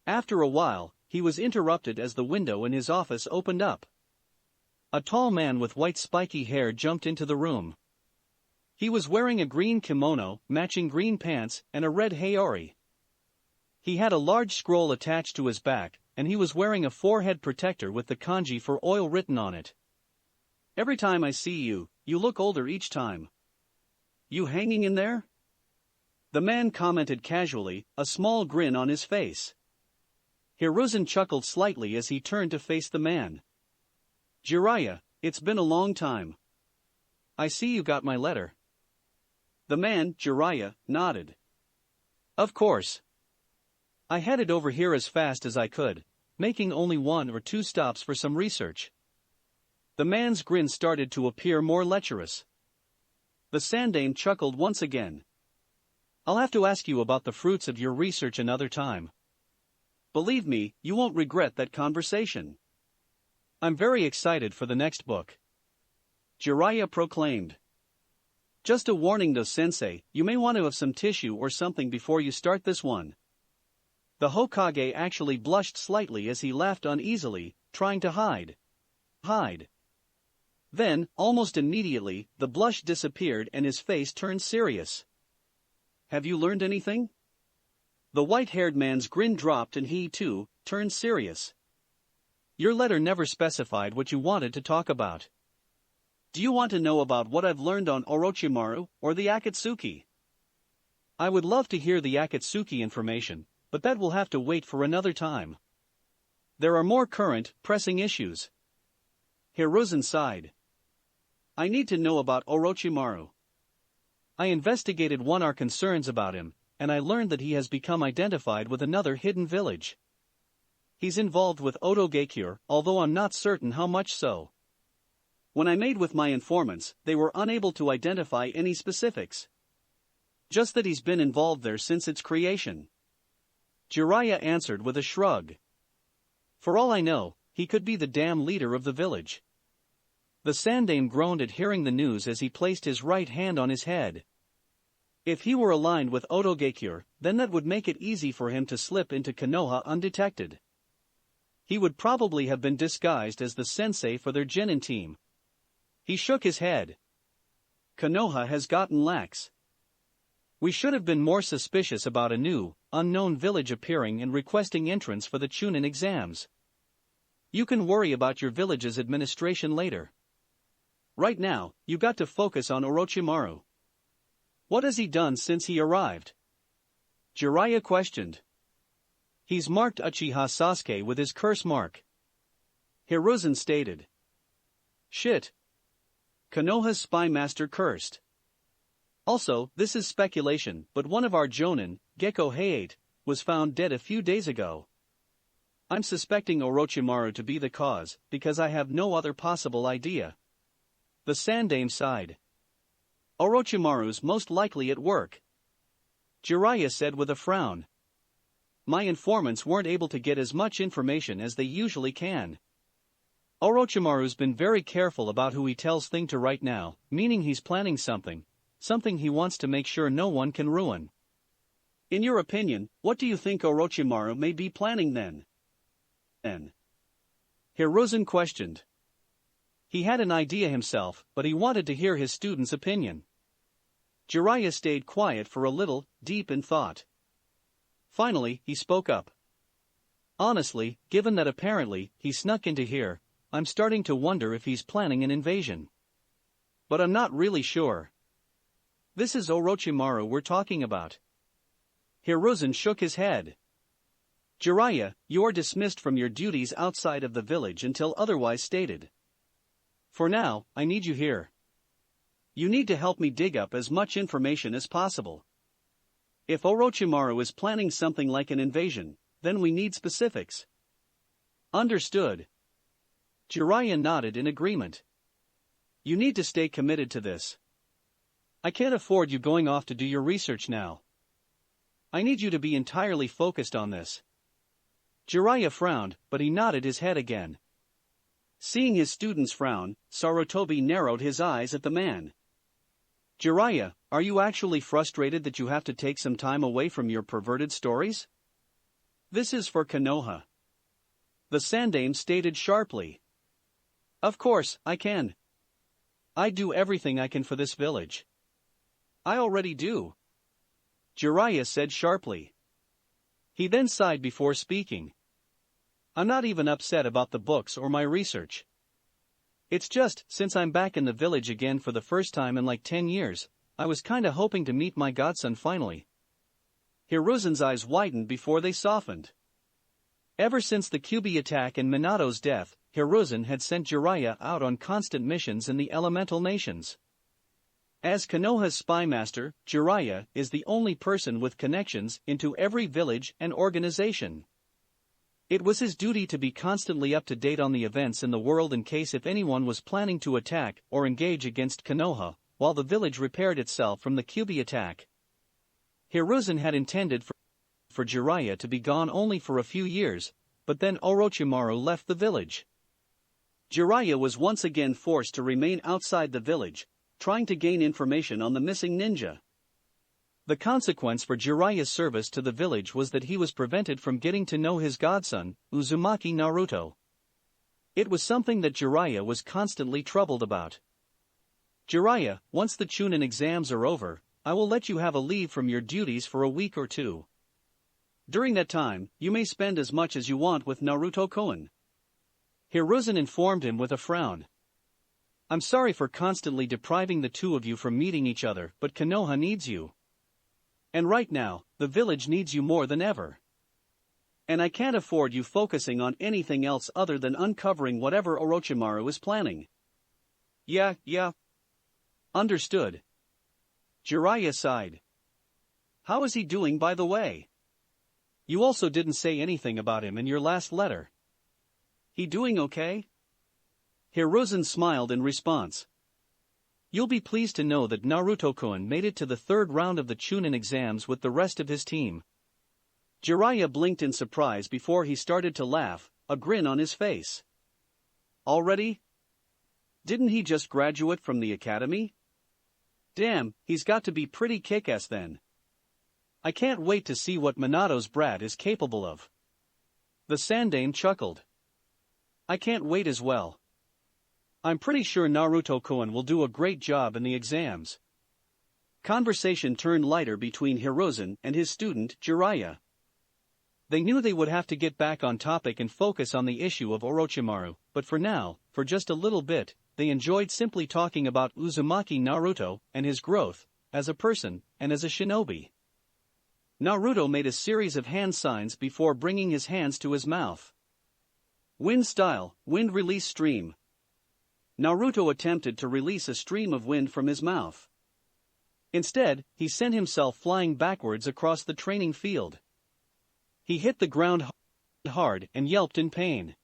After a while, he was interrupted as the window in his office opened up. A tall man with white spiky hair jumped into the room. He was wearing a green kimono, matching green pants, and a red hayori. He had a large scroll attached to his back, and he was wearing a forehead protector with the kanji for oil written on it. Every time I see you, you look older each time. You hanging in there? The man commented casually, a small grin on his face. Hiruzen chuckled slightly as he turned to face the man. Jiraiya, it's been a long time. I see you got my letter. The man, Jiraiya, nodded. Of course. I headed over here as fast as I could, making only 1 or 2 stops for some research. The man's grin started to appear more lecherous. The Sandame chuckled once again. I'll have to ask you about the fruits of your research another time. Believe me, you won't regret that conversation. I'm very excited for the next book. Jiraiya proclaimed. Just a warning though, Sensei, you may want to have some tissue or something before you start this one. The Hokage actually blushed slightly as he laughed uneasily, trying to hide. Then, almost immediately, the blush disappeared and his face turned serious. Have you learned anything? The white-haired man's grin dropped and he, too, turned serious. Your letter never specified what you wanted to talk about. Do you want to know about what I've learned on Orochimaru, or the Akatsuki? I would love to hear the Akatsuki information, but that will have to wait for another time. There are more current, pressing issues. Hiruzen sighed. I need to know about Orochimaru. I investigated our concerns about him, and I learned that he has become identified with another hidden village. He's involved with Otogekure, although I'm not certain how much so. When I made with my informants, they were unable to identify any specifics. Just that he's been involved there since its creation. Jiraiya answered with a shrug. For all I know, he could be the damn leader of the village. The Sandame groaned at hearing the news as he placed his right hand on his head. If he were aligned with Otogekure, then that would make it easy for him to slip into Konoha undetected. He would probably have been disguised as the sensei for their genin team. He shook his head. Konoha has gotten lax. We should have been more suspicious about a new, unknown village appearing and requesting entrance for the Chunin exams. You can worry about your village's administration later. Right now, you got to focus on Orochimaru. What has he done since he arrived? Jiraiya questioned. He's marked Uchiha Sasuke with his curse mark. Hiruzen stated. Shit. Konoha's spy master cursed. Also, this is speculation, but one of our jonin, Gecko Hayate, was found dead a few days ago. I'm suspecting Orochimaru to be the cause, because I have no other possible idea. The Sandame sighed. Orochimaru's most likely at work. Jiraiya said with a frown. my informants weren't able to get as much information as they usually can. Orochimaru's been very careful about who he tells things to right now, meaning he's planning something he wants to make sure no one can ruin. In your opinion, what do you think Orochimaru may be planning then? Hiruzen questioned. He had an idea himself, but he wanted to hear his student's opinion. Jiraiya stayed quiet for a little, deep in thought. Finally, he spoke up. Honestly, given that apparently he snuck into here, I'm starting to wonder if he's planning an invasion. But I'm not really sure. This is Orochimaru we're talking about. Hiruzen shook his head. Jiraiya, you are dismissed from your duties outside of the village until otherwise stated. For now, I need you here. You need to help me dig up as much information as possible. If Orochimaru is planning something like an invasion, then we need specifics. Understood. Jiraiya nodded in agreement. You need to stay committed to this. I can't afford you going off to do your research now. I need you to be entirely focused on this. Jiraiya frowned, but he nodded his head again. Seeing his student's frown, Sarutobi narrowed his eyes at the man. Jiraiya, are you actually frustrated that you have to take some time away from your perverted stories? This is for Konoha. The Sandaime stated sharply. Of course, I can. I do everything I can for this village. I already do. Jiraiya said sharply. He then sighed before speaking. I'm not even upset about the books or my research. It's just, since I'm back in the village again for the first time in like 10 years, I was kinda hoping to meet my godson finally. Hiruzen's eyes widened before they softened. Ever since the Kyuubi attack and Minato's death, Hiruzen had sent Jiraiya out on constant missions in the elemental nations. As Konoha's spy master, Jiraiya is the only person with connections into every village and organization. It was his duty to be constantly up to date on the events in the world in case if anyone was planning to attack or engage against Konoha, while the village repaired itself from the Kyuubi attack. Hiruzen had intended for Jiraiya to be gone only for a few years, but then Orochimaru left the village. Jiraiya was once again forced to remain outside the village, trying to gain information on the missing ninja. The consequence for Jiraiya's service to the village was that he was prevented from getting to know his godson, Uzumaki Naruto. It was something that Jiraiya was constantly troubled about. Jiraiya, once the Chunin exams are over, I will let you have a leave from your duties for a week or two. During that time, you may spend as much as you want with Naruto-kun. Hiruzen informed him with a frown. I'm sorry for constantly depriving the two of you from meeting each other, but Konoha needs you. And right now, the village needs you more than ever. And I can't afford you focusing on anything else other than uncovering whatever Orochimaru is planning. Yeah. Understood. Jiraiya sighed. How is he doing, by the way? You also didn't say anything about him in your last letter. He doing okay? Hiruzen smiled in response. You'll be pleased to know that Naruto-kun made it to the third round of the Chunin exams with the rest of his team. Jiraiya blinked in surprise before he started to laugh, a grin on his face. Already? Didn't he just graduate from the academy? Damn, he's got to be pretty kick-ass then. I can't wait to see what Minato's brat is capable of. The Sandaime chuckled. I can't wait as well. I'm pretty sure Naruto-kun will do a great job in the exams. Conversation turned lighter between Hiruzen and his student, Jiraiya. They knew they would have to get back on topic and focus on the issue of Orochimaru, but for now, for just a little bit, they enjoyed simply talking about Uzumaki Naruto and his growth, as a person, and as a shinobi. Naruto made a series of hand signs before bringing his hands to his mouth. Wind style, wind release stream. Naruto attempted to release a stream of wind from his mouth. Instead, he sent himself flying backwards across the training field. He hit the ground hard and yelped in pain.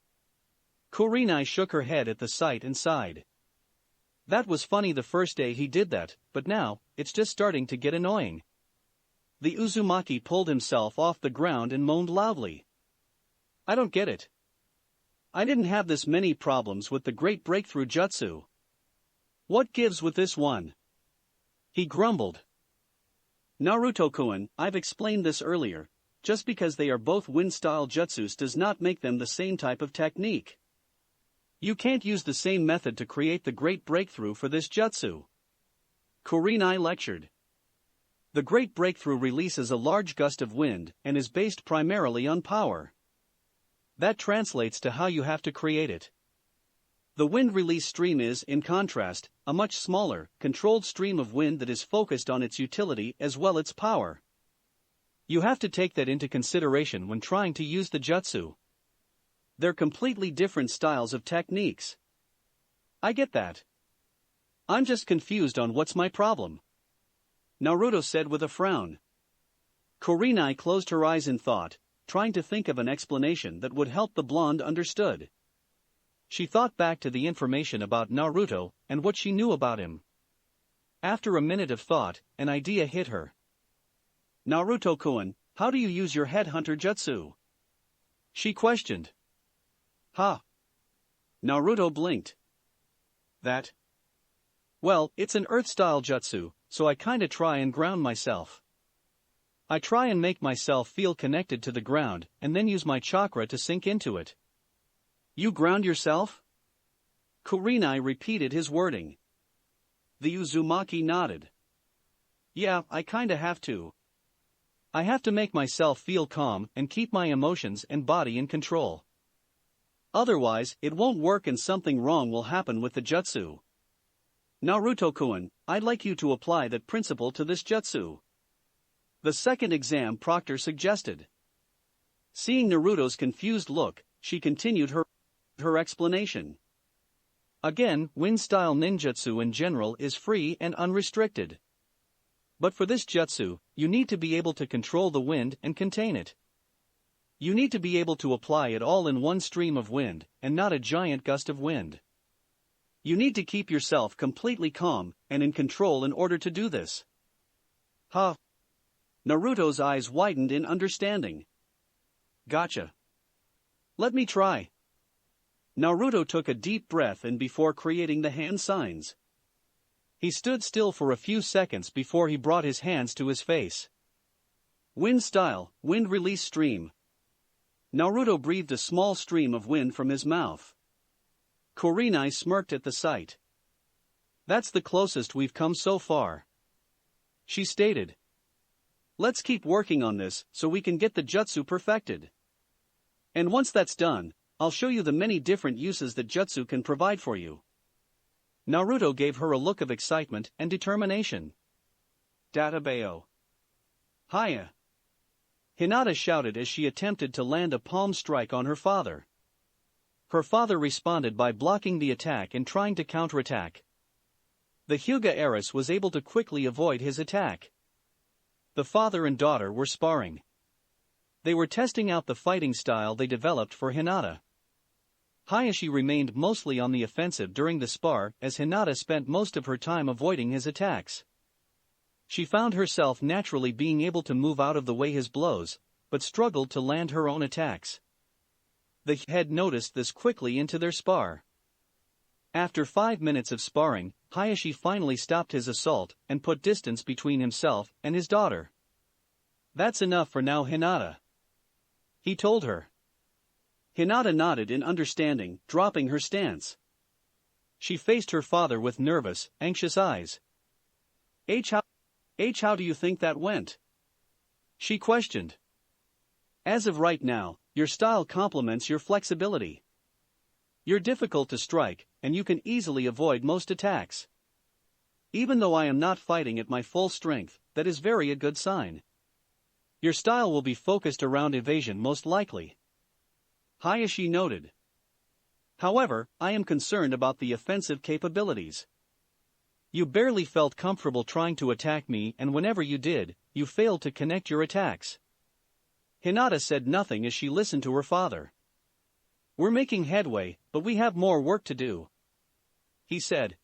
Kurenai shook her head at the sight and sighed. That was funny the first day he did that, but now, it's just starting to get annoying. The Uzumaki pulled himself off the ground and moaned loudly. I don't get it. I didn't have this many problems with the Great Breakthrough Jutsu. What gives with this one? He grumbled. Naruto-kun, I've explained this earlier. Just because they are both wind-style jutsus does not make them the same type of technique. You can't use the same method to create the Great Breakthrough for this jutsu. Kurenai lectured. The Great Breakthrough releases a large gust of wind and is based primarily on power. That translates to how you have to create it. The wind release stream is, in contrast, a much smaller, controlled stream of wind that is focused on its utility as well as its power. You have to take that into consideration when trying to use the jutsu. They're completely different styles of techniques. I get that. I'm just confused on what's my problem. Naruto said with a frown. Kurenai closed her eyes in thought, trying to think of an explanation that would help the blonde understood. She thought back to the information about Naruto and what she knew about him. After a minute of thought, an idea hit her. Naruto-kun, how do you use your headhunter jutsu? She questioned. Ha! Naruto blinked. That? Well, it's an earth-style jutsu, so I kinda try and ground myself. I try and make myself feel connected to the ground and then use my chakra to sink into it. You ground yourself? Kurenai repeated his wording. The Uzumaki nodded. Yeah, I kinda have to. I have to make myself feel calm and keep my emotions and body in control. Otherwise, it won't work and something wrong will happen with the jutsu. Naruto-kun, I'd like you to apply that principle to this jutsu. The second exam proctor suggested. Seeing Naruto's confused look, she continued her explanation. Again, wind-style ninjutsu in general is free and unrestricted. But for this jutsu, you need to be able to control the wind and contain it. You need to be able to apply it all in one stream of wind, and not a giant gust of wind. You need to keep yourself completely calm and in control in order to do this. Ha! Naruto's eyes widened in understanding. Gotcha. Let me try. Naruto took a deep breath in before creating the hand signs. He stood still for a few seconds before he brought his hands to his face. Wind style, wind release stream. Naruto breathed a small stream of wind from his mouth. Kurenai smirked at the sight. That's the closest we've come so far. She stated. Let's keep working on this so we can get the jutsu perfected. And once that's done, I'll show you the many different uses that jutsu can provide for you. Naruto gave her a look of excitement and determination. Databeo. Hiya! Hinata shouted as she attempted to land a palm strike on her father. Her father responded by blocking the attack and trying to counterattack. The Hyuga heiress was able to quickly avoid his attack. The father and daughter were sparring. They were testing out the fighting style they developed for Hinata. Hayashi remained mostly on the offensive during the spar as Hinata spent most of her time avoiding his attacks. She found herself naturally being able to move out of the way his blows, but struggled to land her own attacks. The had noticed this quickly into their spar. After 5 minutes of sparring, Hayashi finally stopped his assault and put distance between himself and his daughter. That's enough for now, Hinata. He told her. Hinata nodded in understanding, dropping her stance. She faced her father with nervous, anxious eyes. How do you think that went? She questioned. As of right now, your style complements your flexibility. You're difficult to strike, and you can easily avoid most attacks. Even though I am not fighting at my full strength, that is very a good sign. Your style will be focused around evasion most likely. Hayashi noted. However, I am concerned about the offensive capabilities. You barely felt comfortable trying to attack me, and whenever you did, you failed to connect your attacks. Hinata said nothing as she listened to her father. We're making headway, but we have more work to do. He said.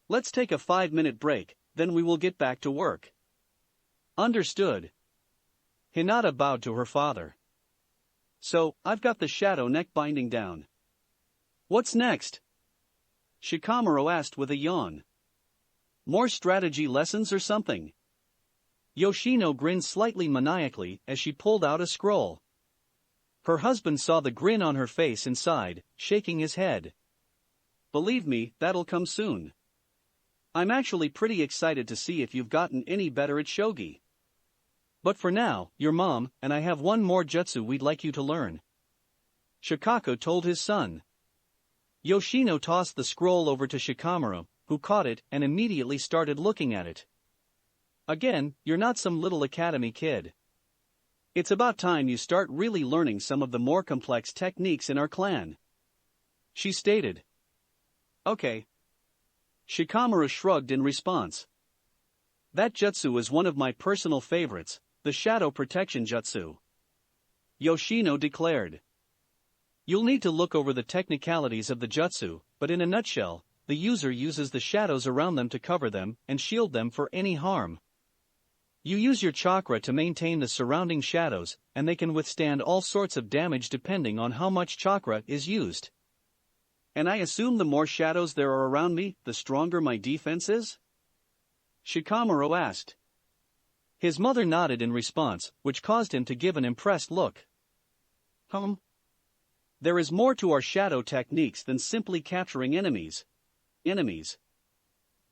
Let's take a 5-minute break, then we will get back to work. Understood. Hinata bowed to her father. So, I've got the shadow neck binding down. What's next? Shikamaru asked with a yawn. More strategy lessons or something? Yoshino grinned slightly maniacally as she pulled out a scroll. Her husband saw the grin on her face and sighed, shaking his head. Believe me, that'll come soon. I'm actually pretty excited to see if you've gotten any better at shogi. But for now, your mom and I have one more jutsu we'd like you to learn. Shikako told his son. Yoshino tossed the scroll over to Shikamaru, who caught it and immediately started looking at it. Again, you're not some little academy kid. It's about time you start really learning some of the more complex techniques in our clan. She stated. Okay. Shikamaru shrugged in response. That jutsu is one of my personal favorites, the Shadow Protection Jutsu. Yoshino declared. You'll need to look over the technicalities of the jutsu, but in a nutshell, the user uses the shadows around them to cover them and shield them for any harm. You use your chakra to maintain the surrounding shadows, and they can withstand all sorts of damage depending on how much chakra is used. And I assume the more shadows there are around me, the stronger my defense is? Shikamaru asked. His mother nodded in response, which caused him to give an impressed look. There is more to our shadow techniques than simply capturing enemies.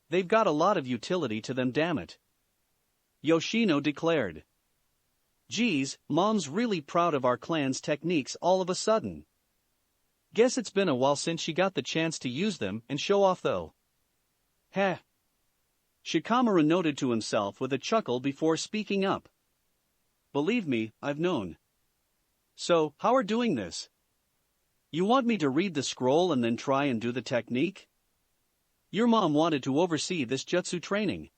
They've got a lot of utility to them, damn it. Yoshino declared. Geez, Mom's really proud of our clan's techniques all of a sudden. Guess it's been a while since she got the chance to use them and show off though. Heh. Shikamaru noted to himself with a chuckle before speaking up. Believe me, I've known. So, how are doing this? You want me to read the scroll and then try and do the technique? Your mom wanted to oversee this jutsu training.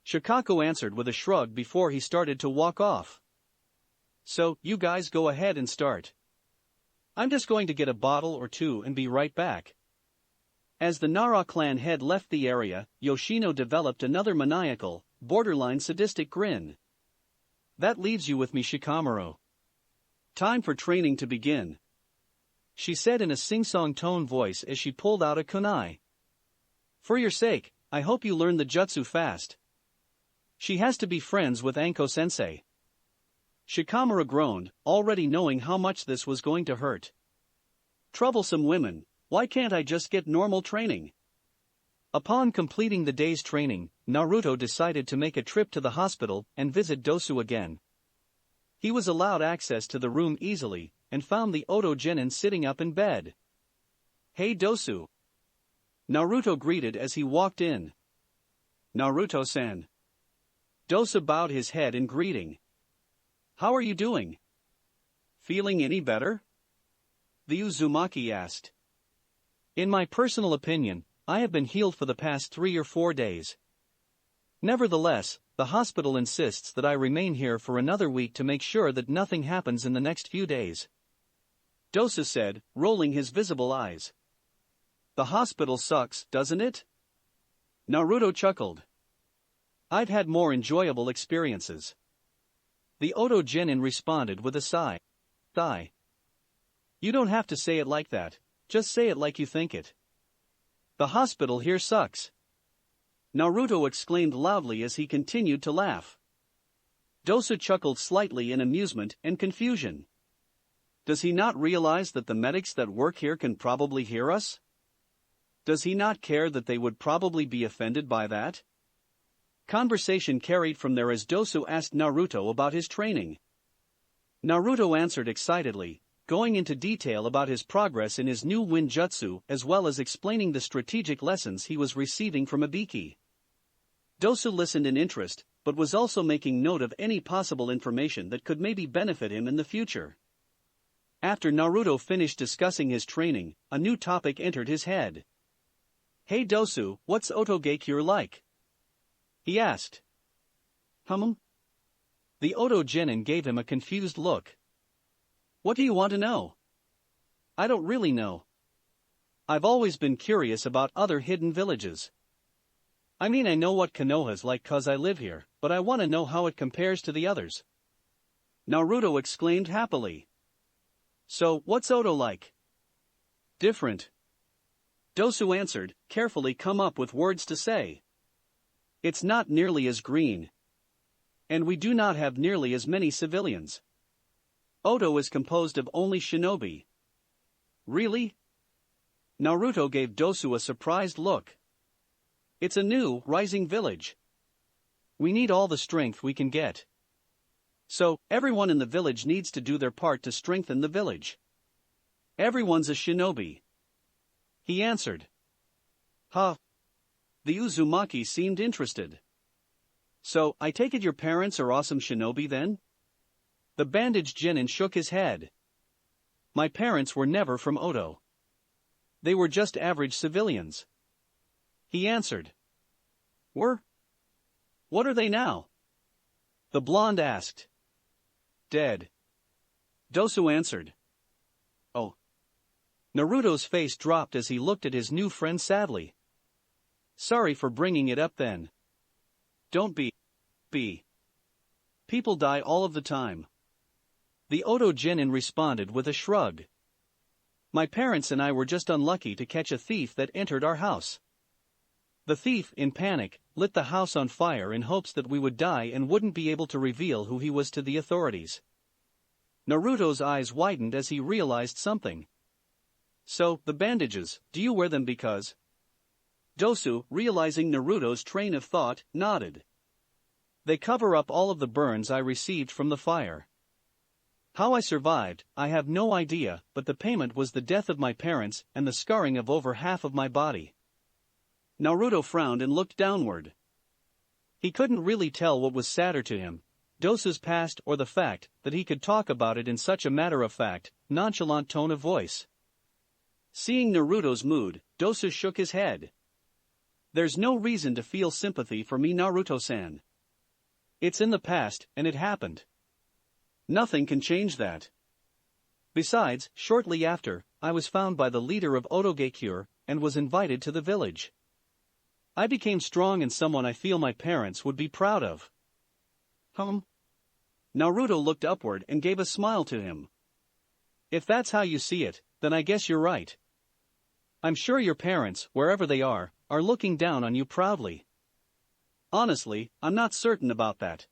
Shikako answered with a shrug before he started to walk off. So, you guys go ahead and start. I'm just going to get a bottle or two and be right back. As the Nara clan head left the area, Yoshino developed another maniacal, borderline sadistic grin. That leaves you with me, Shikamaru. Time for training to begin. She said in a sing-song tone voice as she pulled out a kunai. For your sake, I hope you learn the jutsu fast. She has to be friends with Anko-sensei. Shikamaru groaned, already knowing how much this was going to hurt. Troublesome women, why can't I just get normal training? Upon completing the day's training, Naruto decided to make a trip to the hospital and visit Dosu again. He was allowed access to the room easily, and found the Oto Genin sitting up in bed. Hey Dosu. Naruto greeted as he walked in. Naruto-san. Dosu bowed his head in greeting. How are you doing? Feeling any better? The Uzumaki asked. In my personal opinion, I have been healed for the past 3 or 4 days. Nevertheless, the hospital insists that I remain here for another week to make sure that nothing happens in the next few days. Dosu said, rolling his visible eyes. The hospital sucks, doesn't it? Naruto chuckled. I've had more enjoyable experiences. The Oto Genin responded with a sigh. You don't have to say it like that, just say it like you think it. The hospital here sucks. Naruto exclaimed loudly as he continued to laugh. Dosu chuckled slightly in amusement and confusion. Does he not realize that the medics that work here can probably hear us? Does he not care that they would probably be offended by that? Conversation carried from there as Dosu asked Naruto about his training. Naruto answered excitedly, going into detail about his progress in his new wind jutsu as well as explaining the strategic lessons he was receiving from Ibiki. Dosu listened in interest, but was also making note of any possible information that could maybe benefit him in the future. After Naruto finished discussing his training, a new topic entered his head. Hey Dosu, what's Otogakure like? He asked. The Oto Genin gave him a confused look. What do you want to know? I don't really know. I've always been curious about other hidden villages. I mean, I know what Konoha's like 'cause I live here, but I want to know how it compares to the others. Naruto exclaimed happily. So, what's Oto like? Different. Dosu answered, carefully come up with words to say. It's not nearly as green. And we do not have nearly as many civilians. Oto is composed of only shinobi. Really? Naruto gave Dosu a surprised look. It's a new, rising village. We need all the strength we can get. So, everyone in the village needs to do their part to strengthen the village. Everyone's a shinobi. He answered. Huh. The Uzumaki seemed interested. So, I take it your parents are awesome shinobi then? The bandaged genin shook his head. My parents were never from Oto. They were just average civilians. He answered. Were? What are they now? The blonde asked. Dead. Dosu answered. Oh. Naruto's face dropped as he looked at his new friend sadly. Sorry for bringing it up then. Don't be. People die all of the time. The Oto genin responded with a shrug. My parents and I were just unlucky to catch a thief that entered our house. The thief, in panic, lit the house on fire in hopes that we would die and wouldn't be able to reveal who he was to the authorities. Naruto's eyes widened as he realized something. So, the bandages, do you wear them because? Dosu, realizing Naruto's train of thought, nodded. They cover up all of the burns I received from the fire. How I survived, I have no idea, but the payment was the death of my parents and the scarring of over half of my body. Naruto frowned and looked downward. He couldn't really tell what was sadder to him, Dosu's past or the fact that he could talk about it in such a matter-of-fact, nonchalant tone of voice. Seeing Naruto's mood, Dosu shook his head. There's no reason to feel sympathy for me, Naruto-san. It's in the past, and it happened. Nothing can change that. Besides, shortly after, I was found by the leader of Otogekure, and was invited to the village. I became strong and someone I feel my parents would be proud of. Naruto looked upward and gave a smile to him. If that's how you see it, then I guess you're right. I'm sure your parents, wherever they are looking down on you proudly. Honestly, I'm not certain about that.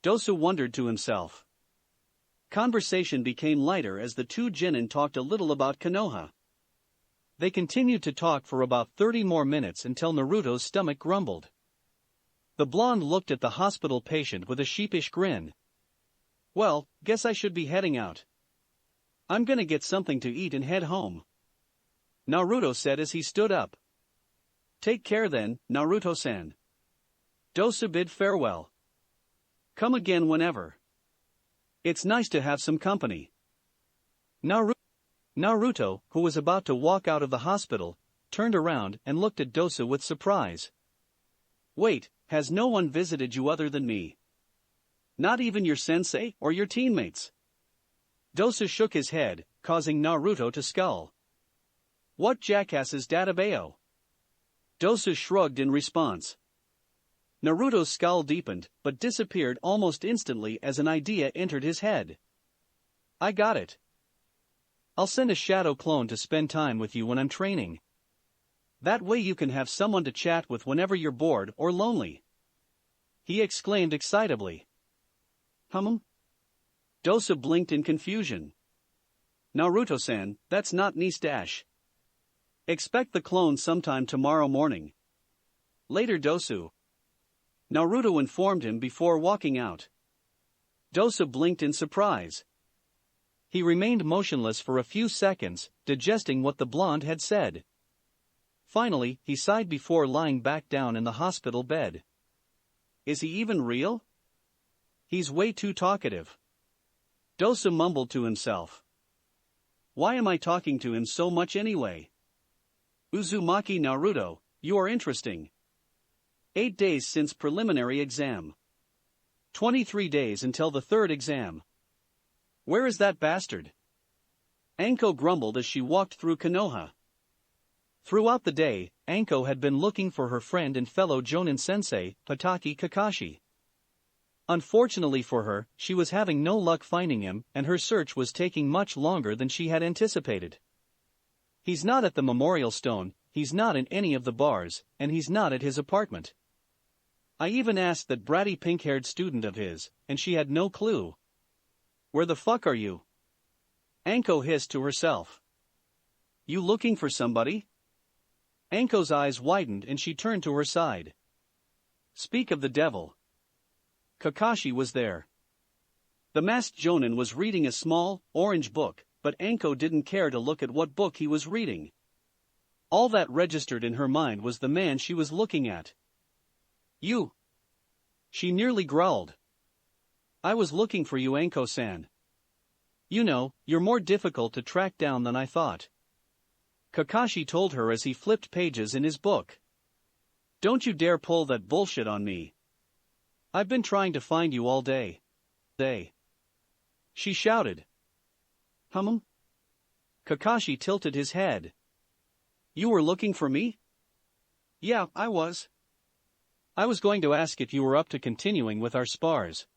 Dosu wondered to himself. Conversation became lighter as the two genin talked a little about Konoha. They continued to talk for about 30 more minutes until Naruto's stomach grumbled. The blonde looked at the hospital patient with a sheepish grin. Well, guess I should be heading out. I'm gonna get something to eat and head home. Naruto said as he stood up. Take care then, Naruto-san. Dosu bid farewell. Come again whenever. It's nice to have some company. Naruto, who was about to walk out of the hospital, turned around and looked at Dosu with surprise. Wait, has no one visited you other than me? Not even your sensei or your teammates? Dosu shook his head, causing Naruto to scowl. What jackass's databao? Dosu shrugged in response. Naruto's scowl deepened, but disappeared almost instantly as an idea entered his head. I got it. I'll send a shadow clone to spend time with you when I'm training. That way you can have someone to chat with whenever you're bored or lonely. He exclaimed excitably. Dosu blinked in confusion. Naruto-san, that's not niche. Expect the clone sometime tomorrow morning. Later, Dosu. Naruto informed him before walking out. Dosu blinked in surprise. He remained motionless for a few seconds, digesting what the blonde had said. Finally, he sighed before lying back down in the hospital bed. Is he even real? He's way too talkative. Dosu mumbled to himself. Why am I talking to him so much anyway? Uzumaki Naruto, you are interesting. 8 days since preliminary exam. 23 days until the third exam. Where is that bastard? Anko grumbled as she walked through Konoha. Throughout the day, Anko had been looking for her friend and fellow Jonin sensei, Hatake Kakashi. Unfortunately for her, she was having no luck finding him, and her search was taking much longer than she had anticipated. He's not at the memorial stone, he's not in any of the bars, and he's not at his apartment. I even asked that bratty pink-haired student of his, and she had no clue. Where the fuck are you? Anko hissed to herself. You looking for somebody? Anko's eyes widened and she turned to her side. Speak of the devil. Kakashi was there. The masked jonin was reading a small, orange book, but Anko didn't care to look at what book he was reading. All that registered in her mind was the man she was looking at. You. She nearly growled. I was looking for you, Anko-san. You know, you're more difficult to track down than I thought. Kakashi told her as he flipped pages in his book. Don't you dare pull that bullshit on me. I've been trying to find you all day. She shouted. Kakashi tilted his head. You were looking for me? Yeah, I was. I was going to ask if you were up to continuing with our spars.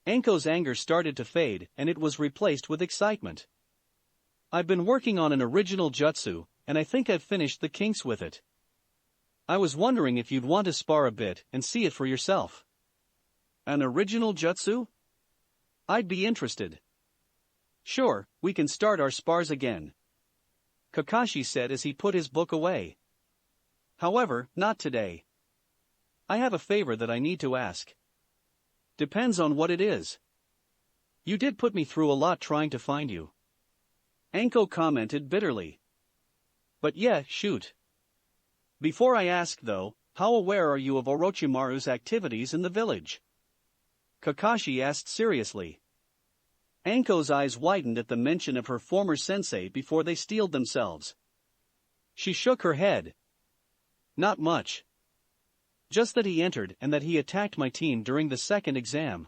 Anko's anger started to fade and it was replaced with excitement. I've been working on an original jutsu, and I think I've finished the kinks with it. I was wondering if you'd want to spar a bit and see it for yourself. An original jutsu? I'd be interested. Sure, we can start our spars again. Kakashi said as he put his book away. However, not today. I have a favor that I need to ask. Depends on what it is. You did put me through a lot trying to find you. Anko commented bitterly. But yeah, shoot. Before I ask though, how aware are you of Orochimaru's activities in the village? Kakashi asked seriously. Anko's eyes widened at the mention of her former sensei before they steeled themselves. She shook her head. Not much. Just that he entered and that he attacked my team during the second exam.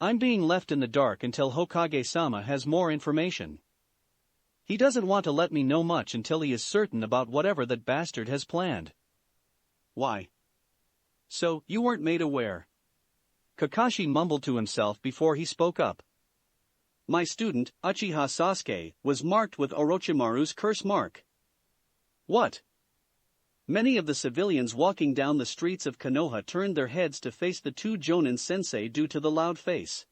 I'm being left in the dark until Hokage-sama has more information. He doesn't want to let me know much until he is certain about whatever that bastard has planned. Why? So, you weren't made aware. Kakashi mumbled to himself before he spoke up. My student, Uchiha Sasuke, was marked with Orochimaru's curse mark. What? Many of the civilians walking down the streets of Konoha turned their heads to face the two Jonin sensei due to the loud face.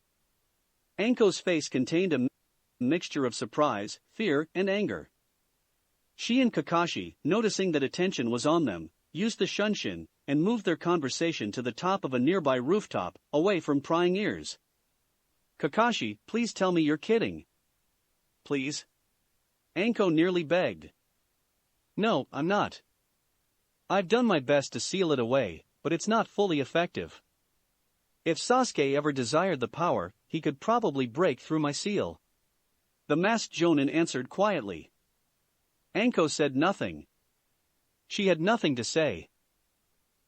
Anko's face contained a mixture of surprise, fear, and anger. She and Kakashi, noticing that attention was on them, used the shunshin, and moved their conversation to the top of a nearby rooftop, away from prying ears. Kakashi, please tell me you're kidding. Please? Anko nearly begged. No, I'm not. I've done my best to seal it away, but it's not fully effective. If Sasuke ever desired the power, he could probably break through my seal. The masked jonin answered quietly. Anko said nothing. She had nothing to say.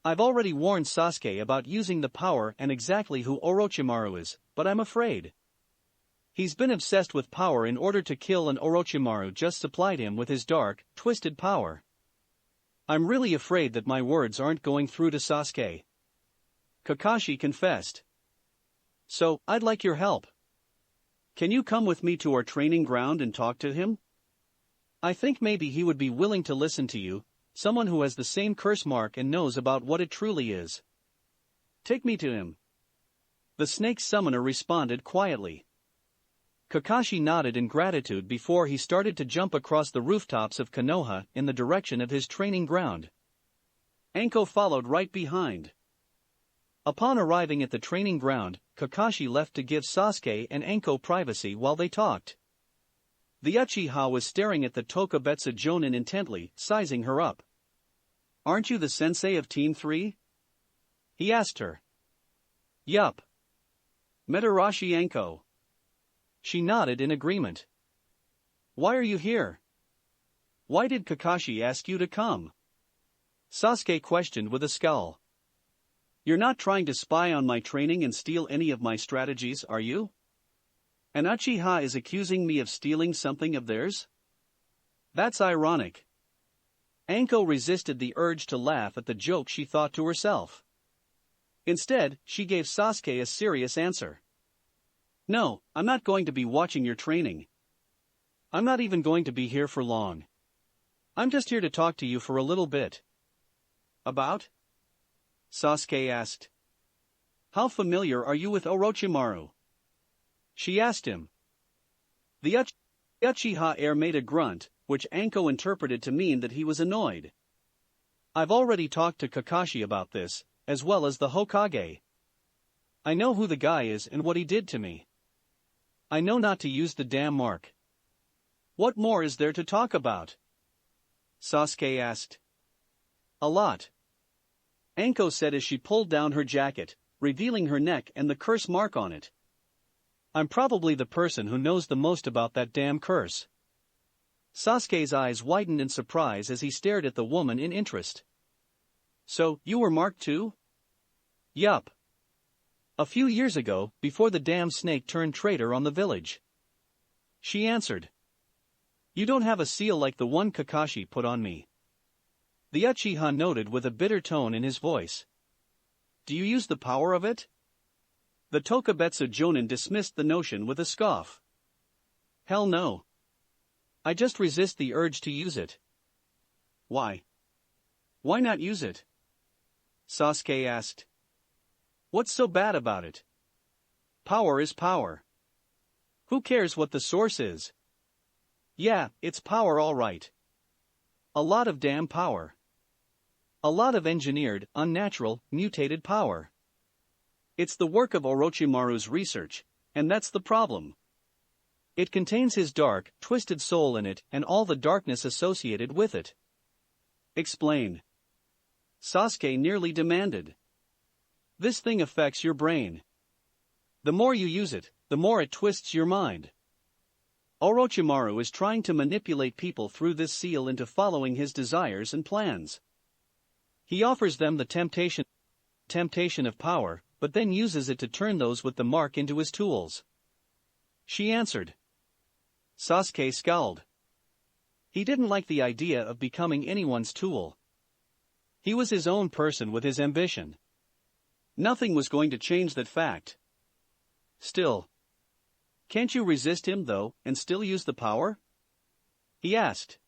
I've already warned Sasuke about using the power and exactly who Orochimaru is, but I'm afraid. He's been obsessed with power in order to kill, and Orochimaru just supplied him with his dark, twisted power. I'm really afraid that my words aren't going through to Sasuke. Kakashi confessed. So, I'd like your help. Can you come with me to our training ground and talk to him? I think maybe he would be willing to listen to you, someone who has the same curse mark and knows about what it truly is. Take me to him. The snake summoner responded quietly. Kakashi nodded in gratitude before he started to jump across the rooftops of Konoha in the direction of his training ground. Anko followed right behind. Upon arriving at the training ground, Kakashi left to give Sasuke and Anko privacy while they talked. The Uchiha was staring at the Tokubetsu Jonin intently, sizing her up. Aren't you the sensei of Team 3? He asked her. Yup. Metarashi Anko. She nodded in agreement. Why are you here? Why did Kakashi ask you to come? Sasuke questioned with a scowl. You're not trying to spy on my training and steal any of my strategies, are you? An Uchiha is accusing me of stealing something of theirs? That's ironic. Anko resisted the urge to laugh at the joke she thought to herself. Instead, she gave Sasuke a serious answer. No, I'm not going to be watching your training. I'm not even going to be here for long. I'm just here to talk to you for a little bit. About? Sasuke asked. How familiar are you with Orochimaru? She asked him. The Uchiha heir made a grunt, which Anko interpreted to mean that he was annoyed. I've already talked to Kakashi about this, as well as the Hokage. I know who the guy is and what he did to me. I know not to use the damn mark. What more is there to talk about? Sasuke asked. A lot. Anko said as she pulled down her jacket, revealing her neck and the curse mark on it. I'm probably the person who knows the most about that damn curse. Sasuke's eyes widened in surprise as he stared at the woman in interest. So, you were marked too? Yup. A few years ago, before the damn snake turned traitor on the village. She answered. You don't have a seal like the one Kakashi put on me. The Uchiha noted with a bitter tone in his voice. Do you use the power of it? The Tokubetsu Jonin dismissed the notion with a scoff. Hell no. I just resist the urge to use it. Why? Why not use it? Sasuke asked. What's so bad about it? Power is power. Who cares what the source is? Yeah, it's power all right. A lot of damn power. A lot of engineered, unnatural, mutated power. It's the work of Orochimaru's research, and that's the problem. It contains his dark, twisted soul in it and all the darkness associated with it. Explain. Sasuke nearly demanded. This thing affects your brain. The more you use it, the more it twists your mind. Orochimaru is trying to manipulate people through this seal into following his desires and plans. He offers them the temptation of power, but then uses it to turn those with the mark into his tools. She answered. Sasuke scowled. He didn't like the idea of becoming anyone's tool. He was his own person with his ambition. Nothing was going to change that fact. Still. Can't you resist him, though, and still use the power? He asked.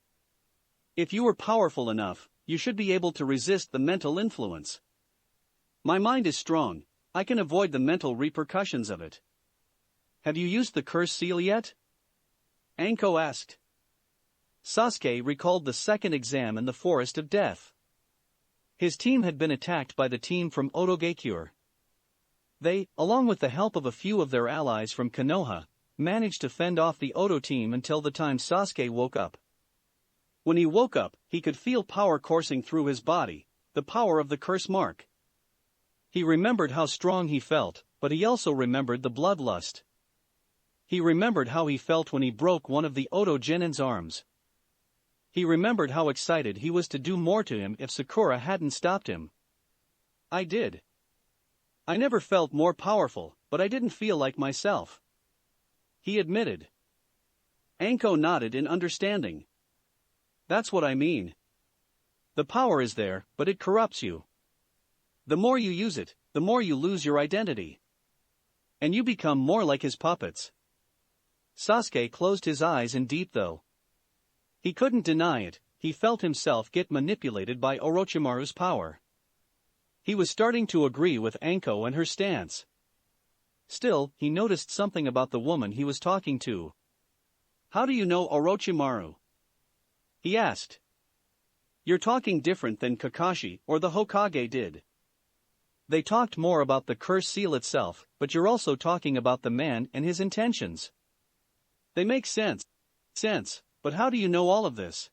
If you were powerful enough, you should be able to resist the mental influence. My mind is strong, I can avoid the mental repercussions of it. Have you used the curse seal yet? Anko asked. Sasuke recalled the second exam in the Forest of Death. His team had been attacked by the team from Otogakure. They, along with the help of a few of their allies from Konoha, managed to fend off the Oto team until the time Sasuke woke up. When he woke up, he could feel power coursing through his body, the power of the curse mark. He remembered how strong he felt, but he also remembered the bloodlust. He remembered how he felt when he broke one of the Oto Genin's arms. He remembered how excited he was to do more to him if Sakura hadn't stopped him. I did. I never felt more powerful, but I didn't feel like myself. He admitted. Anko nodded in understanding. That's what I mean. The power is there, but it corrupts you. The more you use it, the more you lose your identity. And you become more like his puppets. Sasuke closed his eyes in deep thought. He couldn't deny it, he felt himself get manipulated by Orochimaru's power. He was starting to agree with Anko and her stance. Still, he noticed something about the woman he was talking to. How do you know Orochimaru? He asked. You're talking different than Kakashi or the Hokage did. They talked more about the curse seal itself, but you're also talking about the man and his intentions. They make sense, but how do you know all of this?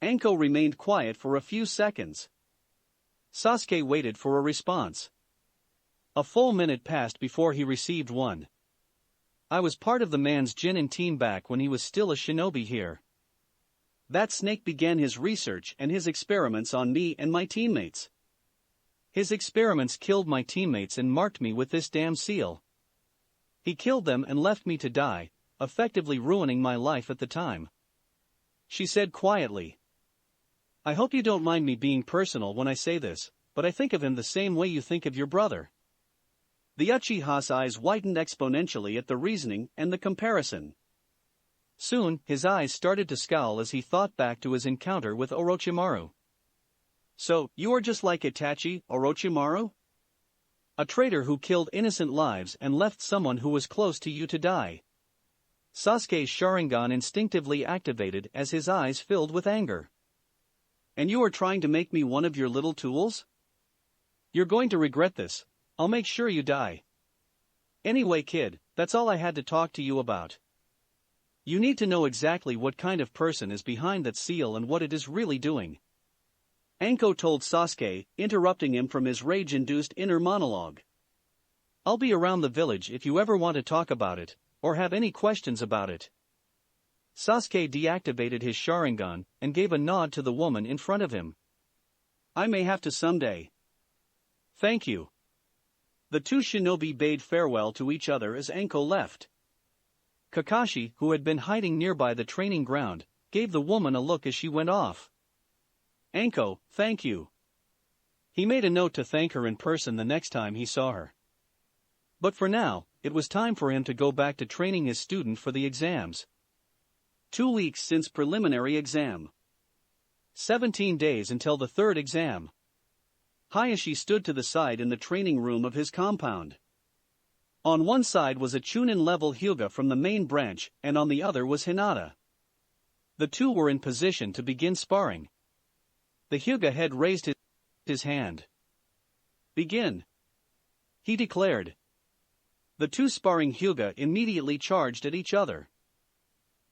Anko remained quiet for a few seconds. Sasuke waited for a response. A full minute passed before he received one. I was part of the man's Chunin team back when he was still a shinobi here. That snake began his research and his experiments on me and my teammates. His experiments killed my teammates and marked me with this damn seal. He killed them and left me to die, effectively ruining my life at the time. She said quietly. I hope you don't mind me being personal when I say this, but I think of him the same way you think of your brother. The Uchiha's eyes widened exponentially at the reasoning and the comparison. Soon, his eyes started to scowl as he thought back to his encounter with Orochimaru. So, you are just like Itachi, Orochimaru? A traitor who killed innocent lives and left someone who was close to you to die. Sasuke's Sharingan instinctively activated as his eyes filled with anger. And you are trying to make me one of your little tools? You're going to regret this. I'll make sure you die. Anyway, kid, that's all I had to talk to you about. You need to know exactly what kind of person is behind that seal and what it is really doing. Anko told Sasuke, interrupting him from his rage-induced inner monologue. I'll be around the village if you ever want to talk about it, or have any questions about it. Sasuke deactivated his Sharingan and gave a nod to the woman in front of him. I may have to someday. Thank you. The two shinobi bade farewell to each other as Anko left. Kakashi, who had been hiding nearby the training ground, gave the woman a look as she went off. Anko, thank you. He made a note to thank her in person the next time he saw her. But for now, it was time for him to go back to training his student for the exams. 2 weeks since preliminary exam. 17 days until the third exam. Hayashi stood to the side in the training room of his compound. On one side was a Chunin-level Hyuga from the main branch, and on the other was Hinata. The two were in position to begin sparring. The Hyuga had raised his hand. Begin, he declared. The two sparring Hyuga immediately charged at each other.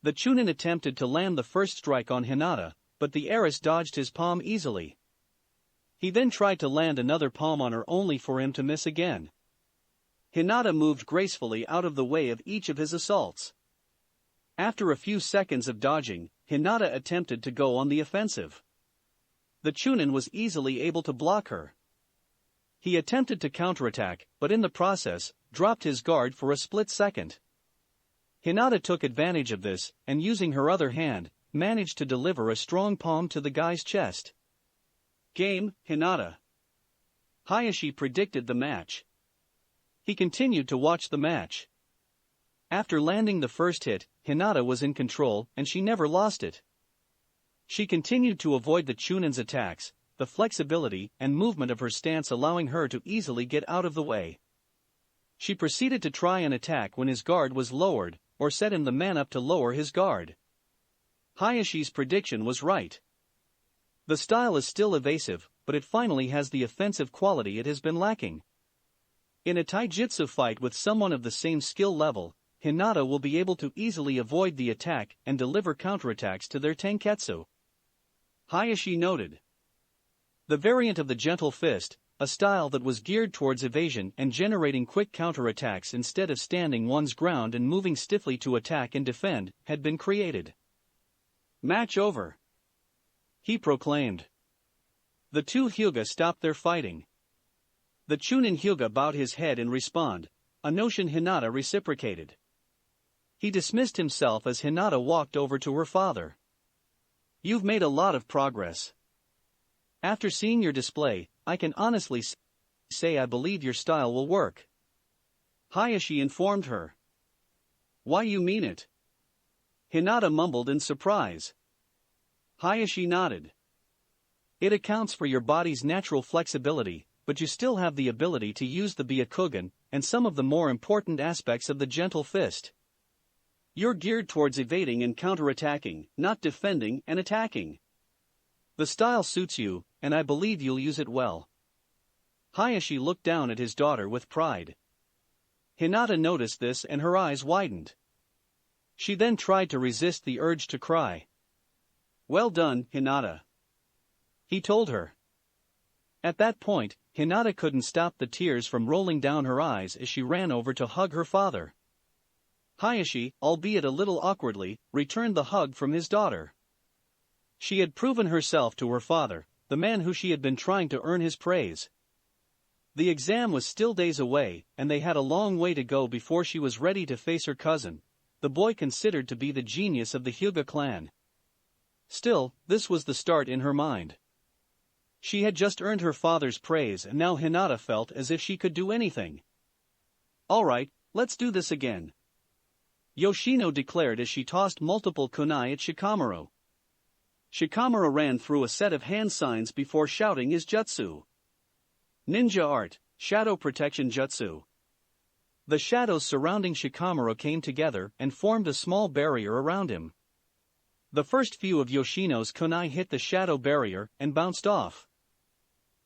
The Chunin attempted to land the first strike on Hinata, but the heiress dodged his palm easily. He then tried to land another palm on her only for him to miss again. Hinata moved gracefully out of the way of each of his assaults. After a few seconds of dodging, Hinata attempted to go on the offensive. The Chunin was easily able to block her. He attempted to counterattack, but in the process, dropped his guard for a split second. Hinata took advantage of this, and using her other hand, managed to deliver a strong palm to the guy's chest. Game, Hinata. Hayashi predicted the match. He continued to watch the match. After landing the first hit, Hinata was in control, and she never lost it. She continued to avoid the Chunin's attacks, the flexibility and movement of her stance allowing her to easily get out of the way. She proceeded to try an attack when his guard was lowered, or set him the man up to lower his guard. Hayashi's prediction was right. The style is still evasive, but it finally has the offensive quality it has been lacking. In a taijutsu fight with someone of the same skill level, Hinata will be able to easily avoid the attack and deliver counterattacks to their tenketsu. Hayashi noted. The variant of the gentle fist, a style that was geared towards evasion and generating quick counterattacks instead of standing one's ground and moving stiffly to attack and defend, had been created. Match over, he proclaimed. The two Hyuga stopped their fighting. The Chunin Hyuga bowed his head in response, a notion Hinata reciprocated. He dismissed himself as Hinata walked over to her father. You've made a lot of progress. After seeing your display, I can honestly say I believe your style will work. Hayashi informed her. Why you mean it? Hinata mumbled in surprise. Hayashi nodded. It accounts for your body's natural flexibility, but you still have the ability to use the Byakugan and some of the more important aspects of the gentle fist. You're geared towards evading and counterattacking, not defending and attacking. The style suits you, and I believe you'll use it well. Hayashi looked down at his daughter with pride. Hinata noticed this and her eyes widened. She then tried to resist the urge to cry. Well done, Hinata, he told her. At that point, Hinata couldn't stop the tears from rolling down her eyes as she ran over to hug her father. Hayashi, albeit a little awkwardly, returned the hug from his daughter. She had proven herself to her father, the man who she had been trying to earn his praise. The exam was still days away, and they had a long way to go before she was ready to face her cousin, the boy considered to be the genius of the Hyuga clan. Still, this was the start in her mind. She had just earned her father's praise and now Hinata felt as if she could do anything. "Alright, let's do this again," Yoshino declared as she tossed multiple kunai at Shikamaru. Shikamaru ran through a set of hand signs before shouting his jutsu. Ninja Art, Shadow Protection Jutsu. The shadows surrounding Shikamaru came together and formed a small barrier around him. The first few of Yoshino's kunai hit the shadow barrier and bounced off.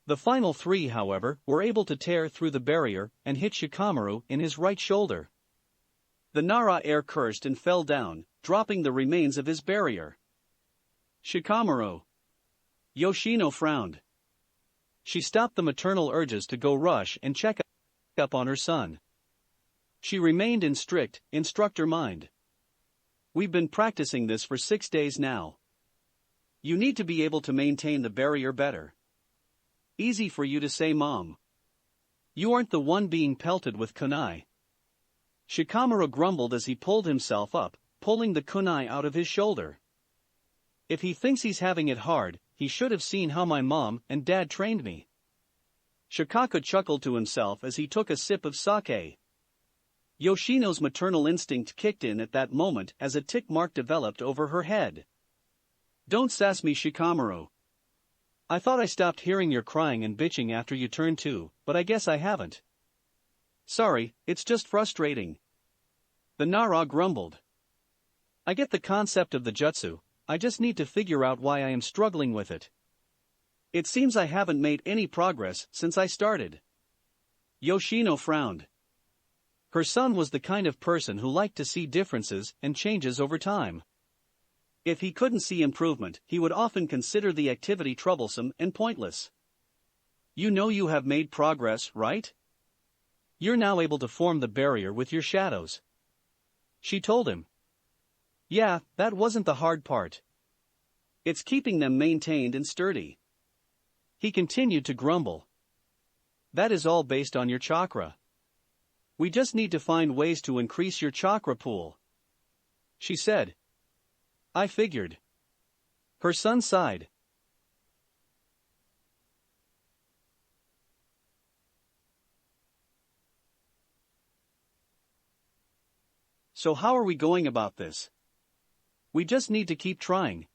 The final 3, however, were able to tear through the barrier and hit Shikamaru in his right shoulder. The Nara air cursed and fell down, dropping the remains of his barrier. Shikamaru. Yoshino frowned. She stopped the maternal urges to go rush and check up on her son. She remained in strict, instructor mind. "We've been practicing this for 6 days now. You need to be able to maintain the barrier better." "Easy for you to say, Mom. You aren't the one being pelted with kunai." Shikamaru grumbled as he pulled himself up, pulling the kunai out of his shoulder. "If he thinks he's having it hard, he should have seen how my mom and dad trained me." Shikaka chuckled to himself as he took a sip of sake. Yoshino's maternal instinct kicked in at that moment as a tick mark developed over her head. "Don't sass me, Shikamaru. I thought I stopped hearing your crying and bitching after you turned 2, but I guess I haven't." "Sorry, it's just frustrating," the Nara grumbled. "I get the concept of the jutsu, I just need to figure out why I am struggling with it. It seems I haven't made any progress since I started." Yoshino frowned. Her son was the kind of person who liked to see differences and changes over time. If he couldn't see improvement, he would often consider the activity troublesome and pointless. "You know you have made progress, right? You're now able to form the barrier with your shadows," she told him. "Yeah, that wasn't the hard part. It's keeping them maintained and sturdy." He continued to grumble. "That is all based on your chakra. We just need to find ways to increase your chakra pool," she said. "I figured." Her son sighed. "So how are we going about this?" "We just need to keep trying,"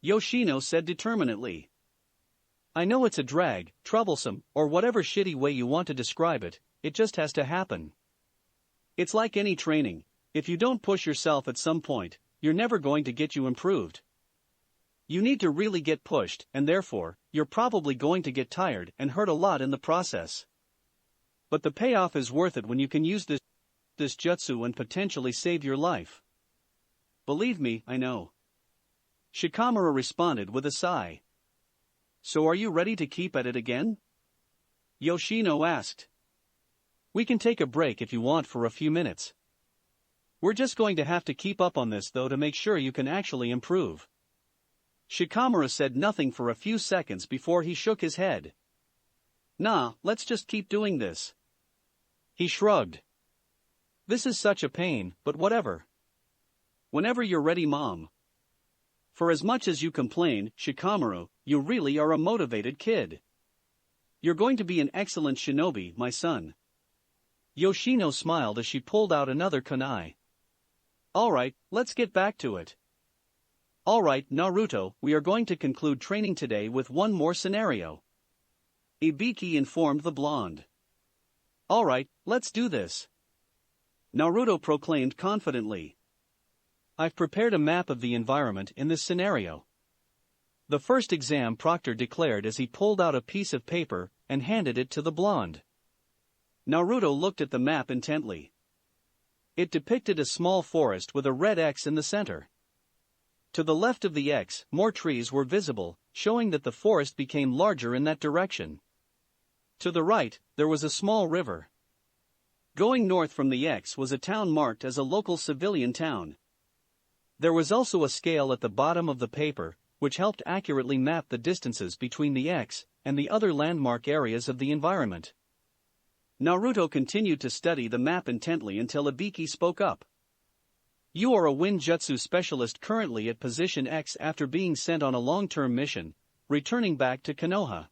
Yoshino said determinedly. "I know it's a drag, troublesome, or whatever shitty way you want to describe it, it just has to happen. It's like any training, if you don't push yourself at some point, you're never going to get you improved. You need to really get pushed, and therefore, you're probably going to get tired and hurt a lot in the process. But the payoff is worth it when you can use this jutsu and potentially save your life. Believe me, I know." Shikamaru responded with a sigh. "So are you ready to keep at it again?" Yoshino asked. "We can take a break if you want for a few minutes. We're just going to have to keep up on this though to make sure you can actually improve." Shikamaru said nothing for a few seconds before he shook his head. "Nah, let's just keep doing this." He shrugged. "This is such a pain, but whatever. Whenever you're ready, Mom." For as much as you complain, Shikamaru, you really are a motivated kid. You're going to be an excellent shinobi, my son. Yoshino smiled as she pulled out another kunai. Alright, let's get back to it. Alright, Naruto, we are going to conclude training today with one more scenario. Ibiki informed the blonde. Alright, let's do this. Naruto proclaimed confidently. I've prepared a map of the environment in this scenario. The first exam proctor declared as he pulled out a piece of paper and handed it to the blonde. Naruto looked at the map intently. It depicted a small forest with a red X in the center. To the left of the X, more trees were visible, showing that the forest became larger in that direction. To the right, there was a small river. Going north from the X was a town marked as a local civilian town. There was also a scale at the bottom of the paper, which helped accurately map the distances between the X and the other landmark areas of the environment. Naruto continued to study the map intently until Ibiki spoke up. You are a Winjutsu specialist currently at position X after being sent on a long-term mission. returning back to Konoha.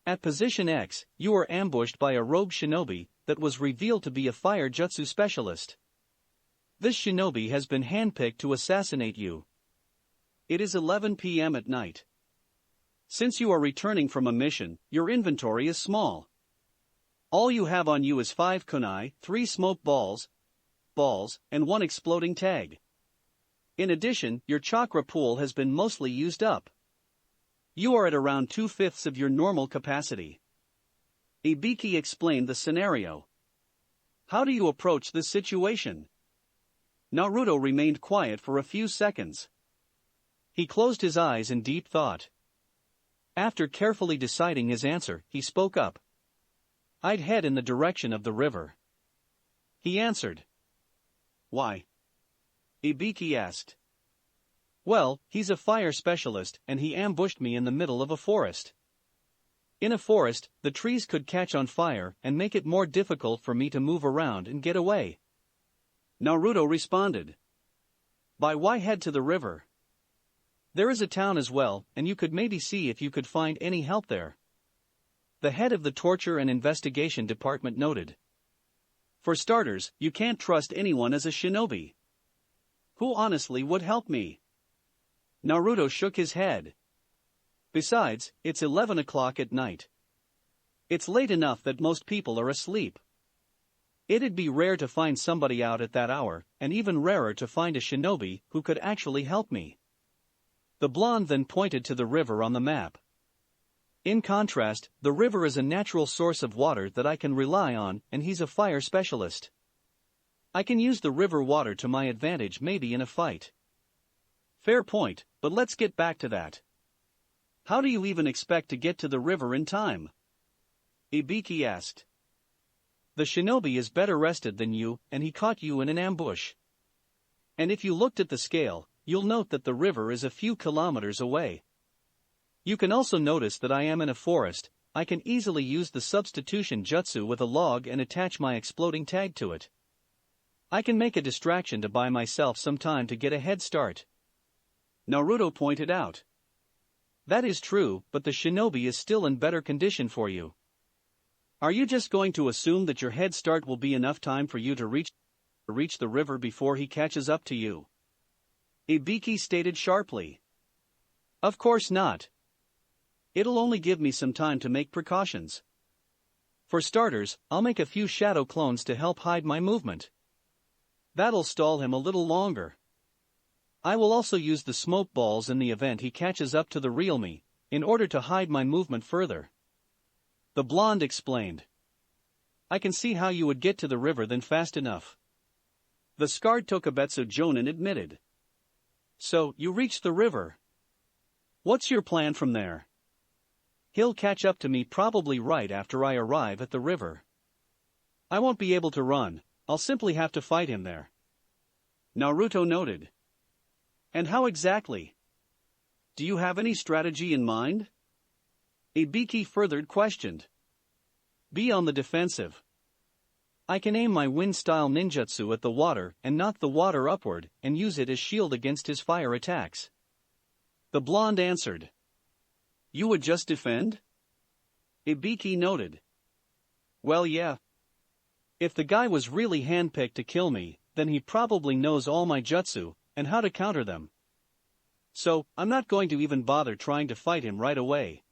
At Position X, you are ambushed by a rogue shinobi that was revealed to be a fire jutsu specialist. This shinobi has been handpicked to assassinate you. It is 11 p.m. at night. Since you are returning from a mission, your inventory is small. All you have on you is 5 kunai, 3 smoke balls, and 1 exploding tag. In addition, your chakra pool has been mostly used up. You are at around 2/5 of your normal capacity. Ibiki explained the scenario. How do you approach this situation? Naruto remained quiet for a few seconds. He closed his eyes in deep thought. After carefully deciding his answer, he spoke up. I'd head in the direction of the river. He answered. Why? Ibiki asked. Well, he's a fire specialist and he ambushed me in the middle of a forest. In a forest, the trees could catch on fire and make it more difficult for me to move around and get away. Naruto responded. By why head to the river? There is a town as well, and you could maybe see if you could find any help there. The head of the Torture and Investigation Department noted. For starters, you can't trust anyone as a shinobi. Who honestly would help me? Naruto shook his head. Besides, it's 11 o'clock at night. It's late enough that most people are asleep. It'd be rare to find somebody out at that hour, and even rarer to find a shinobi who could actually help me. The blonde then pointed to the river on the map. In contrast, the river is a natural source of water that I can rely on, and he's a fire specialist. I can use the river water to my advantage maybe in a fight. Fair point, but let's get back to that. How do you even expect to get to the river in time? Ibiki asked. The shinobi is better rested than you, and he caught you in an ambush. And if you looked at the scale, you'll note that the river is a few kilometers away. You can also notice that I am in a forest. I can easily use the substitution jutsu with a log and attach my exploding tag to it. I can make a distraction to buy myself some time to get a head start. Naruto pointed out. That is true, but the shinobi is still in better condition for you. Are you just going to assume that your head start will be enough time for you to reach the river before he catches up to you? Ibiki stated sharply. Of course not. It'll only give me some time to make precautions. For starters, I'll make a few shadow clones to help hide my movement. That'll stall him a little longer. I will also use the smoke balls in the event he catches up to the real me, in order to hide my movement further. The blonde explained. I can see how you would get to the river then fast enough. The scarred Tokubetsu Jonin admitted. So, you reached the river. What's your plan from there? He'll catch up to me probably right after I arrive at the river. I won't be able to run, I'll simply have to fight him there. Naruto noted. And how exactly? Do you have any strategy in mind? Ibiki further questioned. Be on the defensive. I can aim my wind-style ninjutsu at the water and knock the water upward and use it as shield against his fire attacks. The blonde answered. You would just defend? Ibiki noted. Well, yeah. If the guy was really handpicked to kill me, then he probably knows all my jutsu and how to counter them. So, I'm not going to even bother trying to fight him right away.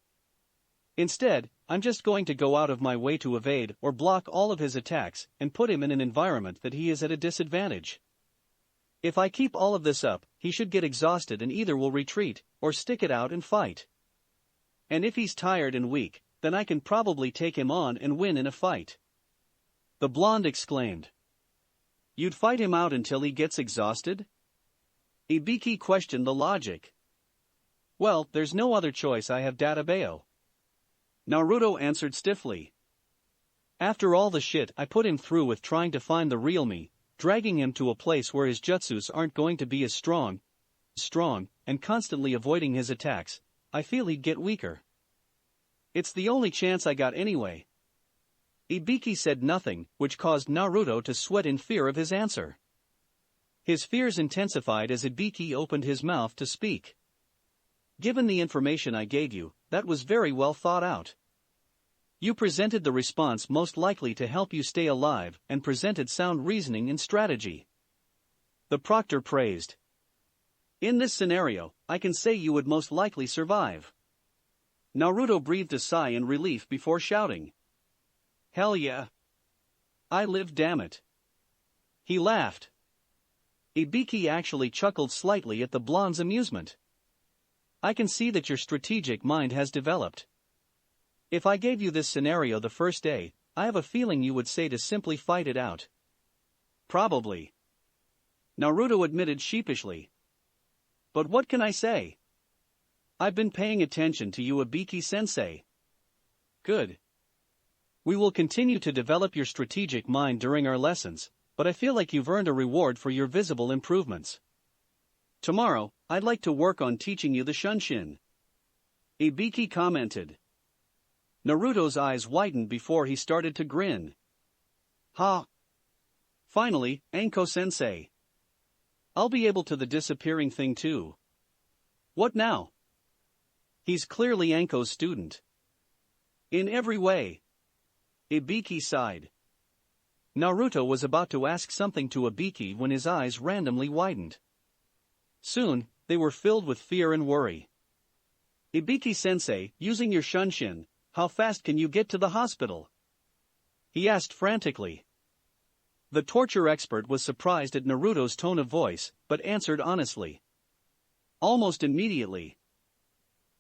Instead, I'm just going to go out of my way to evade or block all of his attacks and put him in an environment that he is at a disadvantage. If I keep all of this up, he should get exhausted and either will retreat or stick it out and fight. And if he's tired and weak, then I can probably take him on and win in a fight. The blonde exclaimed. You'd fight him out until he gets exhausted? Ibiki questioned the logic. Well, there's no other choice. I have Databeo. Naruto answered stiffly. After all the shit I put him through with trying to find the real me, dragging him to a place where his jutsus aren't going to be as strong, and constantly avoiding his attacks, I feel he'd get weaker. It's the only chance I got anyway. Ibiki said nothing, which caused Naruto to sweat in fear of his answer. His fears intensified as Ibiki opened his mouth to speak. Given the information I gave you, that was very well thought out. You presented the response most likely to help you stay alive and presented sound reasoning and strategy. The proctor praised. In this scenario, I can say you would most likely survive. Naruto breathed a sigh in relief before shouting. Hell yeah. I lived, damn it. He laughed. Ibiki actually chuckled slightly at the blonde's amusement. I can see that your strategic mind has developed. If I gave you this scenario the first day, I have a feeling you would say to simply fight it out. Probably. Naruto admitted sheepishly. But what can I say? I've been paying attention to you, Ibiki-sensei. Good. We will continue to develop your strategic mind during our lessons, but I feel like you've earned a reward for your visible improvements. Tomorrow, I'd like to work on teaching you the Shunshin. Ibiki commented. Naruto's eyes widened before he started to grin. Ha! Finally, Anko-sensei. I'll be able to the disappearing thing too. What now? He's clearly Anko's student. In every way. Ibiki sighed. Naruto was about to ask something to Ibiki when his eyes randomly widened. Soon, they were filled with fear and worry. Ibiki-sensei, using your Shunshin, how fast can you get to the hospital? He asked frantically. The torture expert was surprised at Naruto's tone of voice, but answered honestly. Almost immediately.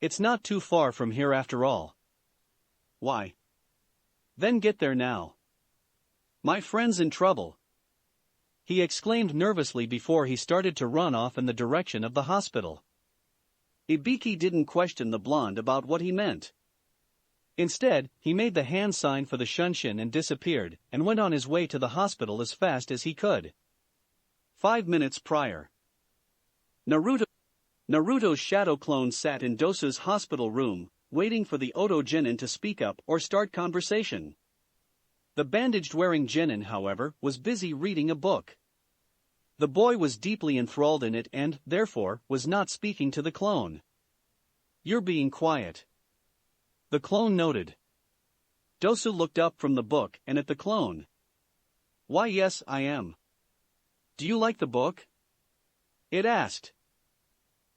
It's not too far from here after all. Why? Then get there now. My friend's in trouble. He exclaimed nervously before he started to run off in the direction of the hospital. Ibiki didn't question the blonde about what he meant. Instead, he made the hand sign for the Shunshin and disappeared, and went on his way to the hospital as fast as he could. 5 minutes prior. Naruto's shadow clone sat in Dosu's hospital room, waiting for the Oto Genin to speak up or start conversation. The bandaged-wearing Genin, however, was busy reading a book. The boy was deeply enthralled in it and, therefore, was not speaking to the clone. You're being quiet. The clone noted. Dosu looked up from the book and at the clone. Why, yes, I am. Do you like the book? It asked.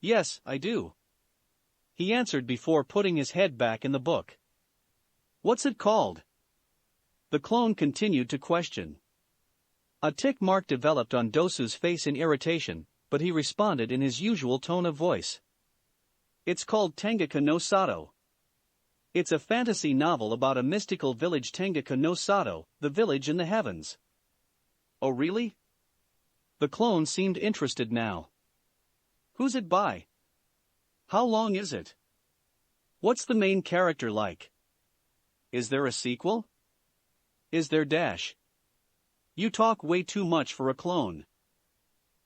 Yes, I do. He answered before putting his head back in the book. What's it called? The clone continued to question. A tick mark developed on Dosu's face in irritation, but he responded in his usual tone of voice. It's called Tengaka no Sato. It's a fantasy novel about a mystical village, Tengaka no Sato, the village in the heavens. Oh really? The clone seemed interested now. Who's it by? How long is it? What's the main character like? Is there a sequel? Is there dash? You talk way too much for a clone.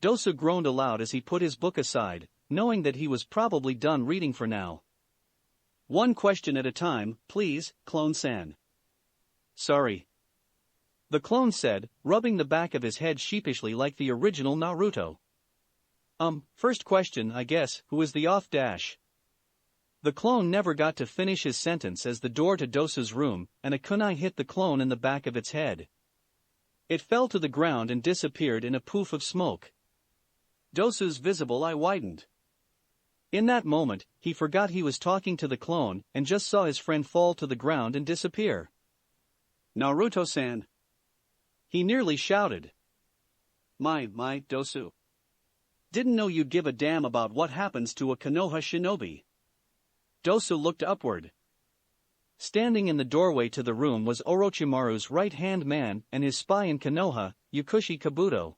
Dosu groaned aloud as he put his book aside, knowing that he was probably done reading for now. One question at a time, please, clone-san. Sorry. The clone said, rubbing the back of his head sheepishly like the original Naruto. First question, I guess, who is the off dash? The clone never got to finish his sentence as the door to Dosu's room and a kunai hit the clone in the back of its head. It fell to the ground and disappeared in a poof of smoke. Dosu's visible eye widened. In that moment, he forgot he was talking to the clone and just saw his friend fall to the ground and disappear. Naruto-san. He nearly shouted. My, Dosu. Didn't know you'd give a damn about what happens to a Konoha shinobi. Dosu looked upward. Standing in the doorway to the room was Orochimaru's right-hand man and his spy in Konoha, Yukushi Kabuto.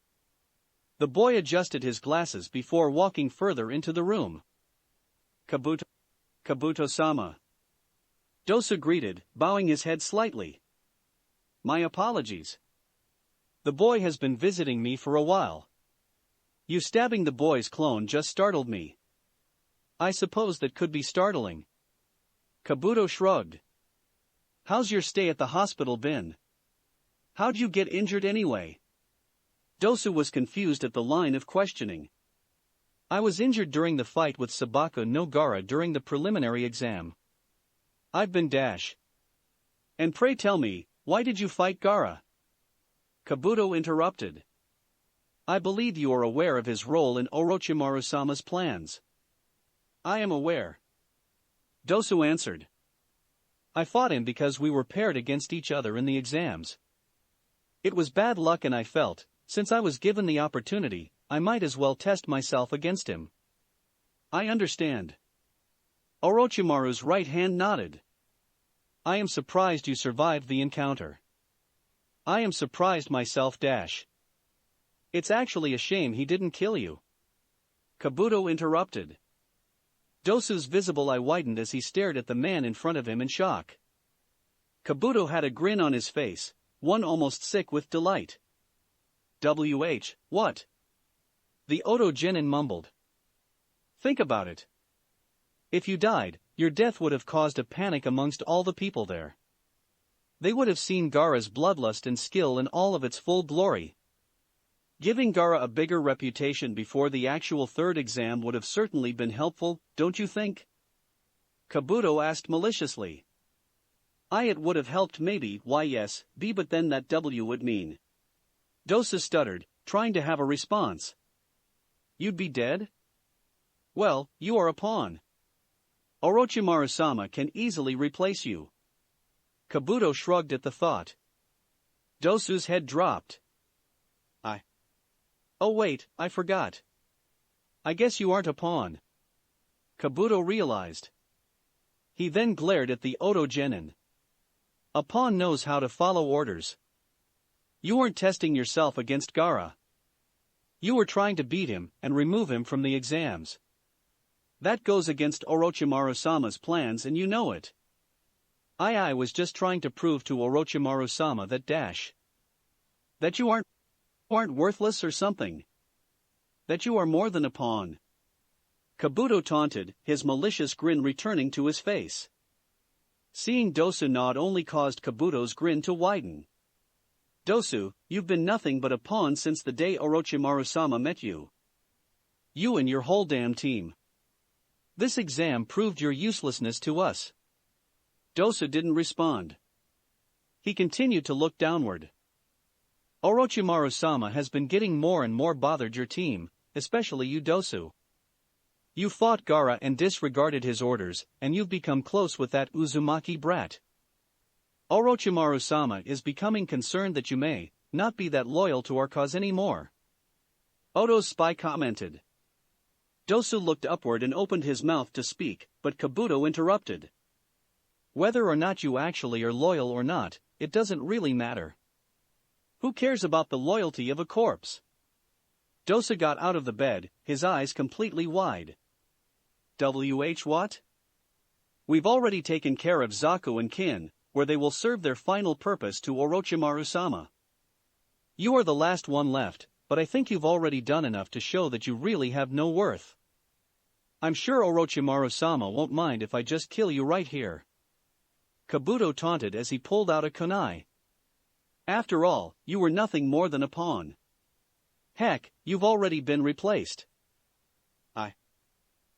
The boy adjusted his glasses before walking further into the room. Kabuto-sama. Dosu greeted, bowing his head slightly. My apologies. The boy has been visiting me for a while. You stabbing the boy's clone just startled me. I suppose that could be startling. Kabuto shrugged. How's your stay at the hospital been? How'd you get injured anyway? Dosu was confused at the line of questioning. I was injured during the fight with Sabaka no Gaara during the preliminary exam. I've been dash. And pray tell me, why did you fight Gaara? Kabuto interrupted. I believe you are aware of his role in Orochimaru-sama's plans. I am aware. Dosu answered. I fought him because we were paired against each other in the exams. It was bad luck and I felt, since I was given the opportunity, I might as well test myself against him. I understand. Orochimaru's right hand nodded. I am surprised you survived the encounter. I am surprised myself dash. It's actually a shame he didn't kill you. Kabuto interrupted. Dosu's visible eye widened as he stared at the man in front of him in shock. Kabuto had a grin on his face, one almost sick with delight. What? The Oto Genin mumbled. Think about it. If you died, your death would have caused a panic amongst all the people there. They would have seen Gaara's bloodlust and skill in all of its full glory. Giving Gaara a bigger reputation before the actual third exam would have certainly been helpful, don't you think? Kabuto asked maliciously. It would have helped maybe, why yes, but then that W would mean. Dosu stuttered, trying to have a response. You'd be dead? Well, you are a pawn. Orochimaru-sama can easily replace you. Kabuto shrugged at the thought. Dosu's head dropped. Oh wait, I forgot. I guess you aren't a pawn. Kabuto realized. He then glared at the Oto Genin. A pawn knows how to follow orders. You weren't testing yourself against Gaara. You were trying to beat him and remove him from the exams. That goes against Orochimaru-sama's plans and you know it. I was just trying to prove to Orochimaru-sama that that you aren't worthless or something. That you are more than a pawn. Kabuto taunted, his malicious grin returning to his face. Seeing Dosu nod only caused Kabuto's grin to widen. Dosu, you've been nothing but a pawn since the day Orochimaru-sama met you. You and your whole damn team. This exam proved your uselessness to us. Dosu didn't respond. He continued to look downward. Orochimaru-sama has been getting more and more bothered your team, especially you Dosu. You fought Gaara and disregarded his orders, and you've become close with that Uzumaki brat. Orochimaru-sama is becoming concerned that you may not be that loyal to our cause anymore. Oto's spy commented. Dosu looked upward and opened his mouth to speak, but Kabuto interrupted. Whether or not you actually are loyal or not, it doesn't really matter. Who cares about the loyalty of a corpse? Dosu got out of the bed, his eyes completely wide. What? We've already taken care of Zaku and Kin, where they will serve their final purpose to Orochimaru-sama. You are the last one left, but I think you've already done enough to show that you really have no worth. I'm sure Orochimaru-sama won't mind if I just kill you right here. Kabuto taunted as he pulled out a kunai. After all, you were nothing more than a pawn. Heck, you've already been replaced.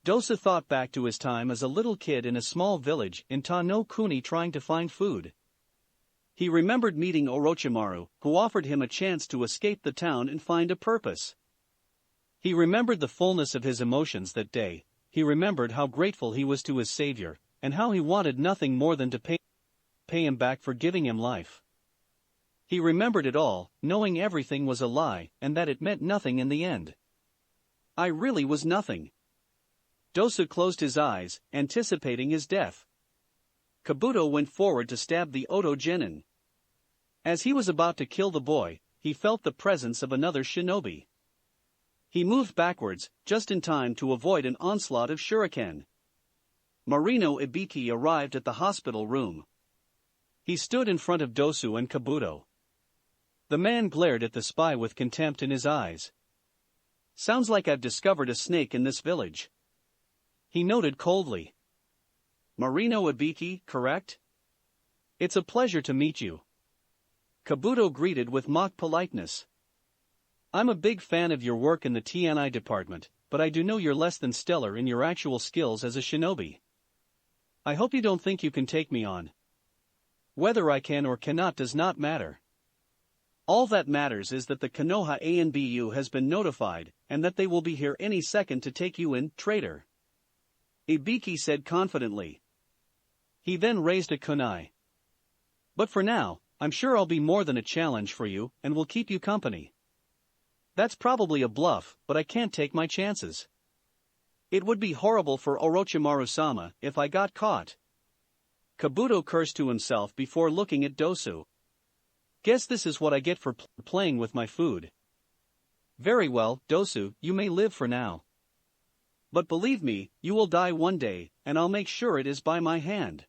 Dosu thought back to his time as a little kid in a small village in Ta no Kuni trying to find food. He remembered meeting Orochimaru, who offered him a chance to escape the town and find a purpose. He remembered the fullness of his emotions that day, he remembered how grateful he was to his savior, and how he wanted nothing more than to pay him back for giving him life. He remembered it all, knowing everything was a lie, and that it meant nothing in the end. I really was nothing. Dosu closed his eyes, anticipating his death. Kabuto went forward to stab the Oto Genin. As he was about to kill the boy, he felt the presence of another shinobi. He moved backwards, just in time to avoid an onslaught of shuriken. Marino Ibiki arrived at the hospital room. He stood in front of Dosu and Kabuto. The man glared at the spy with contempt in his eyes. Sounds like I've discovered a snake in this village. He noted coldly. Marino Ibiki, correct? It's a pleasure to meet you. Kabuto greeted with mock politeness. I'm a big fan of your work in the TNI department, but I do know you're less than stellar in your actual skills as a shinobi. I hope you don't think you can take me on. Whether I can or cannot does not matter. All that matters is that the Konoha ANBU has been notified, and that they will be here any second to take you in, traitor. Ibiki said confidently. He then raised a kunai. But for now, I'm sure I'll be more than a challenge for you, and will keep you company. That's probably a bluff, but I can't take my chances. It would be horrible for Orochimaru-sama if I got caught. Kabuto cursed to himself before looking at Dosu. Guess this is what I get for playing with my food. Very well, Dosu, you may live for now. But believe me, you will die one day, and I'll make sure it is by my hand.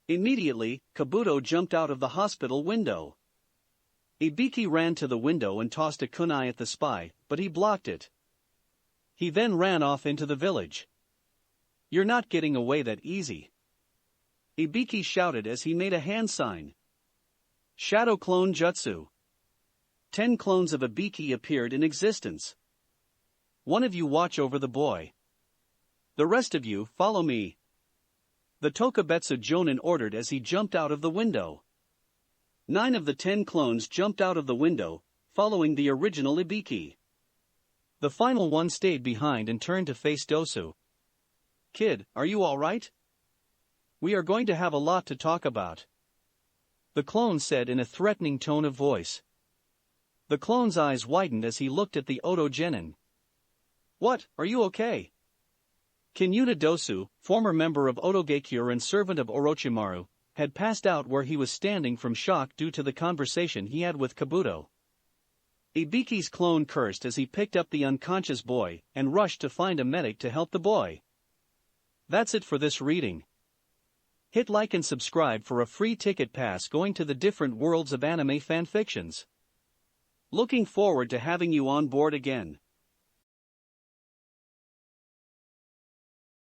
Immediately, Kabuto jumped out of the hospital window. Ibiki ran to the window and tossed a kunai at the spy, but he blocked it. He then ran off into the village. You're not getting away that easy. Ibiki shouted as he made a hand sign. Shadow Clone Jutsu. 10 clones of Ibiki appeared in existence. One of you watch over the boy. The rest of you follow me. The Tokubetsu Jonin ordered as he jumped out of the window. 9 of the 10 clones jumped out of the window, following the original Ibiki. The final one stayed behind and turned to face Dosu. Kid, are you alright? We are going to have a lot to talk about. The clone said in a threatening tone of voice. The clone's eyes widened as he looked at the Oto Genin. What, are you okay? Kinyuta Dosu, former member of Otogekure and servant of Orochimaru, had passed out where he was standing from shock due to the conversation he had with Kabuto. Ibiki's clone cursed as he picked up the unconscious boy and rushed to find a medic to help the boy. That's it for this reading. Hit like and subscribe for a free ticket pass going to the different worlds of anime fanfictions. Looking forward to having you on board again.